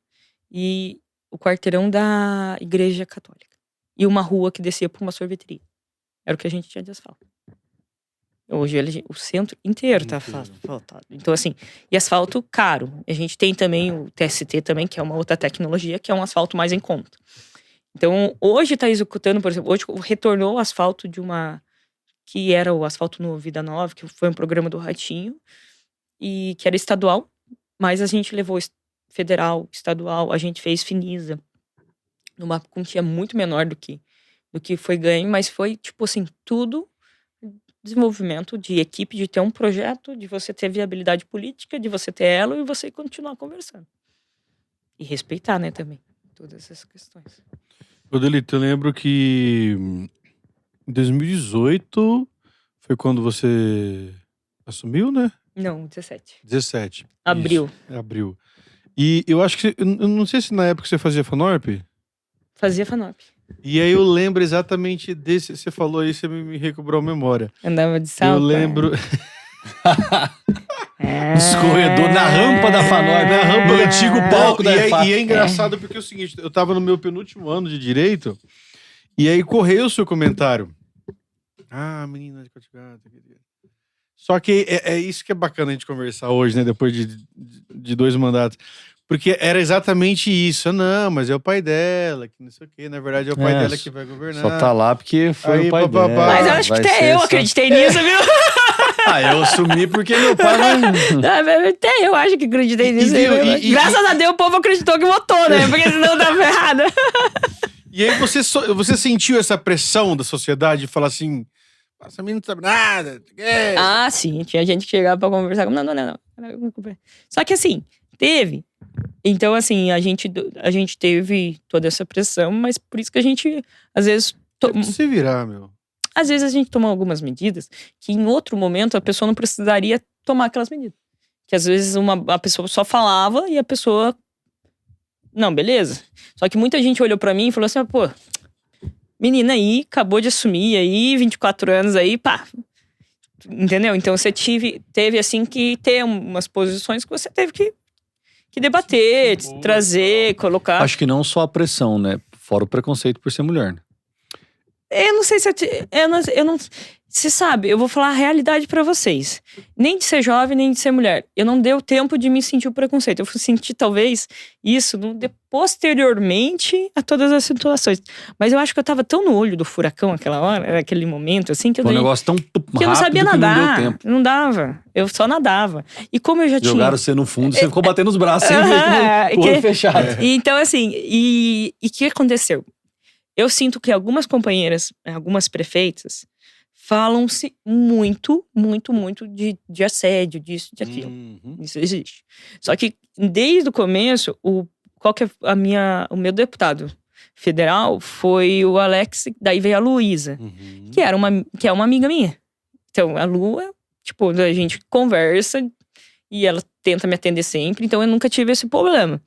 e o quarteirão da igreja católica. E uma rua que descia para uma sorveteria. Era o que a gente tinha de asfalto. Hoje o centro inteiro tá asfaltado. Então, assim, e asfalto caro. A gente tem também o TST também, que é uma outra tecnologia, que é um asfalto mais em conta. Então, hoje tá executando, por exemplo, hoje retornou o asfalto que era o asfalto no Vida Nova, que foi um programa do Ratinho, e que era estadual, mas a gente levou federal, estadual, a gente fez Finisa, numa quantia muito menor do que foi ganho, mas foi, tipo assim, tudo desenvolvimento de equipe, de ter um projeto, de você ter viabilidade política, de você ter elo e você continuar conversando. E respeitar, né, também, todas essas questões. Odelito, eu lembro que em 2018 foi quando você assumiu, né? Não, 17. 17. Abril. Isso, abril. E eu acho que eu não sei se na época você fazia Fanorp. Fazia Fanop. E aí eu lembro exatamente desse. Você falou aí, você me recobrou a memória. Andava de salto. Eu lembro. Escorredor na rampa da Fanorp, na rampa do antigo palco da EFAP. E é engraçado porque é o seguinte, eu tava no meu penúltimo ano de Direito, e aí correu o seu comentário. Ah, menina de Quatiguá. Só que é isso que é bacana a gente conversar hoje, né? Depois de 2 mandatos. Porque era exatamente isso. Ah, não, mas é o pai dela, que não sei o quê. Na verdade, é o pai dela que vai governar. Só tá lá porque foi Aí, o pai dela. Mas eu acho que até eu acreditei nisso, viu? Eu assumi porque meu pai não... Até eu acho que acreditei nisso. Graças a Deus o povo acreditou que votou, né? Porque senão tava errado. E aí você sentiu essa pressão da sociedade de falar assim, essa menina não sabe nada. Ah, sim. Tinha gente que chegava pra conversar. Não. Só que assim, teve. Então, assim, a gente teve toda essa pressão, mas por isso que a gente, às vezes... Se virar, meu. Às vezes a gente toma algumas medidas que em outro momento a pessoa não precisaria tomar aquelas medidas. Que às vezes a pessoa só falava e a pessoa... Não, beleza. Só que muita gente olhou pra mim e falou assim, pô, menina aí, acabou de assumir aí, 24 anos aí, pá. Entendeu? Então você teve assim que ter umas posições que você teve que debater, trazer, colocar. Acho que não só a pressão, né? Fora o preconceito por ser mulher, né? Eu não sei se eu não. Você sabe, eu vou falar a realidade pra vocês. Nem de ser jovem, nem de ser mulher. Eu não deu tempo de me sentir o preconceito. Eu fui sentir, talvez, isso posteriormente a todas as situações. Mas eu acho que eu tava tão no olho do furacão aquela hora, naquele momento, assim, que eu Foi um negócio tão que rápido eu não sabia que nadar. não deu tempo. Não dava. Eu só nadava. E como eu já tinha... Jogaram você no fundo, você ficou batendo os braços sempre com o olho fechado. E então, assim, e o que aconteceu? Eu sinto que algumas companheiras, algumas prefeitas, falam-se muito de assédio, disso, de aquilo. Isso existe. Só que, desde o começo, qual que é o meu deputado federal foi o Alex, daí veio a Luísa, que é uma amiga minha. Então, a Lu, tipo, a gente conversa e ela tenta me atender sempre, então eu nunca tive esse problema.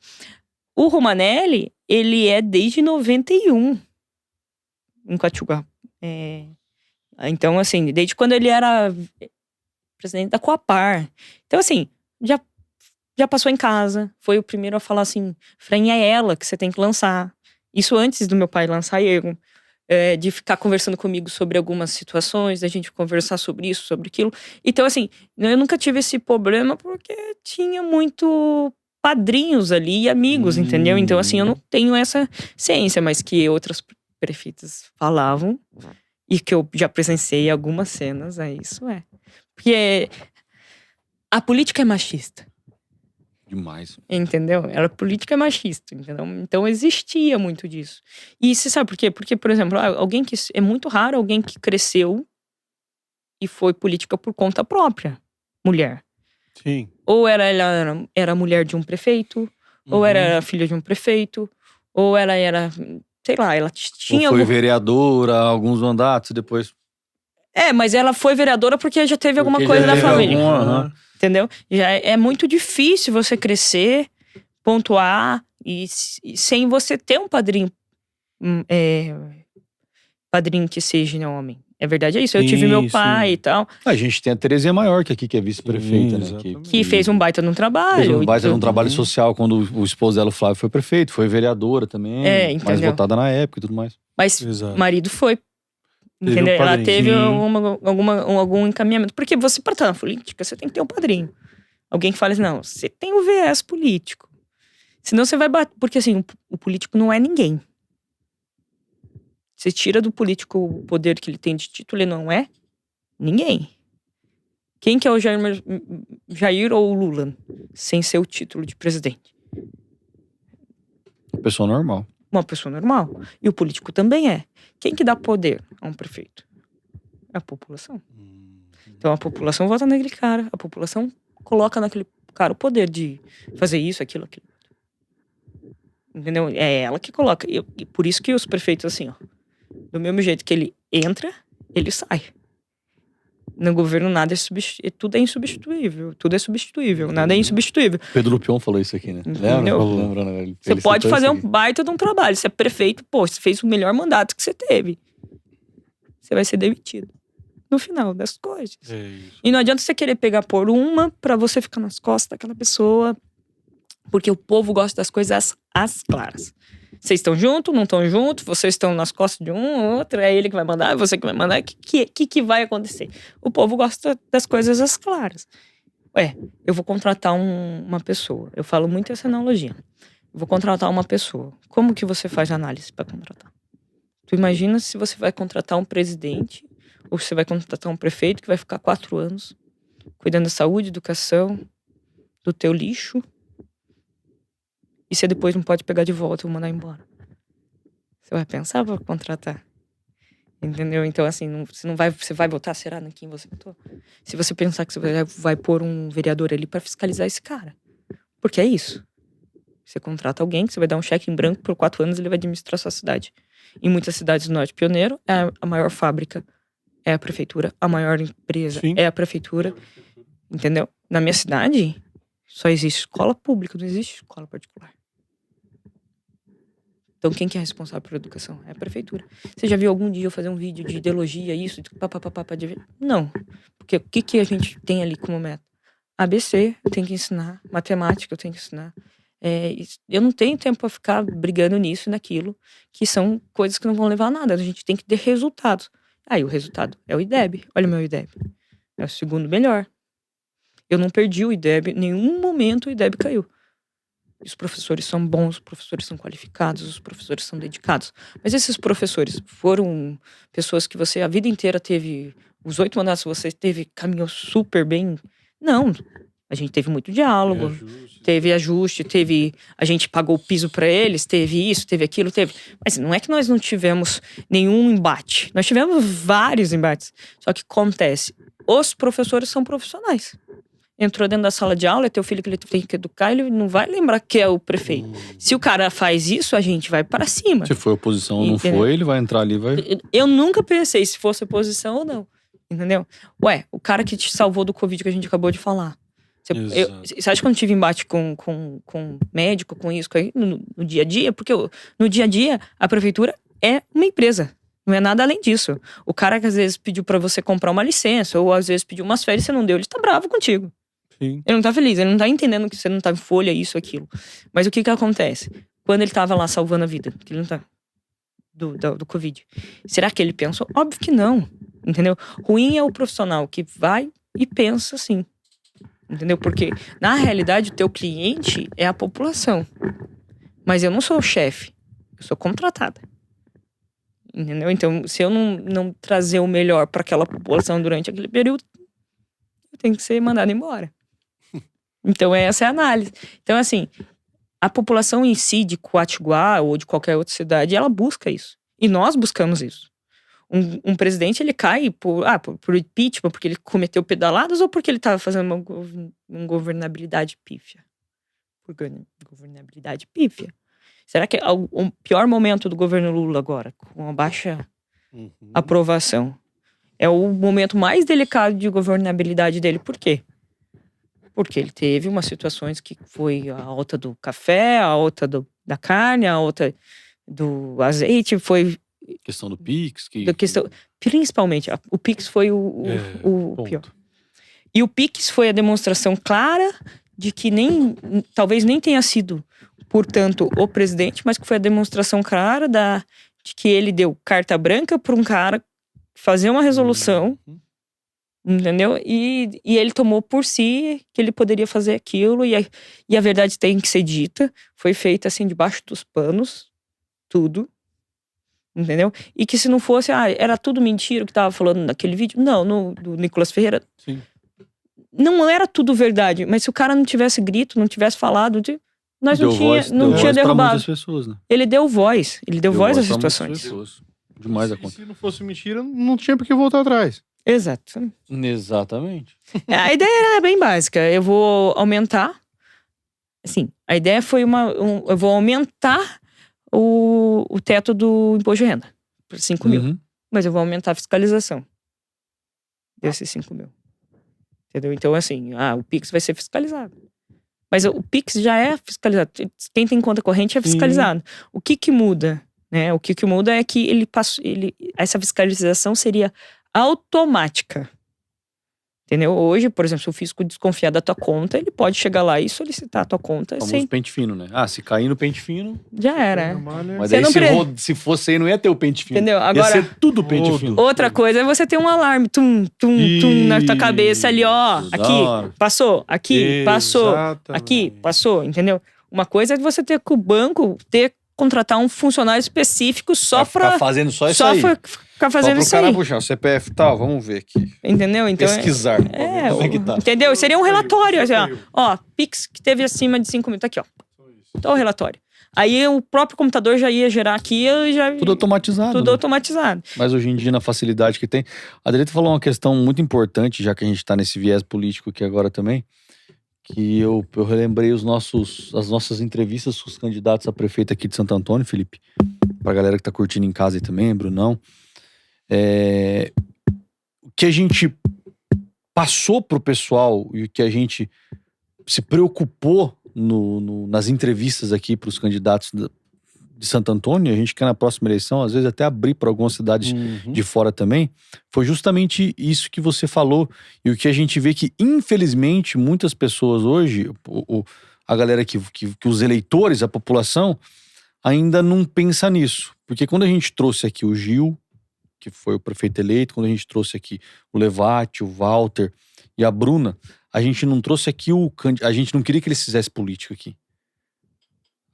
O Romanelli, ele é desde 91 em Quatiguá. Então, assim, desde quando ele era presidente da Coapar. Então, assim, já passou em casa. Foi o primeiro a falar assim, Fran, é ela que você tem que lançar. Isso antes do meu pai lançar eu. de ficar conversando comigo sobre algumas situações, da gente conversar sobre isso, sobre aquilo. Então, assim, eu nunca tive esse problema porque tinha muito padrinhos ali e amigos, entendeu? Então, assim, eu não tenho essa ciência, mas que outras prefeitas falavam e que eu já presenciei algumas cenas, isso é. Porque a política é machista. Demais. Entendeu? A política é machista, entendeu? Então existia muito disso. E você sabe por quê? Porque, por exemplo, alguém que... É muito raro alguém que cresceu e foi política por conta própria. Mulher. Sim. Ou ela era mulher de um prefeito, ou era filha de um prefeito, ou ela era... Sei lá, ela tinha... Ou foi vereadora, alguns mandatos, depois... mas ela foi vereadora porque já teve alguma coisa da família. Entendeu? Já é muito difícil você crescer, pontuar e sem você ter um padrinho padrinho que seja homem. É verdade, é isso. Eu tive meu pai e tal. A gente tem a Terezinha Maior, que aqui que é vice-prefeita, né? Que fez um baita num trabalho. Fez um baita num trabalho social quando o esposo dela, o Flávio, foi prefeito. Foi vereadora também. Mais votada na época e tudo mais. Mas o marido foi. Entendeu? Ela teve algum encaminhamento. Porque você, para estar na política, você tem que ter um padrinho. Alguém que fale assim, não, você tem o viés político. Senão você vai bater. Porque assim, o político não é ninguém. Você tira do político o poder que ele tem de título, ele não é ninguém. Quem que é o Jair ou o Lula? Sem ser o título de presidente. Uma pessoa normal. Uma pessoa normal. E o político também é. Quem que dá poder a um prefeito? É a população. Então a população vota naquele cara. A população coloca naquele cara o poder de fazer isso, aquilo. Entendeu? É ela que coloca. E por isso que os prefeitos, assim, ó. Do mesmo jeito que ele entra, ele sai. No governo nada é tudo é insubstituível. Tudo é substituível. Nada é insubstituível. Pedro Lupion falou isso aqui, né? Lembra? Você pode fazer um baita de um trabalho. Você é prefeito, você fez o melhor mandato que você teve. Você vai ser demitido. No final das coisas. E não adianta você querer pegar por uma pra você ficar nas costas daquela pessoa. Porque o povo gosta das coisas às claras. Vocês estão juntos, não estão juntos, vocês estão nas costas de um ou outro, é ele que vai mandar, é você que vai mandar. O que vai acontecer? O povo gosta das coisas às claras. Eu vou contratar uma pessoa. Eu falo muito essa analogia. Eu vou contratar uma pessoa. Como que você faz análise para contratar? Tu imagina se você vai contratar um presidente ou se você vai contratar um prefeito que vai ficar 4 anos cuidando da saúde, educação, do teu lixo. E você depois não pode pegar de volta ou mandar embora. Você vai pensar pra contratar. Entendeu? Então, assim, você vai votar, será, em quem você votou? Se você pensar que você vai pôr um vereador ali pra fiscalizar esse cara. Porque é isso. Você contrata alguém que você vai dar um cheque em branco por 4 anos e ele vai administrar a sua cidade. Em muitas cidades do Norte Pioneiro, a maior fábrica é a prefeitura. A maior empresa é a prefeitura. Entendeu? Na minha cidade, só existe escola pública, não existe escola particular. Então, quem que é responsável por educação? É a prefeitura. Você já viu algum dia eu fazer um vídeo de ideologia, isso, Não. Porque o que a gente tem ali como meta? ABC, eu tenho que ensinar. Matemática, eu tenho que ensinar. Eu não tenho tempo pra ficar brigando nisso e naquilo, que são coisas que não vão levar a nada. A gente tem que ter resultados. Aí o resultado é o IDEB. Olha o meu IDEB. É o segundo melhor. Eu não perdi o IDEB. Em nenhum momento o IDEB caiu. Os professores são bons, os professores são qualificados, os professores são dedicados. Mas esses professores foram pessoas que você a vida inteira teve, os 8 mandatos você caminhou super bem? Não. A gente teve muito diálogo, teve ajuste, a gente pagou o piso para eles, teve isso, teve aquilo, Mas não é que nós não tivemos nenhum embate. Nós tivemos vários embates. Só que acontece, os professores são profissionais. Entrou dentro da sala de aula, é teu filho que ele tem que educar, ele não vai lembrar que é o prefeito. Se o cara faz isso, a gente vai para cima. Se foi oposição ou não foi, ele vai entrar ali, vai... Eu nunca pensei se fosse oposição ou não. Entendeu? O cara que te salvou do Covid que a gente acabou de falar. Você acha que eu não tive embate com médico, com isso, no dia a dia? Porque no dia a dia, a prefeitura é uma empresa. Não é nada além disso. O cara que às vezes pediu pra você comprar uma licença, ou às vezes pediu umas férias e você não deu, ele tá bravo contigo. Sim. Ele não tá feliz, ele não tá entendendo que você não tá em folha, isso, aquilo. Mas o que acontece? Quando ele tava lá salvando a vida, que ele não tá. do Covid. Será que ele pensou? Óbvio que não, entendeu? Ruim é o profissional que vai e pensa assim, entendeu? Porque, na realidade, o teu cliente é a população. Mas eu não sou o chefe, eu sou contratada. Entendeu? Então, se eu não trazer o melhor para aquela população durante aquele período, eu tenho que ser mandado embora. Então, essa é a análise. Então, assim, a população em si de Coatiguá ou de qualquer outra cidade, ela busca isso. E nós buscamos isso. Um presidente, ele cai por impeachment, porque ele cometeu pedaladas ou porque ele estava fazendo uma governabilidade pífia? Por governabilidade pífia. Será que é o pior momento do governo Lula agora, com a baixa aprovação, é o momento mais delicado de governabilidade dele? Por quê? Porque ele teve umas situações que foi a alta do café, a alta da carne, a alta do azeite, foi... Questão do Pix. Principalmente, o Pix foi o pior. E o Pix foi a demonstração clara de que talvez nem tenha sido, portanto, o presidente, mas que foi a demonstração clara de que ele deu carta branca para um cara fazer uma resolução, entendeu? E ele tomou por si que ele poderia fazer aquilo, e a verdade tem que ser dita, foi feita assim debaixo dos panos, tudo, entendeu? E que se não fosse, era tudo mentira o que tava falando naquele vídeo. Não, do Nicolas Ferreira. Sim. Não era tudo verdade, mas se o cara não tivesse grito, não tivesse falado, nós não tinha derrubado. Pessoas, né? Ele deu voz às situações. Demais a E conta. se não fosse mentira, não tinha por que voltar atrás. Exato. Exatamente. A ideia era bem básica. Eu vou aumentar. Assim, a ideia foi eu vou aumentar o teto do imposto de renda para 5 mil. Mas eu vou aumentar a fiscalização desses 5 mil. Entendeu? Então, assim, o Pix vai ser fiscalizado. Mas o Pix já é fiscalizado. Quem tem conta corrente é fiscalizado. O que muda? Né? O que muda é que essa fiscalização seria automática. Entendeu? Hoje, por exemplo, se o fisco desconfiar da tua conta, ele pode chegar lá e solicitar a tua conta. O famoso pente fino, né? Se cair no pente fino... Já era. Mas daí se fosse aí, não ia ter o pente fino. Entendeu? Agora, ia ser tudo pente fino. Outra coisa é você ter um alarme. Tum, na tua cabeça ali, ó. Aqui, passou. Aqui, passou. Aqui, passou. Entendeu? Uma coisa é você ter com o banco, contratar um funcionário específico só pra... Ficar fazendo só isso aí. Ficar fazendo isso aí. Só pro cara puxar o CPF e tal, vamos ver aqui. Entendeu? Então, pesquisar. Como é que tá. Entendeu? Seria um relatório, assim, ó. Pix que teve acima de 5 mil, tá aqui, ó. Então o relatório. Aí o próprio computador já ia gerar aqui, tudo automatizado. Tudo automatizado. Mas hoje em dia, na facilidade que tem... A Adelita falou uma questão muito importante, já que a gente tá nesse viés político aqui agora também, que eu relembrei as nossas entrevistas com os candidatos a prefeito aqui de Santo Antônio, Felipe. Pra galera que tá curtindo em casa aí também, Brunão. O que a gente passou pro pessoal e o que a gente se preocupou nas entrevistas aqui pros candidatos de Santo Antônio, a gente quer na próxima eleição, às vezes até abrir para algumas cidades de fora também, foi justamente isso que você falou, e o que a gente vê que, infelizmente, muitas pessoas hoje, a galera que os eleitores, a população, ainda não pensa nisso. Porque quando a gente trouxe aqui o Gil, que foi o prefeito eleito, quando a gente trouxe aqui o Levati, o Walter e a Bruna, a gente não trouxe aqui a gente não queria que eles fizessem política aqui.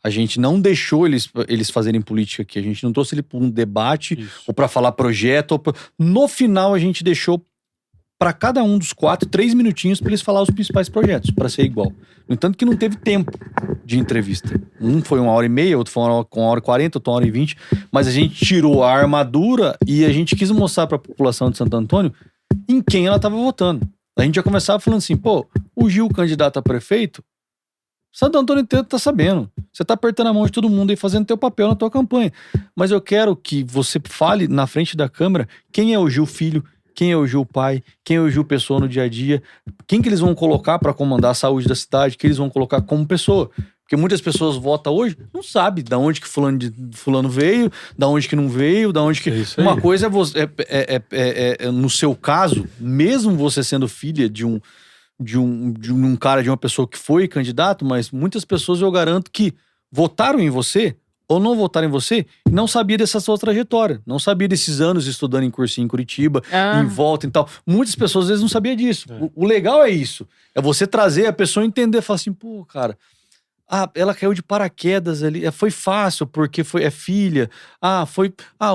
A gente não deixou eles fazerem política aqui. A gente não trouxe ele para um debate ou para falar projeto. No final, a gente deixou para cada um dos 4, 3 minutinhos para eles falar os principais projetos, para ser igual. No entanto que não teve tempo de entrevista. Um foi 1h30, outro foi 1h40, outro 1h20. Mas a gente tirou a armadura e a gente quis mostrar para a população de Santo Antônio em quem ela estava votando. A gente já começava falando assim, o Gil, candidato a prefeito, Santo Antônio inteiro tá sabendo. Você tá apertando a mão de todo mundo e fazendo teu papel na tua campanha. Mas eu quero que você fale na frente da câmera quem é o Gil filho, quem é o Gil pai, quem é o Gil pessoa no dia a dia, quem que eles vão colocar para comandar a saúde da cidade, que eles vão colocar como pessoa. Porque muitas pessoas votam hoje, não sabe da onde que fulano veio, da onde que não veio, da onde que... Uma coisa no seu caso, mesmo você sendo filha de um cara, de uma pessoa que foi candidato, mas muitas pessoas eu garanto que votaram em você ou não votaram em você, não sabia dessa sua trajetória. Não sabia desses anos estudando em cursinho em Curitiba, em volta e tal. Muitas pessoas às vezes não sabiam disso. O legal é isso. É você trazer a pessoa entender, falar assim, pô, cara, ela caiu de paraquedas ali. Foi fácil, porque é filha.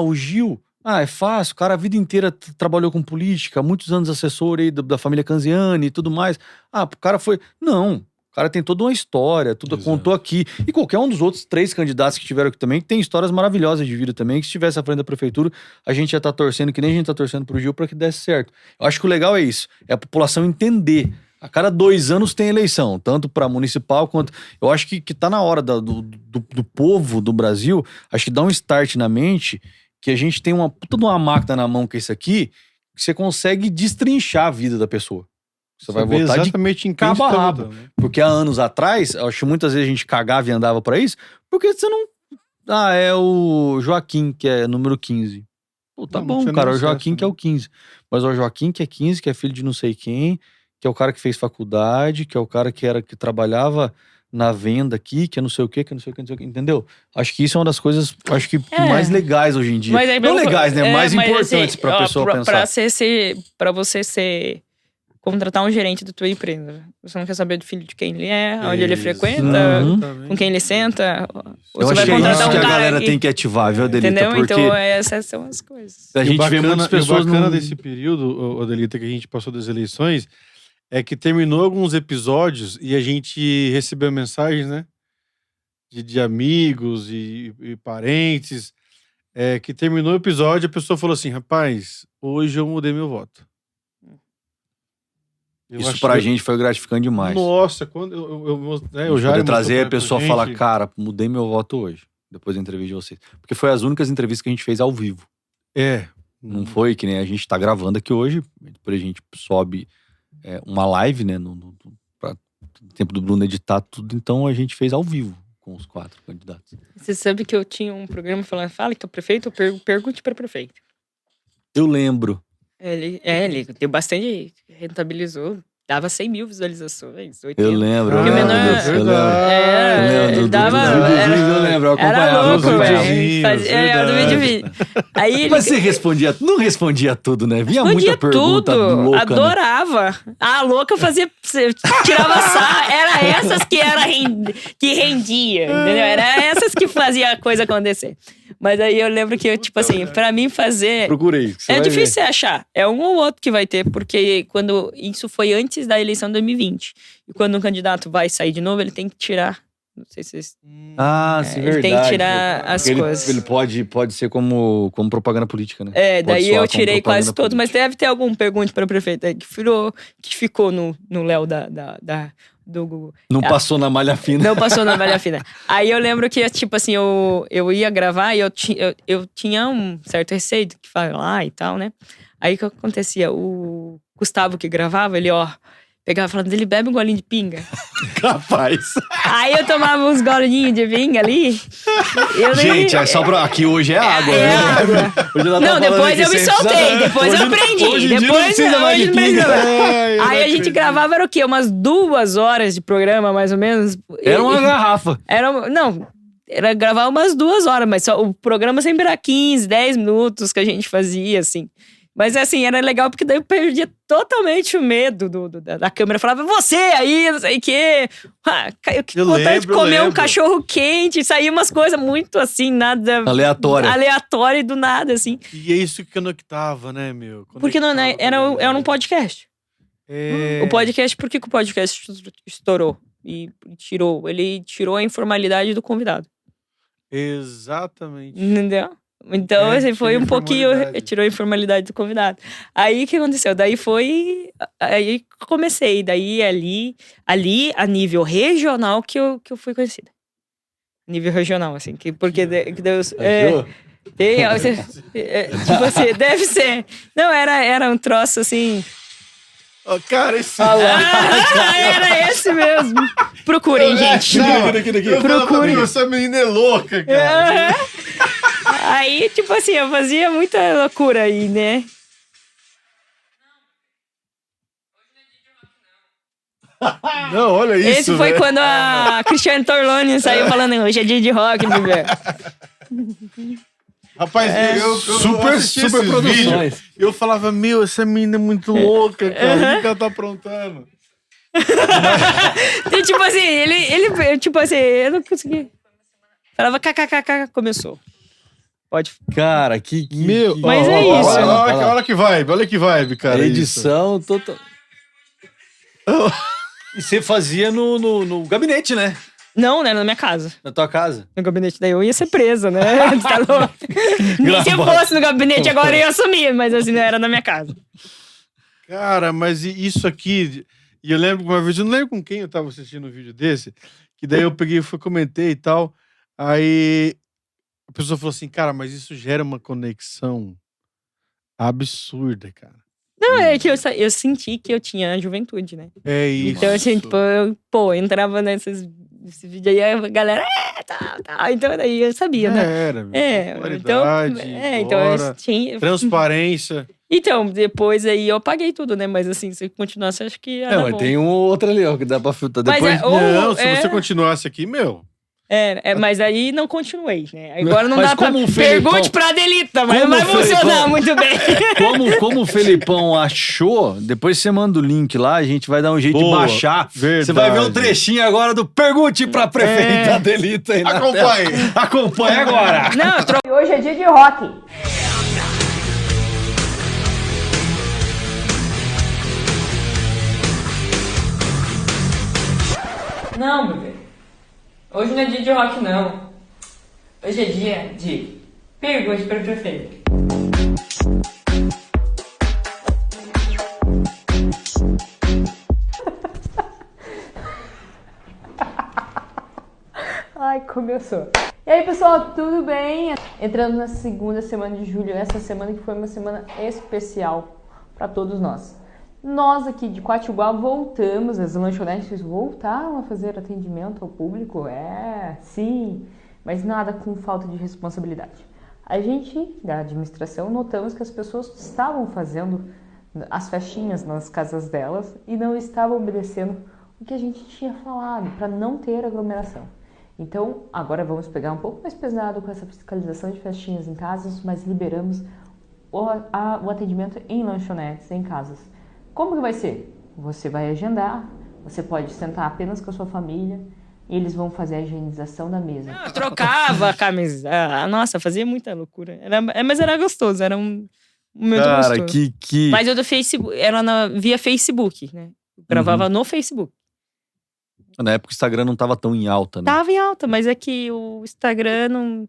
O Gil. É fácil, o cara a vida inteira trabalhou com política, muitos anos assessor aí da família Canziani e tudo mais. O cara foi... Não, o cara tem toda uma história, tudo contou aqui. E qualquer um dos outros 3 candidatos que tiveram aqui também, tem histórias maravilhosas de vida também, que se estivesse à frente da prefeitura, a gente já tá torcendo, que nem a gente tá torcendo pro Gil, pra que desse certo. Eu acho que o legal é isso, é a população entender. A cada 2 anos tem eleição, tanto pra municipal quanto... Eu acho que tá na hora do povo do Brasil, acho que dá um start na mente... que a gente tem uma puta de uma máquina na mão que é isso aqui, que você consegue destrinchar a vida da pessoa. Você vai votar exatamente de cabo a rabo. Porque há anos atrás, eu acho que muitas vezes a gente cagava e andava pra isso, porque você não... é o Joaquim, que é número 15. Pô, tá bom, cara, o Joaquim que é o 15. Mas o Joaquim que é 15, que é filho de não sei quem, que é o cara que fez faculdade, que é o cara que trabalhava... na venda aqui, que é não sei o que, entendeu? Acho que isso é uma das coisas, acho que mais legais hoje em dia. Mas aí, não legais, né? Mais importantes assim, pra pessoa pensar. Pra você contratar um gerente da tua empresa, você não quer saber do filho de quem ele é, onde ele frequenta, com quem ele senta. Eu acho que é isso que a galera tem que ativar, viu, Adelita? Entendeu? Porque então essas são as coisas. A gente vê muitas pessoas... O bacana desse período, Adelita, que a gente passou das eleições, é que terminou alguns episódios e a gente recebeu mensagens, né? De amigos e parentes. Que terminou o episódio, a pessoa falou assim, rapaz, hoje eu mudei meu voto. Isso pra gente foi gratificante demais. Nossa, quando eu já... poder trazer a pessoa e falar, cara, mudei meu voto hoje, depois da entrevista de vocês. Porque foi as únicas entrevistas que a gente fez ao vivo. Não foi que nem a gente tá gravando aqui hoje, depois a gente sobe... uma live, né, pra tempo do Bruno editar tudo, então a gente fez ao vivo com os 4 candidatos. Você sabe que eu tinha um programa falando, fala que é o prefeito, pergunte para prefeito. Eu lembro. Ele deu bastante, rentabilizou, dava 100 mil visualizações, 80. Eu lembro. Ele dava... Eu lembro, eu acompanhava. Era louco, velho. Do vídeo. Aí Mas você não respondia tudo, né? Vinha muita pergunta louca. Adorava. Né? A louca fazia... Tirava sarro. Era essas que rendia, entendeu? Era essas que fazia a coisa acontecer. Mas aí eu lembro que, tipo assim, pra mim fazer... Procurei. É difícil você achar. É um ou outro que vai ter, porque quando isso foi antes da eleição de 2020. E quando um candidato vai sair de novo, ele tem que tirar... Não sei se vocês... sim, ele verdade. tem que tirar as coisas. Ele pode ser como propaganda política, né? Daí eu tirei quase todos, mas deve ter algum pergunte para o prefeito aí que ficou no Léo do Google. Não passou na malha fina. Não passou na malha fina. Aí eu lembro que, tipo assim, eu ia gravar e eu tinha um certo receio do que falar e tal, né? Aí o que acontecia? O Gustavo que gravava, ele, pegava falando, ele bebe um golinho de pinga. Capaz. Aí eu tomava uns golinhos de pinga ali. Gente, aqui hoje é água, né? Água. Não, depois eu me soltei, depois eu aprendi. Hoje depois não precisa mais de pinga. Aí a gente gravava, era o quê? Umas 2 horas de programa, mais ou menos. Era uma garrafa. Era gravar umas 2 horas, mas o programa sempre era 15, 10 minutos que a gente fazia, assim. Mas assim, era legal porque daí eu perdia totalmente o medo da câmera. Falava, você aí, não sei o quê. Eu vontade de comer um cachorro quente. Saía umas coisas muito assim, nada... Aleatório do nada, assim. E é isso que conectava, né, meu? Porque não, né, era um podcast. O podcast, por que o podcast estourou? E tirou? Ele tirou a informalidade do convidado. Exatamente. Entendeu? Então, assim, foi um pouquinho... Tirou a informalidade do convidado. Aí, o que aconteceu? Daí aí comecei. Daí, ali, a nível regional, que eu fui conhecida. Nível regional, assim. Porque Deus... tipo assim, deve ser... Não, era um troço, assim... Cara, esse... era esse mesmo. Procurem, gente. Procurem. Essa menina é louca, cara. Aí, tipo assim, eu fazia muita loucura aí, né? Não, olha isso. Esse foi quando a Cristiane Torloni saiu falando, hoje é dia de rock, bebê. Rapaz, eu Super assisti esses produções. vídeos, eu falava, meu, essa menina é muito louca, cara. O que ela tá aprontando? E, tipo assim, ele, tipo assim, eu não consegui. Falava kkkk, começou. Pode. Cara, que Meu, Mas é ó, isso. Olha que vibe, cara. Edição total. E você fazia no gabinete, né? Não, né? Na minha casa. Na tua casa. No gabinete daí eu ia ser presa, né? Tá louco? Nem se eu fosse no gabinete agora eu ia assumir, mas assim, não era na minha casa. Cara, mas isso aqui... E eu lembro uma vez, eu não lembro com quem eu tava assistindo um vídeo desse, que daí eu peguei e comentei e tal, aí a pessoa falou assim, cara, mas isso gera uma conexão absurda, cara. Não, é que eu senti que eu tinha juventude, né? É isso. Então, assim, tipo, eu entrava nesse vídeo aí, a galera, tá. Então, daí eu sabia, né? Era, meu. Então, eu tinha... Transparência. Então, depois aí eu apaguei tudo, né? Mas assim, se continuasse, acho que ia Não, dar mas bom. tem um outro ali, ó, que dá pra filtrar. Mas Depois... Não, se você continuasse aqui, meu... mas aí não continuei, né? Agora não Mas dá pra... como o Felipão- Pergunte pra Adelita, mas Como não vai o Felipão- funcionar muito bem. Como o Felipão achou, depois você manda o link lá, a gente vai dar um jeito Boa, de baixar. verdade. Você vai ver um trechinho agora do Pergunte pra Prefeita Adelita aí na Acompanhe. tela. Acompanhe agora. Não, hoje é dia de rock. Não, bebê. Hoje não é dia de rock, não. Hoje é dia de Pergunte para Prefeita. Ai, começou. E aí, pessoal, tudo bem? Entrando na segunda semana de julho, essa semana que foi uma semana especial para todos nós. Nós aqui de Quatiguá voltamos, as lanchonetes voltaram a fazer atendimento ao público, sim, mas nada com falta de responsabilidade. A gente, da administração, notamos que as pessoas estavam fazendo as festinhas nas casas delas e não estavam obedecendo o que a gente tinha falado, para não ter aglomeração. Então, agora vamos pegar um pouco mais pesado com essa fiscalização de festinhas em casas, mas liberamos o atendimento em lanchonetes, em casas. Como que vai ser? Você vai agendar, você pode sentar apenas com a sua família e eles vão fazer a higienização da mesa. Eu trocava a camisa. Nossa, fazia muita loucura. Mas era gostoso, era um momento Cara, gostoso. que... Mas eu do Facebook, era via Facebook, né? Eu gravava no Facebook. Na época o Instagram não tava tão em alta, né? Tava em alta, mas é que o Instagram não...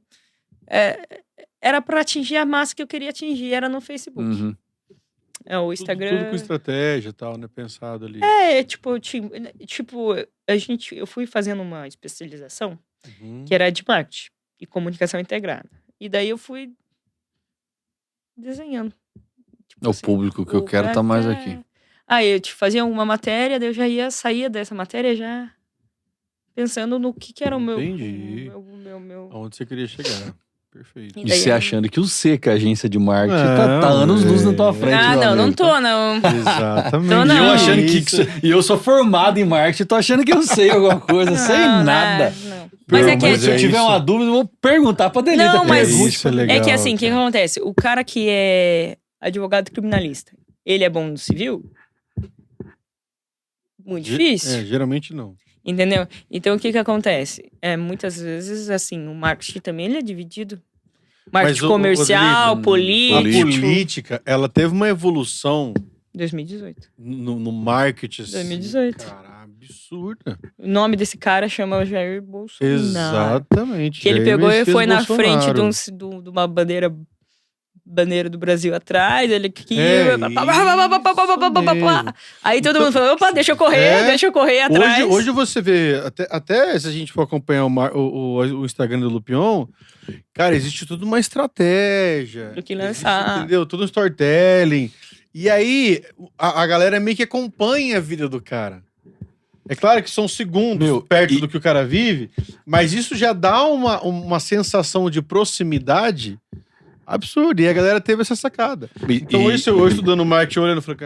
era pra atingir a massa que eu queria atingir, era no Facebook. Uhum. O Instagram... Tudo com estratégia e tal, né? Pensado ali. Eu fui fazendo uma especialização que era de marketing e comunicação integrada. E daí eu fui desenhando. É o público que eu quero tá mais aqui. Aí eu fazia uma matéria, daí eu já saía dessa matéria já pensando no que era o meu... Entendi. meu... Aonde você queria chegar. Perfeito. E você achando que o C, que é a agência de marketing, tá anos luz na tua frente. Não tô, não. Exatamente. Tô, não. E eu achando que... E eu sou formado em marketing, tô achando que eu sei alguma coisa, sei nada. Não. Mas é que... Mas se eu tiver uma dúvida, eu vou perguntar pra Adelita. Não, mas isso é legal, que assim, o que cara. acontece? O cara que é advogado criminalista, ele é bom no civil? Muito difícil. Geralmente não. Entendeu? Então, o que acontece? Muitas vezes, assim, o marketing também ele é dividido. Marketing Mas, comercial, Rodrigo, político. A política, ela teve uma evolução 2018. no marketing. Assim, 2018. Cara, absurda. O nome desse cara chama Jair Bolsonaro. Exatamente. Que ele Jair pegou e Messias foi na Bolsonaro. frente de uma bandeira do Brasil atrás, ele aqui. Aí todo mundo falou: opa, deixa eu correr atrás. Hoje você vê, até se a gente for acompanhar o Instagram do Lupion, cara, existe toda uma estratégia. Do que lançar. Entendeu? Todo um storytelling. E aí, a galera meio que acompanha a vida do cara. É claro que são segundos perto do que o cara vive, mas isso já dá uma sensação de proximidade Absurdo. E a galera teve essa sacada. Então, eu estudando marketing, olhando, falei,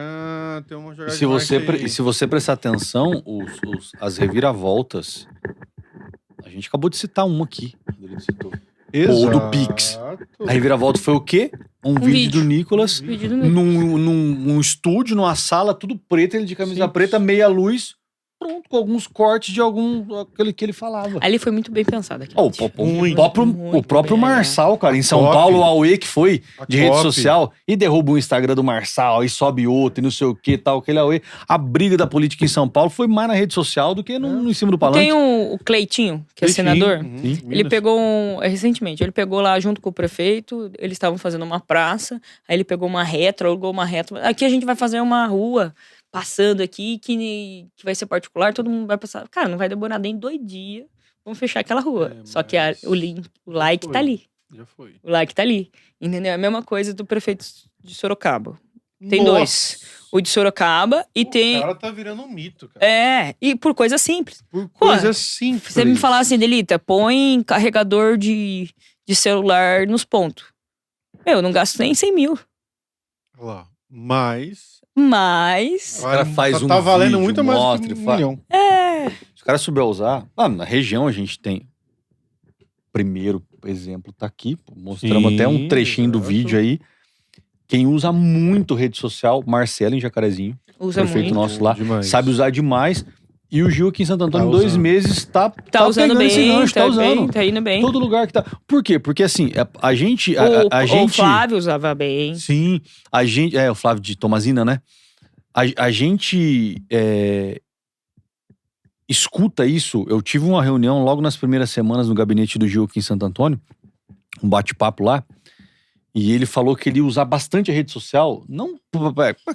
tem uma jogada de marketing aí. Se você prestar atenção, as reviravoltas, a gente acabou de citar uma aqui. Ou do Pix. A reviravolta foi o quê? Um vídeo do Nicolas num estúdio, numa sala, tudo preto, ele de camisa preta, meia luz, pronto, com alguns cortes de aquele que ele falava. Ali foi muito bem pensado. O próprio Marçal, cara, em São Paulo, o Aue que foi de rede social e derruba o Instagram do Marçal, e sobe outro, e não sei o que, tal, aquele Aue. A briga da política em São Paulo foi mais na rede social do que em cima do palanque. Tem o Cleitinho, que é senador. Ele pegou recentemente, ele pegou lá junto com o prefeito, eles estavam fazendo uma praça, aí ele pegou uma reta, alugou uma reta. Aqui a gente vai fazer uma rua passando aqui, que vai ser particular, todo mundo vai passar. Cara, não vai demorar nem 2 dias, vamos fechar aquela rua. Só que o like tá ali. Já foi. O like tá ali. Entendeu? É a mesma coisa do prefeito de Sorocaba. Tem 2. O de Sorocaba e tem... O cara tá virando um mito, cara. E por coisa simples. Por coisa simples. Você me falar assim, Delita, põe carregador de celular nos pontos. Eu não gasto nem 100 mil. Olha lá. Mas... O cara faz tá valendo vídeo, muito mais que 1 milhão. Se o cara souber usar... na região a gente tem... Primeiro exemplo tá aqui. Mostramos até um trechinho do vídeo aí. Quem usa muito rede social, Marcelo em Jacarezinho. Usa prefeito muito. nosso lá. Demais. Sabe usar demais. E o Gil aqui em Santo Antônio, em 2 meses, tá usando pegando bem, esse gancho, tá usando. bem, tá indo bem. Todo lugar que tá. Por quê? Porque assim, a gente... O Flávio usava bem. Sim, a gente... o Flávio de Tomazina, né? A gente escuta isso. Eu tive uma reunião logo nas primeiras semanas no gabinete do Gil aqui em Santo Antônio. Um bate-papo lá. E ele falou que ele ia usar bastante a rede social. Não,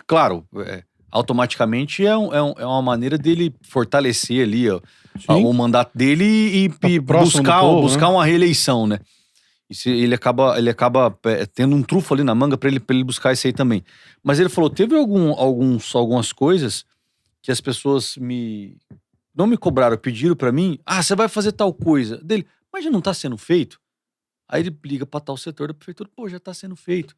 claro... automaticamente é uma maneira dele fortalecer ali o mandato dele e buscar uma reeleição, né? Ele acaba tendo um trunfo ali na manga pra ele buscar isso aí também. Mas ele falou, teve algumas coisas que as pessoas não me cobraram, pediram pra mim, você vai fazer tal coisa. Dele, mas já não tá sendo feito? Aí ele liga pra tal setor da prefeitura, já tá sendo feito.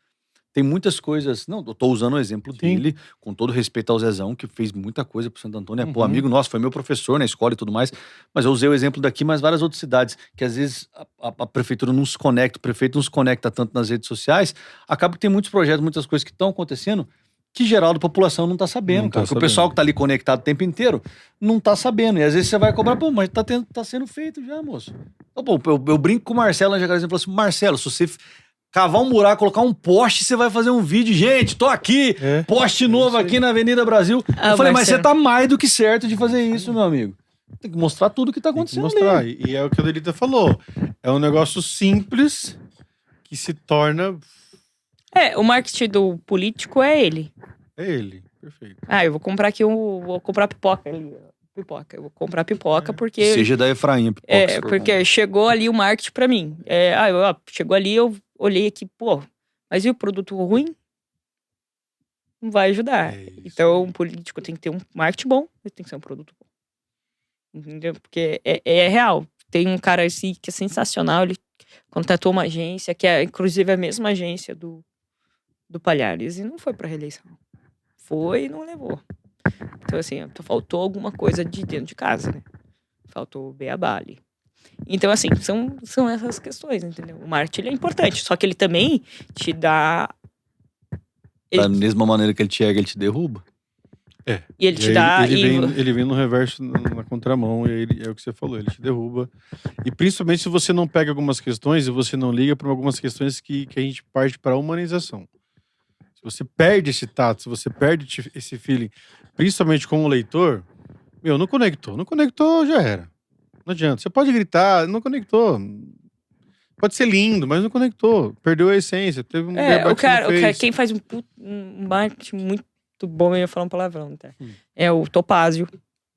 Tem muitas coisas... Não, eu tô usando o exemplo dele, com todo respeito ao Zezão, que fez muita coisa pro Santo Antônio. Amigo nosso, foi meu professor na escola e tudo mais. Mas eu usei o exemplo daqui, mas várias outras cidades, que às vezes a prefeitura não se conecta, o prefeito não se conecta tanto nas redes sociais, acaba que tem muitos projetos, muitas coisas que estão acontecendo, que geral da população não tá sabendo, cara. O pessoal que tá ali conectado o tempo inteiro não tá sabendo. E às vezes você vai cobrar, mas tá sendo feito já, moço. Eu brinco com o Marcelo na Jacarezinho e falo assim, Marcelo, se você... cavar um buraco, colocar um poste, você vai fazer um vídeo. Gente, tô aqui, poste novo aqui na Avenida Brasil. Eu falei, mas você tá mais do que certo de fazer isso, meu amigo. Tem que mostrar tudo que tá acontecendo. Mostrar. Ali. E é o que a Delita falou. É um negócio simples que se torna... O marketing do político é ele. É ele, perfeito. Eu vou comprar aqui vou comprar pipoca ali. Eu vou comprar pipoca porque... Seja da Efraim. Porque chegou ali o marketing pra mim. Chegou ali, eu olhei aqui, mas e o produto ruim? Não vai ajudar. Então, o político tem que ter um marketing bom, mas tem que ser um produto bom. Entendeu? Porque é real. Tem um cara assim que é sensacional, ele contratou uma agência, que é inclusive a mesma agência do Palhares, e não foi pra reeleição. Foi e não levou. Então, assim, faltou alguma coisa de dentro de casa, né? Faltou o beabá ali. Então, assim, são essas questões, entendeu? O marketing ele é importante, só que ele também te dá... Da mesma maneira que ele te ergue, ele te derruba. E ele te dá... Ele vem no reverso, na contramão, e aí é o que você falou, ele te derruba. E principalmente se você não pega algumas questões e você não liga para algumas questões que a gente parte para a humanização. Se você perde esse tato, se você perde esse feeling, principalmente como leitor, não conectou. Não conectou, já era. Não adianta. Você pode gritar, não conectou. Pode ser lindo, mas não conectou. Perdeu a essência. Teve um o cara, quem faz um marketing muito bom, eu ia falar um palavrão, tá? É o Topázio.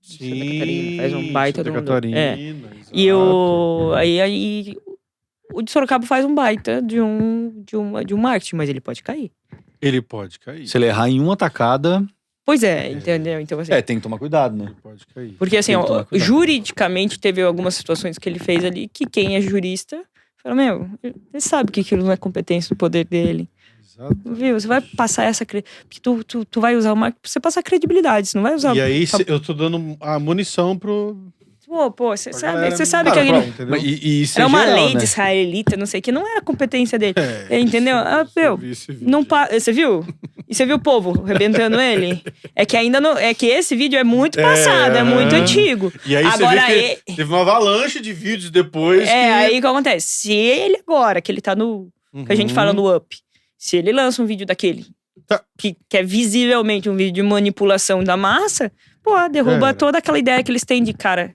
Sim, Santa Catarina. Faz um baita Santa Catarina. E aí o de Sorocaba faz um baita de um marketing, mas ele pode cair. Ele pode cair. Se ele errar em uma tacada... Pois entendeu? Então, assim, tem que tomar cuidado, né? Pode cair. Porque, assim, juridicamente teve algumas situações que ele fez ali que quem é jurista Fala, meu, ele sabe que aquilo não é competência do poder dele. Exato. Viu? Você vai passar essa... Porque tu vai usar o marketing pra você passar credibilidade, você não vai usar... E aí eu tô dando a munição pro... Pô, você pra sabe, galera você me- sabe que Cara, aquele... entendeu? E isso Era é uma geral, lei né? de israelita, não sei o que, não era competência dele. É, Entendeu? eu vi esse vídeo. Não Você viu? E você viu o povo arrebentando ele? É que ainda não. É que esse vídeo é muito passado, é muito aham. antigo. E aí Agora, você vê que teve uma avalanche de vídeos depois aí o que acontece? Se ele agora, que ele tá no. Que a gente fala no Up, se ele lança um vídeo daquele, Tá. que é visivelmente um vídeo de manipulação da massa, pô, derruba Era. toda aquela ideia que eles têm de cara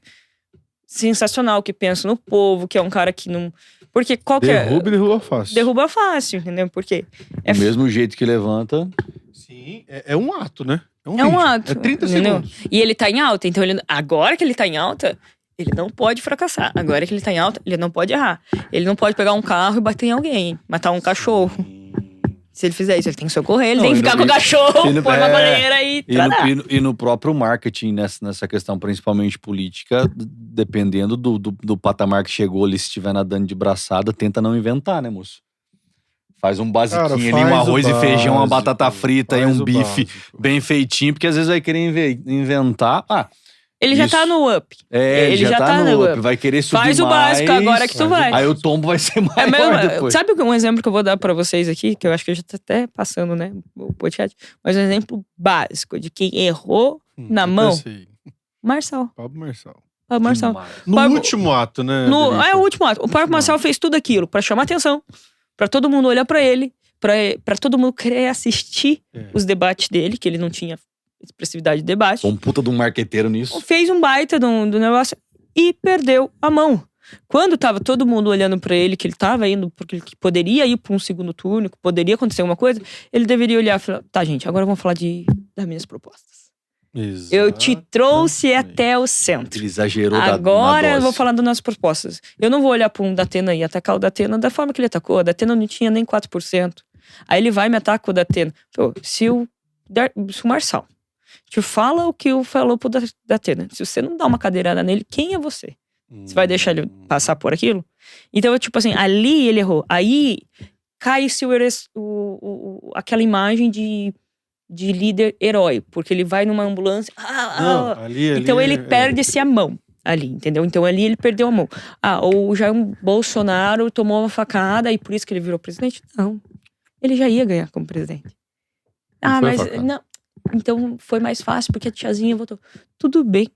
sensacional, que pensa no povo, que é um cara que não. Porque qual que é. derruba fácil. Derruba fácil, entendeu? Porque Do mesmo jeito que levanta. Sim, é um ato, né? é um vídeo. ato. É 30 entendeu? segundos. E ele tá em alta, então agora que ele tá em alta, ele não pode fracassar. Agora que ele tá em alta, ele não pode errar. Ele não pode pegar um carro e bater em alguém, matar um cachorro. Se ele fizer isso, ele tem que socorrer, ele Não, tem que e no- ficar com o e- cachorro, e no- pôr uma é, goleira e tradar. E no próprio marketing, nessa questão, principalmente política, dependendo do patamar que chegou ali, se estiver nadando de braçada, tenta não inventar, né, moço? Faz um basiquinho ali, faz um o arroz e feijão, uma básico, batata frita e faz um o bife básico. bem feitinho, porque às vezes vai querer inventar. Ele já isso. tá no Up. Ele já tá no up, vai querer subir Faz o básico mais, agora que tu vai. Aí o tombo vai ser É maior mesmo, depois. sabe um exemplo que eu vou dar pra vocês aqui, que eu acho que eu já tô até passando, né, o podcast, mas um exemplo básico de quem errou na mão, Marçal. Pablo Marçal. Pablo Marçal. Demais. No Pablo- último ato, né? É Delícia? o último ato. O Pablo Marçal fez tudo aquilo pra chamar atenção, pra todo mundo olhar pra ele, pra todo mundo querer assistir É. os debates dele, que ele não tinha expressividade de debate. Um puta de um marqueteiro nisso. Fez um baita do negócio e perdeu a mão. Quando tava todo mundo olhando pra ele, que ele tava indo, porque ele poderia ir pra um segundo turno, que poderia acontecer alguma coisa, ele deveria olhar e falar: tá, gente, agora vamos falar das minhas propostas. Eu te trouxe até o centro. Ele exagerou Agora na eu vou dose. falar das nossas propostas. Eu não vou olhar pra um Datena e atacar o Datena da forma que ele atacou. A Datena não tinha nem 4%. Aí ele vai e me ataca o Datena. Pô, se o Marçal te fala o que eu falou pro Datena, se você não dá uma cadeirada nele, quem é você? Você vai deixar ele passar por aquilo? Então, tipo assim, ali ele errou. Aí cai-se aquela imagem de líder herói, porque ele vai numa ambulância. Não, ali, Então ele perde-se a mão ali, entendeu? Então ali ele perdeu a mão. Ou já Bolsonaro tomou uma facada e por isso que ele virou presidente? Não. Ele já ia ganhar como presidente. Não foi a Mas facada. não. Então foi mais fácil porque a tiazinha votou. Tudo bem.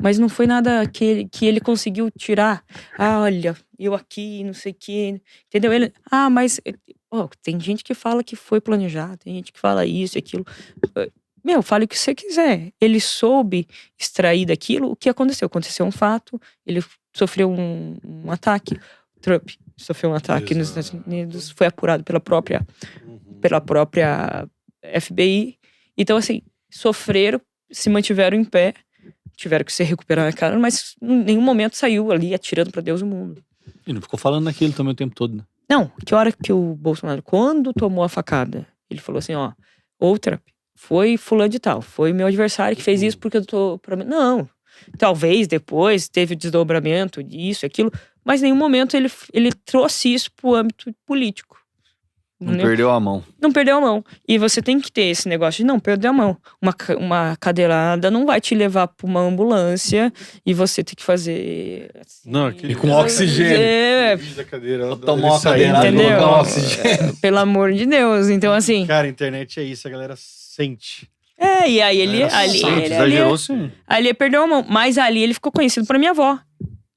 Mas não foi nada que ele conseguiu tirar. Olha, eu aqui, não sei o quê. Entendeu? Ele, mas tem gente que fala que foi planejado, tem gente que fala isso e aquilo. Meu, fale o que você quiser. Ele soube extrair daquilo o que aconteceu. Aconteceu um fato, ele sofreu um ataque. Trump sofreu um ataque nos Estados Unidos, foi apurado pela própria FBI. Então, assim, sofreram, se mantiveram em pé, tiveram que se recuperar na cara, mas em nenhum momento saiu ali atirando pra Deus o mundo. E não ficou falando naquilo também o tempo todo, né? Não, que hora que o Bolsonaro, quando tomou a facada, ele falou assim, Trump, foi fulano de tal, foi meu adversário que fez isso porque eu tô... Não, talvez depois teve o desdobramento disso, aquilo, mas em nenhum momento ele trouxe isso pro âmbito político. Não perdeu a mão. Não perdeu a mão. E você tem que ter esse negócio de não perder a mão. Uma cadeirada não vai te levar pra uma ambulância e você tem que fazer... Assim, Não, E com oxigênio. Da cadeira, Tomou uma ele saiu, cadeirada e entendeu? colocar um oxigênio. Pelo amor de Deus. Então, assim... Cara, a internet é isso, a galera sente. E aí ele... Exagerou sim. Ali ele perdeu a mão. Mas ali ele ficou conhecido por minha avó.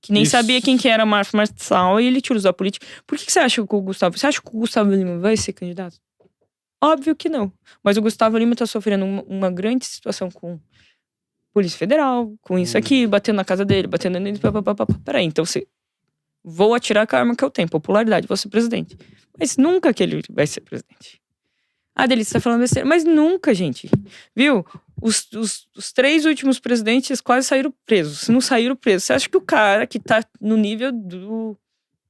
Que nem Isso. sabia quem que era Marçal e ele te usou a política. Por que você acha que o Gustavo... Você acha que o Gustavo Lima vai ser candidato? Óbvio que não. Mas o Gustavo Lima tá sofrendo uma grande situação com Polícia Federal, com isso aqui, batendo na casa dele, batendo nele. Peraí, então vou atirar com a arma que eu tenho, popularidade, vou ser presidente. Mas nunca que ele vai ser presidente. Delícia, tá falando besteira. Mas nunca, gente. Viu? Os 3 últimos presidentes quase saíram presos. Se não saíram presos, você acha que o cara que tá no nível do...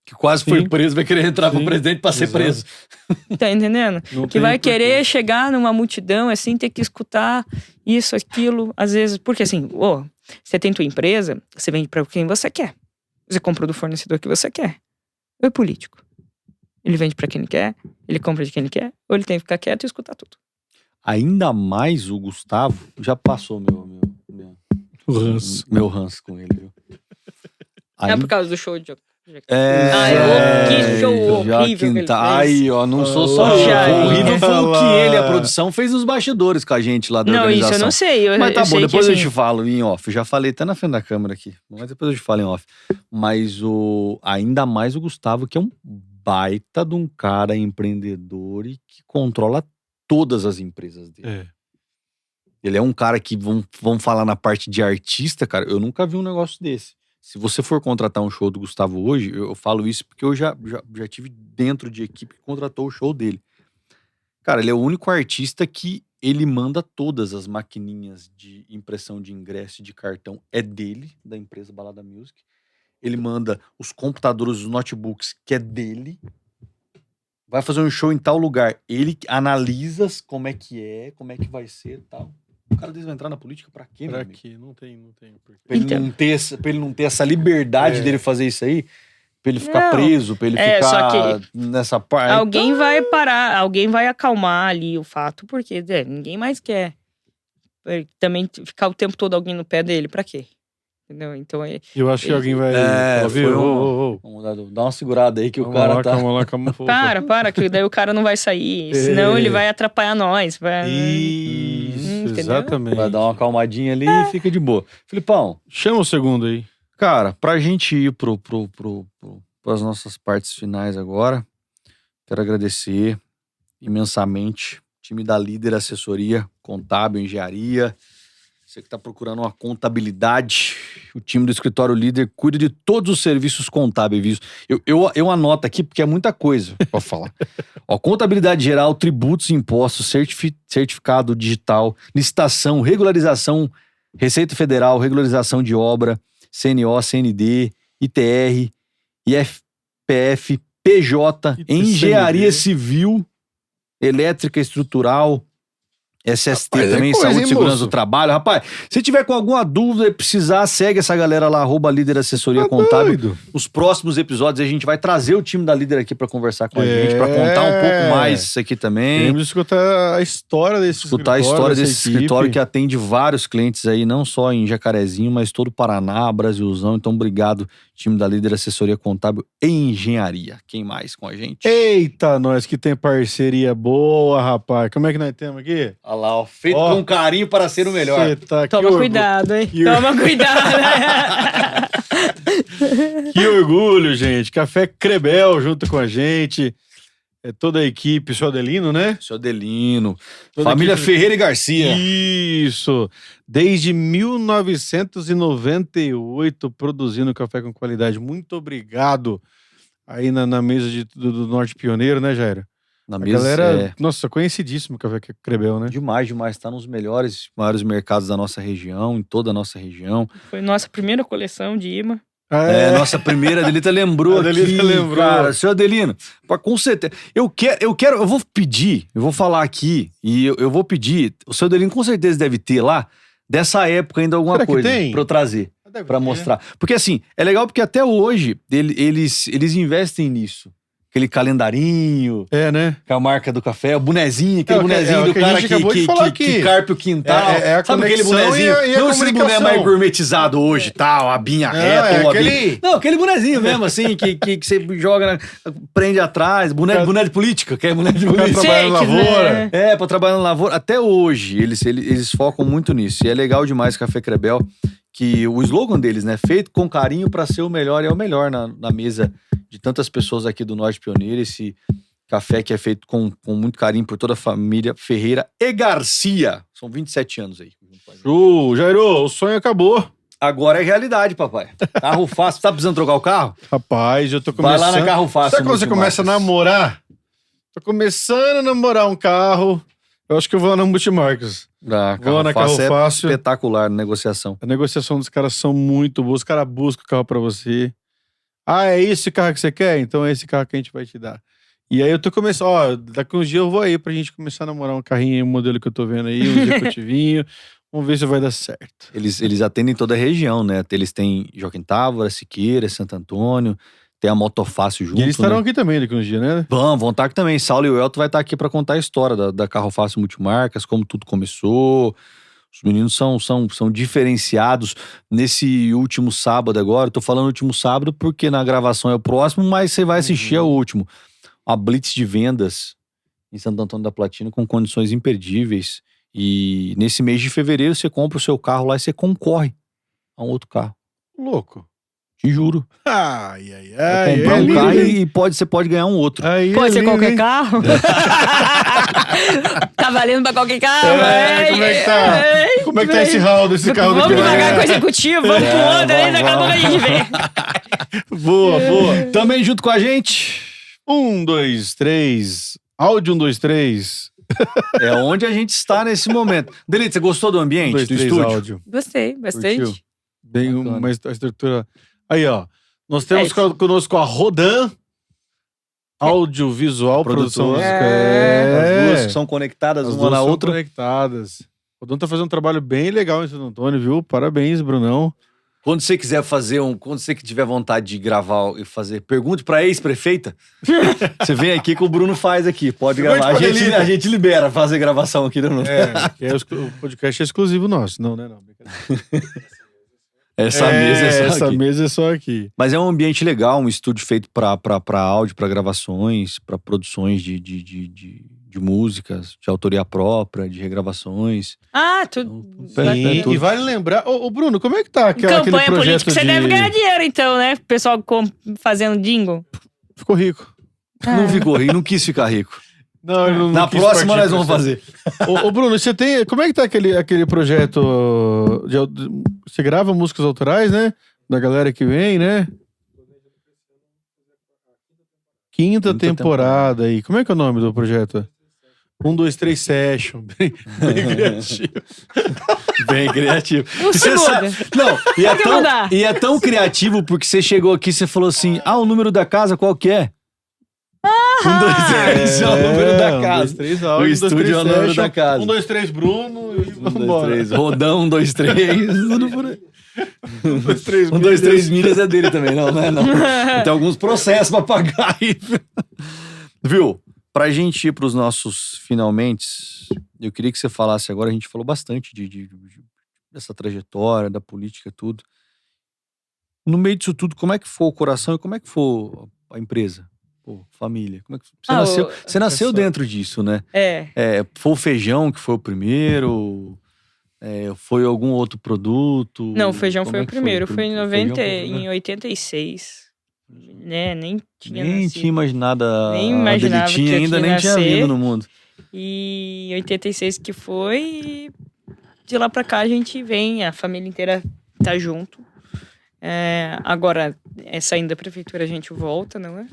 Que quase foi Sim. preso, vai querer entrar pro Sim. presidente pra ser Exato. preso. Tá entendendo? Não Que tem vai porquê. querer chegar numa multidão, assim, ter que escutar isso, aquilo, às vezes. Porque assim, você tem tua empresa, você vende pra quem você quer. Você compra do fornecedor que você quer. ou é político. Ele vende pra quem ele quer, ele compra de quem ele quer, ou ele tem que ficar quieto e escutar tudo. Ainda mais o Gustavo, já passou meu ranço com ele, viu? É por causa do show de... Que show horrível que ele fez. Aí, ó, não sou só eu. Horrível foi o que ele, a produção, fez nos bastidores com a gente lá da organização. Não, isso eu não sei. Mas tá bom, depois eu assim... te falo em off. Já falei até na frente da câmera aqui, mas depois eu te falo em off. Mas ainda mais o Gustavo, que é um baita de um cara empreendedor e que controla todas as empresas dele. É. Ele é um cara que, vamos falar na parte de artista, cara, eu nunca vi um negócio desse. Se você for contratar um show do Gustavo hoje, eu falo isso porque eu já tive dentro de equipe que contratou o show dele. Cara, ele é o único artista que ele manda todas as maquininhas de impressão de ingresso e de cartão. É dele, da empresa Balada Music. Ele manda os computadores, os notebooks, que é dele. Vai fazer um show em tal lugar. Ele analisa como é que vai ser e tal. O cara desse vai entrar na política pra quê, meu amigo? Pra quê? Não tem porquê. Pra ele não ter essa liberdade dele fazer isso aí, pra ele ficar preso, pra ele ficar só que nessa parte. Alguém vai parar, alguém vai acalmar ali o fato, porque ninguém mais quer. Também ficar o tempo todo alguém no pé dele, pra quê? Entendeu? Então eu acho que alguém vai. Vamos dar uma segurada aí que o cara tá. Calma. Para, que daí o cara não vai sair. Senão ele vai atrapalhar nós. Isso, exatamente. Vai dar uma acalmadinha ali e fica de boa. Filipão, chama o segundo aí. Cara, pra gente ir pras nossas partes finais agora, quero agradecer imensamente time da Líder Assessoria Contábil, Engenharia. Você que está procurando uma contabilidade, o time do Escritório Líder cuida de todos os serviços contábeis. Eu anoto aqui porque é muita coisa para falar. Ó, contabilidade geral, tributos, impostos, certificado digital, licitação, regularização, Receita Federal, regularização de obra, CNO, CND, ITR, IFPF, PJ, Engenharia Civil, Elétrica Estrutural, SST também, Saúde e Segurança do Trabalho. Rapaz, se tiver com alguma dúvida e precisar, segue essa galera lá, @Líder Assessoria Contábil. Doido. Os próximos episódios a gente vai trazer o time da Líder aqui pra conversar com a gente, pra contar um pouco mais isso aqui também. Queremos escutar a história desse escritório que atende vários clientes aí, não só em Jacarezinho, mas todo o Paraná, Brasilzão. Então, obrigado, time da Líder Assessoria Contábil e Engenharia. Quem mais com a gente? Eita, nós que tem parceria boa, rapaz. Como é que nós temos aqui? Olha lá, ó, feito com carinho para ser o melhor. Toma cuidado, hein? Toma cuidado. Que orgulho, gente. Café Crebel junto com a gente. É toda a equipe, seu Adelino, né? Seu Adelino. Família Ferreira e Garcia. Isso. Desde 1998 produzindo café com qualidade. Muito obrigado aí na mesa do Norte Pioneiro, né, Jairo? Na mesa, galera, nossa, conhecidíssimo o Café Crebel, né? Demais. Tá nos maiores mercados da nossa região, em toda a nossa região. Foi nossa primeira coleção de imã. Nossa primeira, a Adelita lembrou aqui, cara. Seu Adelino, com certeza. Eu vou falar aqui, e eu vou pedir, o seu Adelino com certeza deve ter lá, dessa época ainda alguma coisa pra eu trazer, pra mostrar. Porque assim, é legal porque até hoje eles investem nisso. Aquele calendarinho. Né? Com a marca do café, o bonezinho, aquele bonezinho do cara que carpe o quintal. Sabe aquele bonezinho? Não esse boné mais gourmetizado hoje e tal, a binha reta, aquele bonezinho mesmo, assim, que você joga, prende atrás, boné de política, que é boné de política. Pra trabalhar na lavoura. Pra trabalhar na lavoura. Até hoje, eles focam muito nisso. E é legal demais o Café Crebel, que o slogan deles, né? Feito com carinho pra ser o melhor, é o melhor na mesa de tantas pessoas aqui do Norte Pioneiro. Esse café que é feito com muito carinho por toda a família Ferreira e Garcia. São 27 anos aí. Jairo, o sonho acabou. Agora é realidade, papai. Carro fácil. Tá precisando trocar o carro? Rapaz, eu tô começando... Vai lá na Carro Fácil. Sabe quando você começa a namorar? Tô começando a namorar um carro. Eu acho que eu vou lá na Multimarcas. Vou na Carro Fácil. Espetacular na negociação. A negociação dos caras são muito boas. Os caras buscam o carro pra você. É esse carro que você quer? Então é esse carro que a gente vai te dar. E aí eu tô começando, daqui uns dias eu vou aí pra gente começar a namorar um carrinho, um modelo que eu tô vendo aí, um executivinho. Vamos ver se vai dar certo. Eles atendem toda a região, né? Eles têm Joaquim Távora, Siqueira, Santo Antônio, Tem a Motofácil junto, E eles estarão né? aqui também daqui uns dias, né? Vão estar aqui também. Saulo e o Elton vai estar aqui pra contar a história da Carro Fácil Multimarcas, como tudo começou. Os meninos são diferenciados. Nesse último sábado agora, eu tô falando último sábado porque na gravação é o próximo, mas você vai assistir ao último. A Blitz de vendas em Santo Antônio da Platina com condições imperdíveis. E nesse mês de fevereiro você compra o seu carro lá e você concorre a um outro carro. Louco. Te juro. Ai, ai, Vai ai. comprar é um lindo, carro hein? e você pode ganhar um outro. Aí Pode é ser lindo, qualquer hein? carro. Tá valendo pra qualquer carro. Como é que tá? Como é que tá esse hall desse carro Vamos daqui? devagar com o executivo, vamos pro outro aí, daqui a pouco a gente vê. Boa, boa. Também junto com a gente 1, 2, 3. Áudio 1, 2, 3. é onde a gente está nesse momento. Delito, você gostou do 1, ambiente, 2, do 3, estúdio? áudio. Gostei, bastante. Curtiu? Bem Bacana. uma estrutura. Aí, ó. Nós temos É. conosco a Rodan. Audiovisual, produção Produtora. música. As duas que são conectadas As uma duas na são outra. conectadas. O Rodan tá fazendo um trabalho bem legal em Santo Antônio, viu? Parabéns, Brunão. Quando você quiser fazer quando você tiver vontade de gravar e fazer, pergunte pra ex-prefeita. Você vem aqui que o Bruno faz aqui. Pode Pergunte gravar. pra Delita. A gente libera fazer gravação aqui do Bruno. O podcast é exclusivo nosso. Não, né? Não. Brincadeira. Essa mesa é só essa aqui. mesa é só aqui. Mas é um ambiente legal, um estúdio feito pra áudio, pra gravações, pra produções de músicas, de autoria própria, de regravações. Ah, tudo. E vale lembrar... Ô, Bruno, como é que tá aquele Campanha projeto política, você deve ganhar dinheiro então, né? O pessoal fazendo jingle. Ficou rico. Não ficou rico, não quis ficar rico. Não, ele não Na quis próxima partir nós vamos pra fazer. Ô, Bruno, você tem... Como é que tá aquele projeto... Você grava músicas autorais, né? Da galera que vem, né? Quinta temporada aí. Como é que é o nome do projeto? 1, 2, 3 Session. Bem criativo. Bem criativo. Um Você segundo. sabe- Não, Tem que mudar. e é tão criativo porque você chegou aqui e você falou assim: o número da casa qual que é? 1, 2, 3 é o número da 1, casa. 2, 3 O áudio, 1, 2, estúdio 3 é o número Session. da casa. 1, 2, 3 Bruno e 1, 2, vambora. 3. Rodão, 1, 2, 3. Tudo por aí. 1, 2, 3 1, 2, 3 milhas é dele também, não é? Não. Tem alguns processos pra pagar aí. Viu? Pra gente ir pros nossos finalmente, eu queria que você falasse agora. A gente falou bastante dessa trajetória, da política, tudo. No meio disso tudo, como é que foi o coração e como é que foi a empresa? Pô, família. Como é que você nasceu dentro disso, né? Foi o feijão que foi o primeiro? Foi algum outro produto? Não, o feijão Como foi é o que primeiro. Foi em Feijão 90, foi o primeiro. em 86. Né? Nem tinha Nem nascido. tinha imaginado Nem a imaginava Delitinha que eu ainda ia nem tinha nascer. vindo no mundo. E em 86 que foi. E de lá pra cá a gente vem, a família inteira tá junto. Agora, saindo da prefeitura, a gente volta, não é?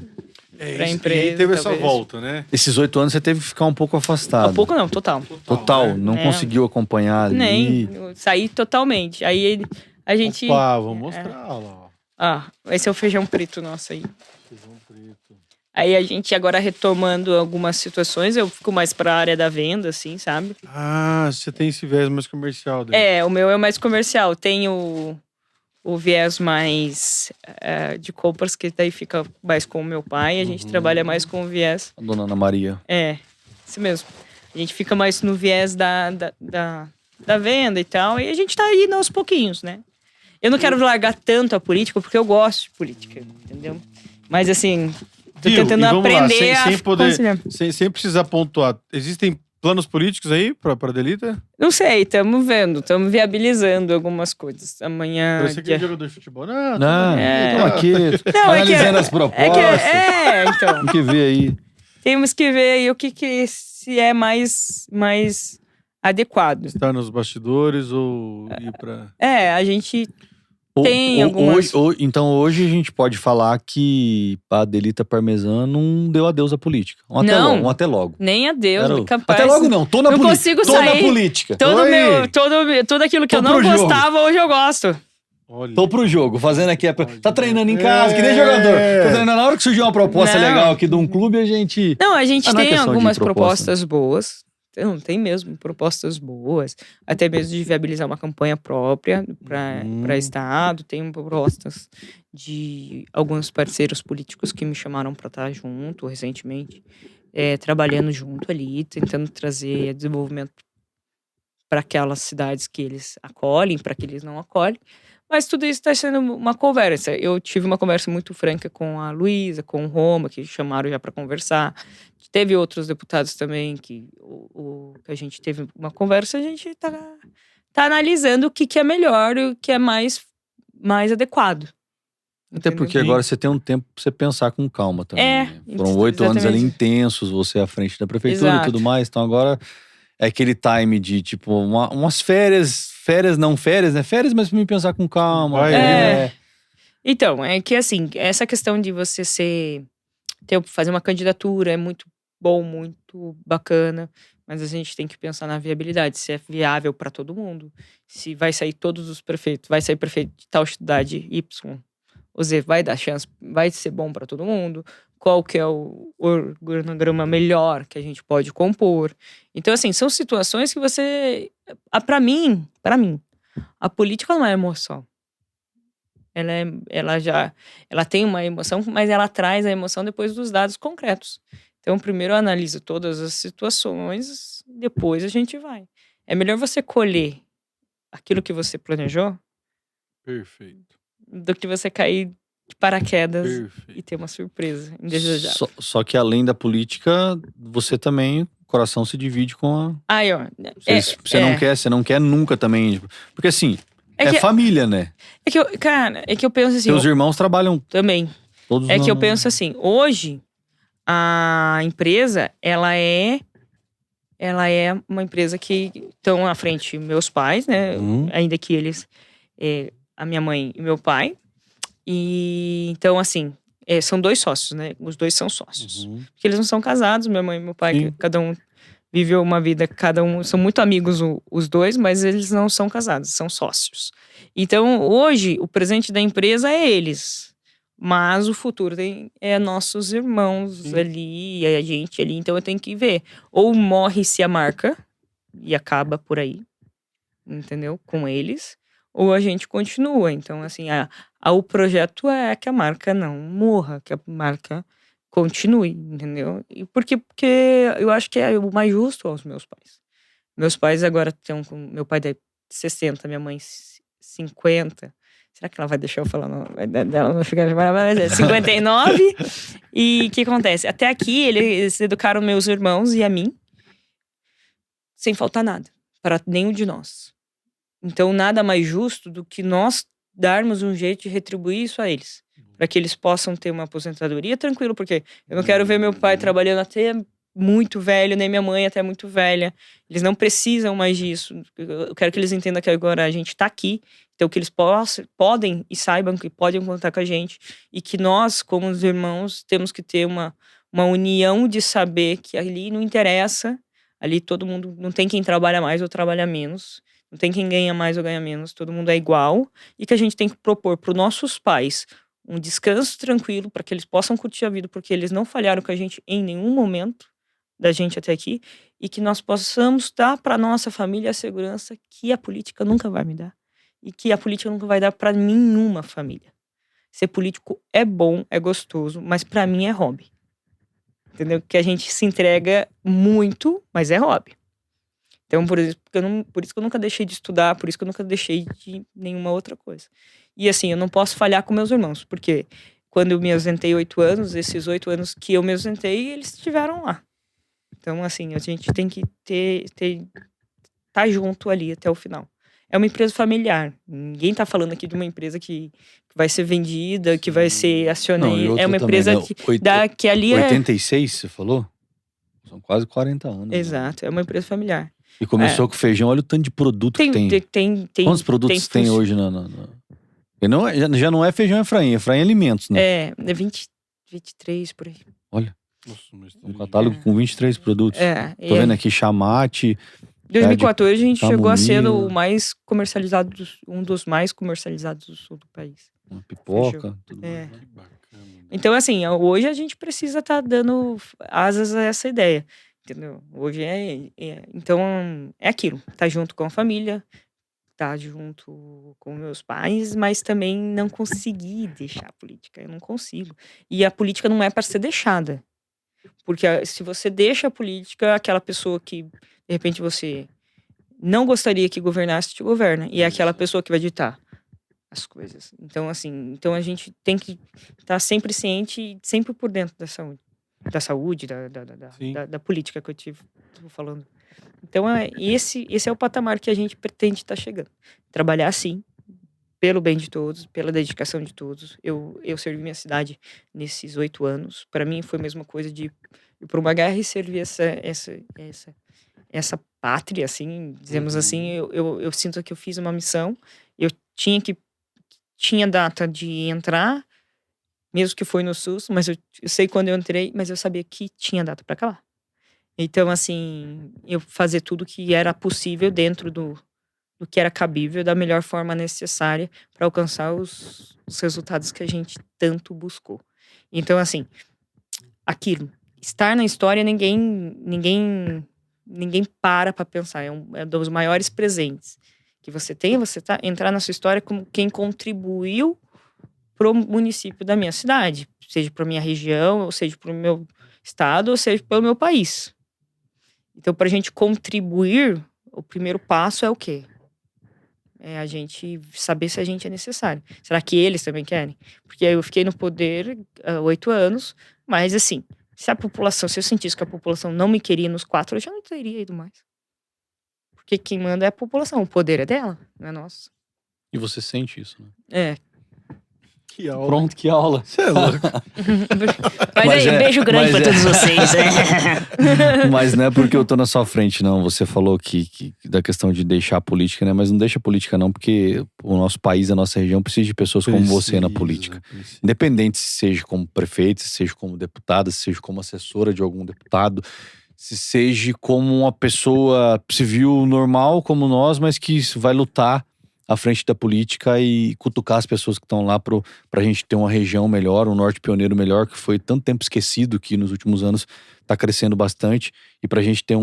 Pra empresa, E aí teve essa talvez. volta, né? Esses 8 anos você teve que ficar um pouco afastado. Há pouco não, total. Total, né? não É. conseguiu acompanhar ali. Nem. Eu saí totalmente. Aí a gente. Opa, vou mostrar lá, ó. Esse é o feijão preto nosso aí. Feijão preto. Aí a gente agora retomando algumas situações, eu fico mais pra área da venda, assim, sabe? Ah, você tem esse viés mais comercial dele. O meu é mais comercial. Tem o viés mais de compras, que daí fica mais com o meu pai. A gente trabalha mais com o viés. A dona Ana Maria. Isso mesmo. A gente fica mais no viés da venda e tal. E a gente tá indo aos pouquinhos, né? Eu não quero largar tanto a política, porque eu gosto de política, entendeu? Mas assim, tô Viu? tentando E vamos lá, aprender sem poder, conciliar. sem precisar pontuar. Existem planos políticos aí pra Delita? Não sei, estamos vendo, estamos viabilizando algumas coisas. Amanhã. Parece que é jogador de futebol. Não, Não, tamo aqui, estamos aqui Não, analisando as propostas. Então. Tem que ver aí. Temos que ver aí o que se é mais adequado. estar nos bastidores ou ir pra... A gente tem algumas... Então hoje a gente pode falar que a Delita Parmesan não deu adeus à política. Não. Um até logo. Nem adeus, capaz. Até logo não, tô na Não política. consigo Tô sair. na política. Tudo aquilo que Tô eu não pro jogo. gostava, hoje eu gosto. Olha. Tô pro jogo, fazendo aqui. Tá treinando em casa, que nem jogador. Tô treinando na hora que surgiu uma proposta Não. legal aqui de um clube, a gente. Não, a gente não é tem questão de algumas proposta. propostas boas, Então, tem mesmo propostas boas, até mesmo de viabilizar uma campanha própria para Estado. Tem propostas de alguns parceiros políticos que me chamaram para estar junto recentemente, trabalhando junto ali, tentando trazer desenvolvimento para aquelas cidades que eles acolhem, para que eles não acolhem. Mas tudo isso está sendo uma conversa. Eu tive uma conversa muito franca com a Luísa, com o Roma, que chamaram já para conversar. Teve outros deputados também que a gente teve uma conversa. A gente tá analisando o que é melhor e o que é mais adequado. Até Entendeu? porque agora você tem um tempo pra você pensar com calma também. né? Foram 8 anos ali exatamente. intensos, você à frente da prefeitura e tudo Exato. mais. Então agora é aquele time de, tipo, umas férias, não férias, né? Férias, mas pra mim pensar com calma. Vai, né? Então, é que assim, essa questão de você fazer uma candidatura é muito bom, muito bacana, mas a gente tem que pensar na viabilidade, se é viável para todo mundo, se vai sair todos os prefeitos, vai sair prefeito de tal cidade Y, ou Z, vai dar chance, vai ser bom para todo mundo, qual que é o organograma melhor que a gente pode compor. Então, assim, são situações que você, para mim, a política não é emoção. Ela tem uma emoção, mas ela traz a emoção depois dos dados concretos. Então, primeiro eu analiso todas as situações, depois a gente vai. É melhor você colher aquilo que você planejou Perfeito. do que você cair de paraquedas e Perfeito. ter uma surpresa indesejável. Só que além da política, você também, o coração se divide com a. Aí, ó. Você não quer nunca também. Tipo, porque assim, É que- família, né? É que eu penso assim. Seus irmãos trabalham Também. todos É que eu penso assim, hoje a empresa, ela é uma empresa que estão à frente meus pais, né? Ainda que eles, a minha mãe e meu pai. E então, assim, são 2 sócios, né? Os 2 são sócios. Porque eles não são casados, minha mãe e meu pai, Sim. cada um viveu uma vida, cada um, são muito amigos os 2, mas eles não são casados, são sócios. Então, hoje, o presente da empresa é eles. Mas o futuro é nossos irmãos ali, é a gente ali. Então eu tenho que ver. Ou morre-se a marca e acaba por aí, entendeu? Com eles. Ou a gente continua. Então, assim, o projeto é que a marca não morra, que a marca continue, entendeu? E porque eu acho que é o mais justo aos meus pais. Meus pais agora estão com. Meu pai é 60, minha mãe 50. Será que ela vai deixar eu falar? Não, ela não fica. Mas é 59. E o que acontece? Até aqui, eles educaram meus irmãos e a mim, sem faltar nada, para nenhum de nós. Então, nada mais justo do que nós darmos um jeito de retribuir isso a eles. Para que eles possam ter uma aposentadoria tranquilo, porque eu não quero ver meu pai trabalhando até muito velho, nem minha mãe até muito velha. Eles não precisam mais disso. Eu quero que eles entendam que agora a gente tá aqui, então que eles podem e saibam que podem contar com a gente, e que nós, como os irmãos, temos que ter uma união de saber que ali não interessa, ali todo mundo, não tem quem trabalha mais ou trabalha menos, não tem quem ganha mais ou ganha menos, todo mundo é igual, e que a gente tem que propor para os nossos pais um descanso tranquilo para que eles possam curtir a vida, porque eles não falharam com a gente em nenhum momento da gente até aqui, e que nós possamos dar para nossa família a segurança que a política nunca vai me dar, e que a política nunca vai dar para nenhuma família. Ser político é bom, é gostoso, mas para mim é hobby. Entendeu? Que a gente se entrega muito, mas é hobby. Então, por isso que eu nunca deixei de estudar, por isso que eu nunca deixei de nenhuma outra coisa. E assim, eu não posso falhar com meus irmãos, porque quando eu me ausentei 8 anos, esses 8 anos que eu me ausentei, eles estiveram lá. Então, assim, a gente tem que tá junto ali até o final. É uma empresa familiar. Ninguém tá falando aqui de uma empresa que vai ser vendida, que vai ser acionista. É uma empresa que ali 86, você falou? São quase 40 anos. Exato, é uma empresa familiar. E começou com feijão, olha o tanto de produto que tem. Quantos produtos tem hoje já não é feijão Efraim, Efraim é alimentos, né? É 23 por aí. Olha, Nossa, um catálogo com 23 produtos. Tô vendo aqui chamate. Em 2014 a gente chegou a ser o mais comercializado, um dos mais comercializados do sul do país. Uma pipoca. Tudo Que bacana. Então, assim, hoje a gente precisa estar dando asas a essa ideia. entendeu? Hoje então, é aquilo. Tá junto com a família, tá junto com meus pais, mas também não consegui deixar a política. Eu não consigo. E a política não é para ser deixada. Porque se você deixa a política, aquela pessoa que, de repente, você não gostaria que governasse, te governa. E é aquela pessoa que vai ditar as coisas. Então, assim, a gente tem que estar sempre ciente e sempre por dentro da saúde, da política que eu tô falando. Então, esse é o patamar que a gente pretende estar chegando. Trabalhar, sim, pelo bem de todos, pela dedicação de todos. Eu servi minha cidade nesses 8 anos. Para mim, foi a mesma coisa de ir para uma guerra e servir essa pátria, assim, dizemos assim. Eu sinto que eu fiz uma missão. Eu tinha data de entrar, mesmo que foi no SUS, mas eu sei quando eu entrei, mas eu sabia que tinha data para acabar. Então, assim, eu fazer tudo que era possível dentro do que era cabível, da melhor forma necessária para alcançar os resultados que a gente tanto buscou. Então, assim, aquilo, estar na história, ninguém para pensar. É um dos maiores presentes que você tem, entrar na sua história como quem contribuiu pro município da minha cidade, seja para minha região, ou seja para o meu estado, ou seja pelo meu país. Então, para a gente contribuir, o primeiro passo é o quê? É a gente saber se a gente é necessário. Será que eles também querem? Porque aí eu fiquei no poder há 8 anos, mas assim, se eu sentisse que a população não me queria nos 4, eu já não teria ido mais. Porque quem manda é a população, o poder é dela, não é nosso. E você sente isso, né? É. Que aula. Pronto, que aula. Você é louco. Mas aí, beijo grande pra todos vocês. Mas não é porque eu tô na sua frente, não. Você falou que da questão de deixar a política, né? Mas não deixa a política, não, porque o nosso país, a nossa região precisa de pessoas como você na política. Independente se seja como prefeito, se seja como deputada, se seja como assessora de algum deputado, se seja como uma pessoa civil normal como nós, mas que vai lutar à frente da política e cutucar as pessoas que estão lá pra gente ter uma região melhor, um norte pioneiro melhor, que foi tanto tempo esquecido, que nos últimos anos tá crescendo bastante, e pra gente ter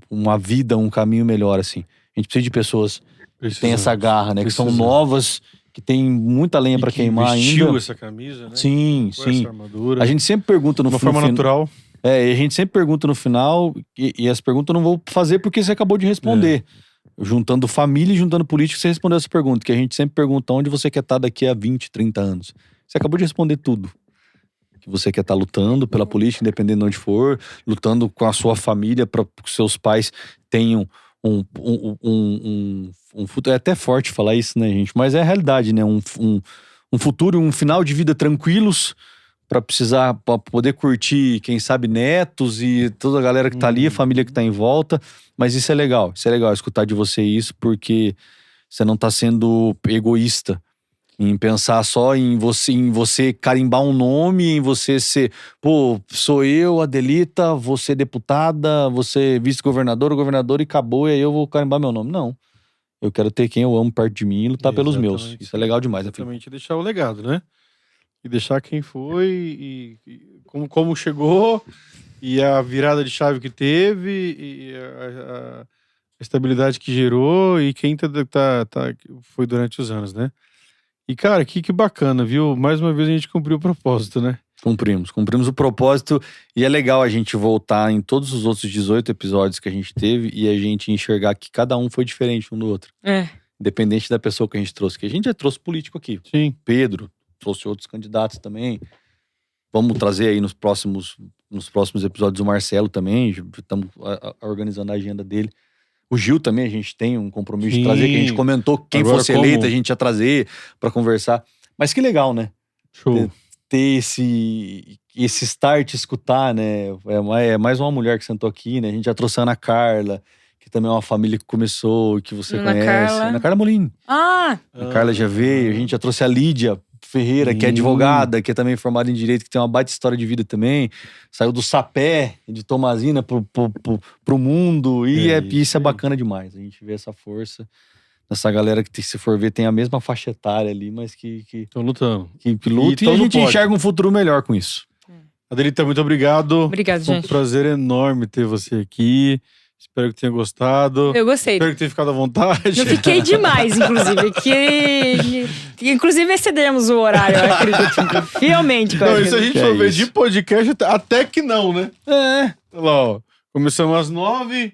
uma vida, um caminho melhor, assim. A gente precisa de pessoas que têm essa garra, né? Que são novas, que tem muita lenha pra queimar ainda. Vestiu essa camisa, né? Sim, com sim. essa armadura. A gente sempre pergunta de uma forma natural. E a gente sempre pergunta no final, e as perguntas eu não vou fazer porque você acabou de responder. Juntando família e juntando política, você respondeu essa pergunta, que a gente sempre pergunta onde você quer estar daqui a 20, 30 anos. Você acabou de responder tudo. Que você quer estar lutando pela política, independente de onde for, lutando com a sua família para que seus pais tenham um futuro. É até forte falar isso, né, gente? Mas é a realidade, né? Um futuro, um final de vida tranquilos, pra poder curtir, quem sabe, netos e toda a galera que tá ali, a família que tá em volta. Mas isso é legal escutar de você isso, porque você não tá sendo egoísta em pensar só em você carimbar um nome, em você ser, sou eu, Adelita, vou ser deputada, vou ser vice-governador ou governador e acabou, e aí eu vou carimbar meu nome. Não. Eu quero ter quem eu amo perto de mim e lutar pelos meus. Isso é legal demais. Exatamente, deixar o legado, né? E deixar quem foi e como chegou e a virada de chave que teve e a estabilidade que gerou e quem foi durante os anos, né? E, cara, que bacana, viu? Mais uma vez a gente cumpriu o propósito, né? Cumprimos o propósito e é legal a gente voltar em todos os outros 18 episódios que a gente teve e a gente enxergar que cada um foi diferente um do outro. Independente da pessoa que a gente trouxe, que a gente já trouxe político aqui. Sim. Pedro, trouxe outros candidatos também. Vamos trazer aí nos próximos episódios o Marcelo também. Estamos organizando a agenda dele. O Gil também, a gente tem um compromisso de trazer, que a gente comentou que quem fosse eleito a gente ia trazer pra conversar. Mas que legal, né? Show. Ter esse start, escutar, né? É mais uma mulher que sentou aqui, né? A gente já trouxe a Ana Carla, que também é uma família que começou, que você conhece. Ana Carla Molini. A Carla já veio. A gente já trouxe a Lídia Ferreira, que é advogada, que é também formada em Direito, que tem uma baita história de vida também. Saiu do sapé de Tomazina pro mundo. E isso é bacana demais. A gente vê essa força nessa galera que, se for ver, tem a mesma faixa etária ali, mas que estão lutando. Que luta e a gente enxerga um futuro melhor com isso. Adelita, muito obrigado. Obrigado, Foi um gente. prazer enorme ter você aqui. Espero que tenha gostado. Eu gostei. Espero que tenha ficado à vontade. Eu fiquei demais, inclusive. Inclusive, excedemos o horário, eu acredito. Realmente, Não, e se a gente for ver isso. de podcast, até que não, né? É. Olha lá, ó. Começamos às 9.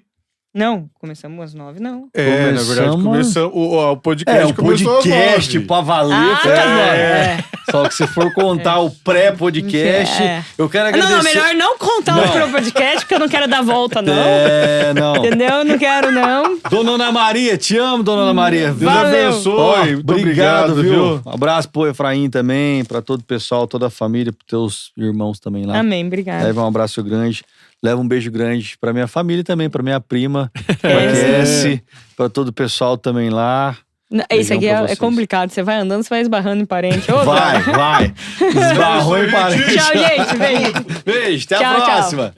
Não, começamos às 9, não. É, na verdade, Começamos- o podcast o começou podcast às 9. pra valer. Ah, foi tá bom. agora. É. Só que se for contar o pré-podcast, É. eu quero agradecer. Não, melhor não contar Não. o pro podcast, porque eu não quero dar volta, não. É, não. Entendeu? Não quero, não. Dona Ana Maria, te amo, Dona Ana Maria. Deus Valeu. abençoe. Ó, Muito obrigado, viu? viu? Um abraço pro Efraim também, pra todo o pessoal, toda a família, pros teus irmãos também lá. Amém, obrigada. Leva um abraço grande. Leva um beijo grande pra minha família também, pra minha prima, pra É. Cassie, pra todo o pessoal também lá. Isso aqui Beijão pra é vocês. complicado. Você vai andando, você vai esbarrando em parente. Ô, Vai, vai. Esbarrou em parede. Tchau, gente. Beijo. Beijo, até Tchau, a tchau. próxima.